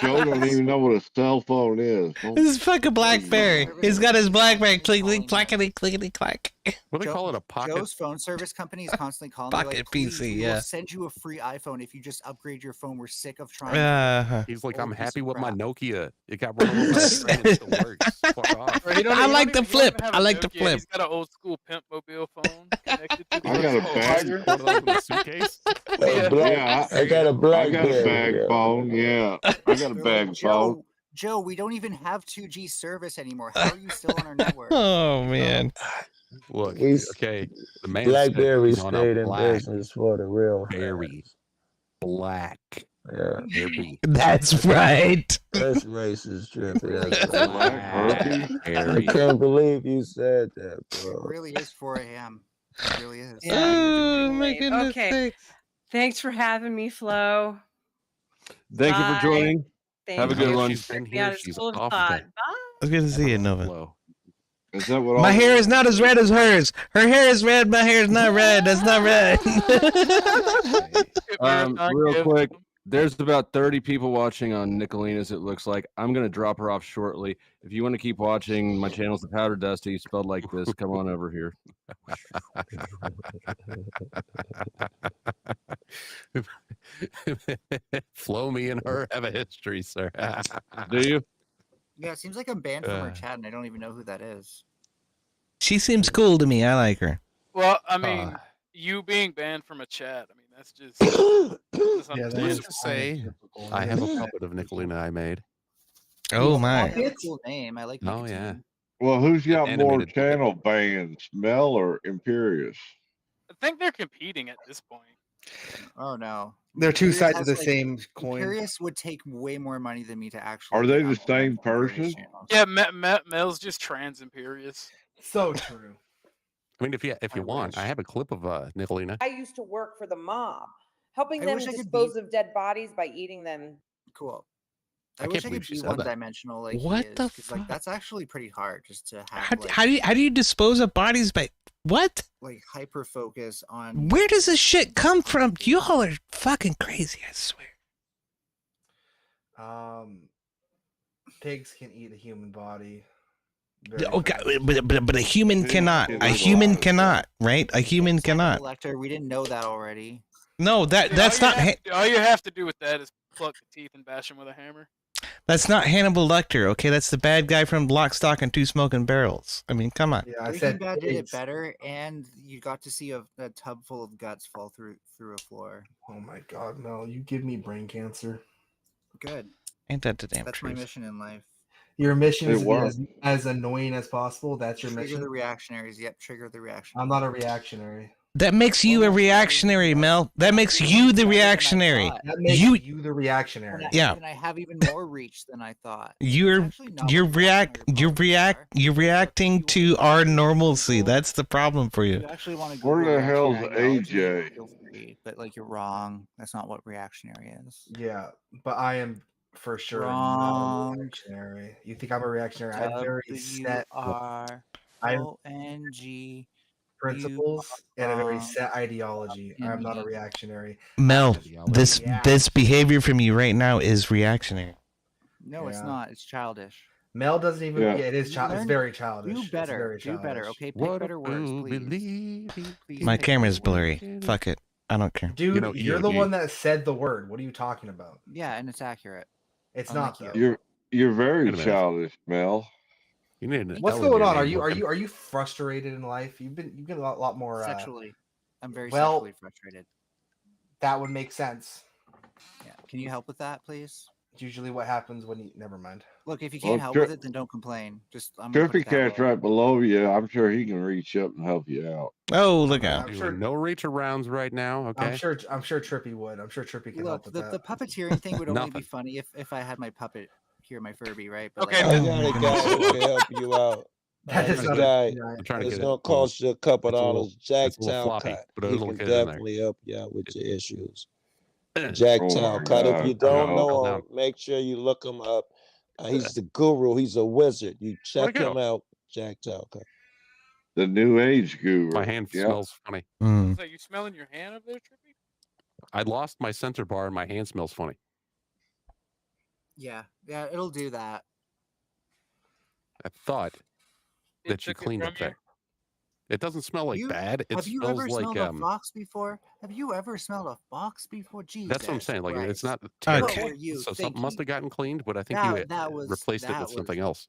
Speaker 1: Joe don't even know what a cell phone is.
Speaker 7: This is fucking Blackberry. He's got his Blackberry clickety clackety clickety clack.
Speaker 22: What do they call it? A pocket?
Speaker 11: Joe's phone service company is constantly calling me
Speaker 7: Pocket
Speaker 11: like, "Please,
Speaker 7: PC,
Speaker 11: we
Speaker 7: yeah.
Speaker 11: will send you a free iPhone if you just upgrade your phone. We're sick of trying."
Speaker 22: He's like, I'm happy with my Nokia. It got run over by a train. It still works. Fuck off.
Speaker 13: Bro, he don't-
Speaker 7: I
Speaker 13: he
Speaker 7: like
Speaker 13: don't
Speaker 7: the
Speaker 13: even- he don't
Speaker 7: flip.
Speaker 13: even have
Speaker 7: I
Speaker 13: a
Speaker 7: like the
Speaker 13: Nokia.
Speaker 7: flip.
Speaker 13: He's got an old school pimp mobile phone connected to the
Speaker 1: I got a bag.
Speaker 22: One of those with a suitcase.
Speaker 8: I got a
Speaker 1: I got a
Speaker 8: Blackberry.
Speaker 1: bag phone. Yeah, I got a bag phone.
Speaker 11: Joe, we don't even have 2G service anymore. How are you still on our network?
Speaker 7: Oh man.
Speaker 22: Look,
Speaker 8: We
Speaker 22: okay, the man
Speaker 8: BlackBerry
Speaker 22: said he's on a
Speaker 8: stayed in business for the real
Speaker 22: blackberry. Black.
Speaker 8: Yeah.
Speaker 22: Berry.
Speaker 7: That's right.
Speaker 8: That's racist, Trippy. That's
Speaker 22: Blackberry.
Speaker 8: I can't believe you said that,
Speaker 11: It
Speaker 8: bro.
Speaker 11: really is 4 a.m. It really is.
Speaker 3: Yeah.
Speaker 7: Oh my
Speaker 3: Right.
Speaker 7: goodness
Speaker 3: Okay.
Speaker 7: sakes.
Speaker 3: Thanks for having me, Flo.
Speaker 2: Thank you for
Speaker 3: Bye.
Speaker 2: joining.
Speaker 3: Thank
Speaker 2: Have a good
Speaker 3: you.
Speaker 2: one.
Speaker 22: She's been
Speaker 3: Check me out
Speaker 22: here.
Speaker 3: at
Speaker 22: She's
Speaker 3: School of
Speaker 22: off
Speaker 3: Thought.
Speaker 22: the
Speaker 3: Bye.
Speaker 7: It's good to see you, Nova.
Speaker 22: flow.
Speaker 1: Is that what
Speaker 7: My
Speaker 1: all
Speaker 7: hair is not as red as hers. Her hair is red. My hair is not red. That's not red.
Speaker 2: Real quick, there's about 30 people watching on Nicolina's, it looks like. I'm going to drop her off shortly. If you want to keep watching, my channel's The Powder Dusty, spelled like this. Come on over here.
Speaker 22: Flo, me and her have a history, sir.
Speaker 2: Do you?
Speaker 11: Yeah, it seems like I'm banned from her chat, and I don't even know who that is.
Speaker 7: She seems cool to me. I like her.
Speaker 13: Well, I mean, you being banned from a chat, I mean, that's just.
Speaker 22: Let's just say I have a puppet of Nicolina I made.
Speaker 7: Oh my.
Speaker 11: That's a cool name. I like.
Speaker 22: Oh yeah.
Speaker 1: Well, who's got more
Speaker 22: Animated puppet.
Speaker 1: channel bans, Mel or Imperious?
Speaker 13: I think they're competing at this point.
Speaker 11: Oh no.
Speaker 17: They're two
Speaker 11: Imperious
Speaker 17: sides of
Speaker 11: has,
Speaker 17: the same coin.
Speaker 11: Imperious would take way more money than me to actually.
Speaker 1: Are they
Speaker 11: get
Speaker 1: the
Speaker 11: on
Speaker 1: same person?
Speaker 13: Yeah, Mel's just trans Imperious.
Speaker 17: So true.
Speaker 22: I mean, if you want, I have a clip of Nicolina.
Speaker 4: I used to work for the mob, helping
Speaker 11: I
Speaker 4: them
Speaker 11: wish I could
Speaker 4: dispose of dead bodies by eating them.
Speaker 11: Cool.
Speaker 22: I
Speaker 11: I
Speaker 22: can't
Speaker 11: wish I
Speaker 22: believe
Speaker 11: could
Speaker 22: she
Speaker 11: be
Speaker 22: said that.
Speaker 11: one-dimensional like
Speaker 7: What
Speaker 11: he is,
Speaker 7: the
Speaker 11: 'cause, like that's actually pretty hard just to have
Speaker 7: How do you dispose of bodies by what?
Speaker 11: like hyper focus on.
Speaker 7: Where does this shit come from? You all are fucking crazy, I swear.
Speaker 17: Pigs can eat a human body.
Speaker 7: Okay, but a human cannot. A human cannot, right? A human cannot.
Speaker 11: Lecter, we didn't know that already.
Speaker 7: No, that's not
Speaker 13: All you have to do with that is pluck the teeth and bash him with a hammer.
Speaker 7: that's not Hannibal Lecter. Okay, that's the bad guy from Lock, Stock, and Two Smoking Barrels. I mean, come on.
Speaker 17: Yeah, I
Speaker 11: Breaking
Speaker 17: said
Speaker 11: Bad did it
Speaker 17: pigs.
Speaker 11: better, and you got to see a tub full of guts fall through a floor.
Speaker 17: Oh my god, Mel, you give me brain cancer.
Speaker 11: Good.
Speaker 7: Ain't that the damn
Speaker 11: That's
Speaker 7: truth?
Speaker 11: my mission in life.
Speaker 17: Your mission
Speaker 1: It
Speaker 17: is to be
Speaker 1: worked.
Speaker 17: as annoying as possible. That's your
Speaker 11: Trigger
Speaker 17: mission.
Speaker 11: the reactionaries. Yep, trigger the reaction.
Speaker 17: I'm not a reactionary.
Speaker 7: That makes you a reactionary, Mel. That makes you the reactionary.
Speaker 17: That makes
Speaker 7: You,
Speaker 17: you the reactionary.
Speaker 7: Yeah.
Speaker 11: And I have even more reach than I thought.
Speaker 7: you're reacting to our normalcy. That's the problem for you.
Speaker 11: You actually want to
Speaker 1: Where the hell's
Speaker 11: ideology,
Speaker 1: AJ?
Speaker 11: feel free, but like you're wrong. That's not what reactionary is.
Speaker 17: Yeah, but I am for sure not a
Speaker 11: Wrong.
Speaker 17: reactionary. You think I'm a reactionary? I have very set
Speaker 11: WRONG
Speaker 17: principles and a very set ideology. I'm not a reactionary.
Speaker 7: Mel, this behavior from you right now is reactionary.
Speaker 11: No, it's
Speaker 17: Yeah.
Speaker 11: not. It's childish.
Speaker 17: Mel doesn't even.
Speaker 1: Yeah.
Speaker 17: Yeah, it is child. It's
Speaker 11: Learn-
Speaker 17: very childish.
Speaker 11: Do
Speaker 17: It's
Speaker 11: better.
Speaker 17: very
Speaker 11: Do better.
Speaker 17: childish.
Speaker 11: Okay, pick better words, please. Please
Speaker 7: My
Speaker 11: pick
Speaker 7: camera's
Speaker 11: better words.
Speaker 7: blurry. Fuck it. I don't care.
Speaker 17: Dude, you're the one that said the word. What are you talking about?
Speaker 11: Yeah, and it's accurate.
Speaker 17: It's
Speaker 11: Unlike
Speaker 17: not.
Speaker 11: you.
Speaker 1: You're very
Speaker 22: Wait a minute.
Speaker 1: childish, Mel.
Speaker 22: You need an
Speaker 17: What's
Speaker 22: L in
Speaker 17: going
Speaker 22: your
Speaker 17: on? Are
Speaker 22: name,
Speaker 17: you
Speaker 22: Logan.
Speaker 17: are you frustrated in life? You've been a lot more
Speaker 11: Sexually. I'm very
Speaker 17: well,
Speaker 11: sexually frustrated.
Speaker 17: That would make sense.
Speaker 11: Yeah. Can you help with that, please?
Speaker 17: It's usually what happens when you. Never mind.
Speaker 11: Look, if you
Speaker 1: Well,
Speaker 11: can't help with it, then don't complain. Just I'm gonna put
Speaker 1: Trippy
Speaker 11: it that
Speaker 1: Cat's
Speaker 11: way.
Speaker 1: right below you. I'm sure he can reach up and help you out.
Speaker 7: Oh, look out.
Speaker 17: I'm
Speaker 22: Doing
Speaker 17: sure.
Speaker 22: no reach arounds right now. Okay.
Speaker 17: I'm sure Trippy would. I'm sure Trippy can help
Speaker 11: Look,
Speaker 17: with
Speaker 11: the
Speaker 17: that.
Speaker 11: puppeteering thing would only be
Speaker 22: Nothing.
Speaker 11: funny if I had my puppet here, my Furby, right? But
Speaker 13: Okay,
Speaker 11: like,
Speaker 8: I got a guy who can help you out.
Speaker 17: That
Speaker 8: And
Speaker 17: is
Speaker 8: this
Speaker 17: not
Speaker 8: guy,
Speaker 22: I'm trying to
Speaker 8: it's
Speaker 22: get
Speaker 8: gonna
Speaker 22: it.
Speaker 8: cost you a couple
Speaker 22: It's a little-
Speaker 8: dollars. Jack
Speaker 22: it's a little
Speaker 8: Town
Speaker 22: floppy,
Speaker 8: Cut.
Speaker 22: but a
Speaker 8: He
Speaker 22: little
Speaker 8: can
Speaker 22: kid in there.
Speaker 8: definitely help you out with your issues. Jack
Speaker 1: Oh
Speaker 8: Town
Speaker 1: my
Speaker 8: Cut. If
Speaker 1: God,
Speaker 8: you don't
Speaker 1: no.
Speaker 8: know
Speaker 22: Calm
Speaker 8: him, make sure you look him up. He's the guru. He's a wizard. You
Speaker 22: Where'd
Speaker 8: check
Speaker 22: it go?
Speaker 8: him out. Jack Town Cut.
Speaker 1: The new age guru.
Speaker 22: My hand
Speaker 1: Yep.
Speaker 22: smells funny.
Speaker 7: Mm.
Speaker 13: So you smelling your hand up there, Trippy?
Speaker 22: I lost my sensor bar and my hand smells funny.
Speaker 11: yeah, it'll do that.
Speaker 22: I thought
Speaker 13: It
Speaker 22: that you
Speaker 13: took it
Speaker 22: cleaned
Speaker 13: from
Speaker 22: up
Speaker 13: you?
Speaker 22: there. It doesn't smell like bad. It
Speaker 11: Have you
Speaker 22: smells
Speaker 11: ever
Speaker 22: like
Speaker 11: smelled a fox before? Have you ever smelled a fox before? Jesus,
Speaker 22: that's what I'm saying. Like it's not
Speaker 11: Christ.
Speaker 22: terrible.
Speaker 11: What were you
Speaker 22: So something must
Speaker 11: thinking?
Speaker 22: have gotten cleaned, but I think
Speaker 11: That-
Speaker 22: you
Speaker 11: that was-
Speaker 22: replaced it
Speaker 11: that
Speaker 22: with
Speaker 11: was-
Speaker 22: something else.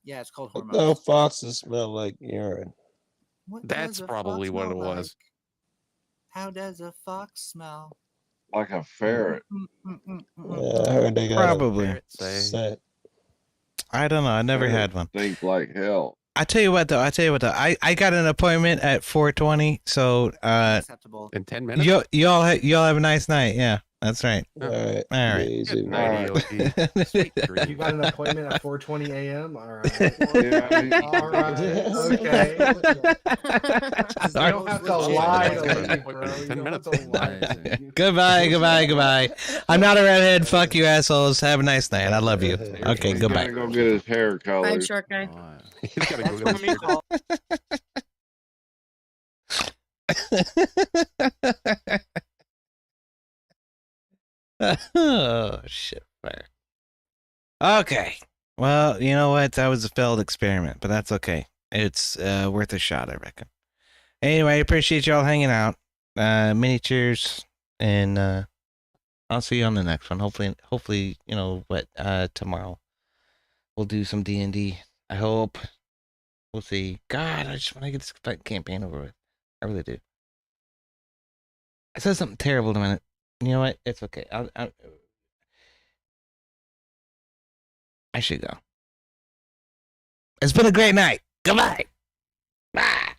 Speaker 11: Yeah, it's called
Speaker 8: What
Speaker 11: hormones.
Speaker 8: the foxes smell like urine?
Speaker 11: What
Speaker 22: That's
Speaker 11: does a
Speaker 22: probably
Speaker 11: fox
Speaker 22: what it
Speaker 11: smell
Speaker 22: was.
Speaker 11: like? How does a fox smell?
Speaker 1: like a ferret.
Speaker 8: Yeah, I heard they got
Speaker 7: Probably.
Speaker 8: a scent.
Speaker 7: I don't know. I never
Speaker 1: Ferrets
Speaker 7: had one.
Speaker 1: stink like hell.
Speaker 7: I tell you what though. I got an appointment at 4:20. So
Speaker 11: Acceptable.
Speaker 22: In 10 minutes.
Speaker 7: y'all have a nice night. Yeah, that's right.
Speaker 8: All right.
Speaker 7: All right.
Speaker 8: Easy,
Speaker 22: Night, EOT. Sweet dreams.
Speaker 15: You got an appointment at 4:20 a.m. All right.
Speaker 1: Yeah,
Speaker 15: All right. Okay. You don't have to lie to leave, bro. You
Speaker 22: 10
Speaker 15: don't
Speaker 22: minutes.
Speaker 15: have to lie.
Speaker 7: Goodbye. I'm not a redhead. Fuck you, assholes. Have a nice night. I love you. Okay,
Speaker 1: He's
Speaker 7: goodbye.
Speaker 1: gonna go get his hair
Speaker 14: Bye,
Speaker 1: colored.
Speaker 14: short guy.
Speaker 22: He's gotta go get his
Speaker 7: Oh shit! Fire. Okay. Well, you know what? That was a failed experiment, but that's okay. It's worth a shot, I reckon. Anyway, I appreciate y'all hanging out. Mini cheers, and I'll see you on the next one. Hopefully, you know what? Tomorrow we'll do some D&D. I hope. We'll see. God, I just want to get this campaign over with. I really do. I said something terrible in a minute. You know what? It's okay. I should go. It's been a great night. Goodbye. Bye.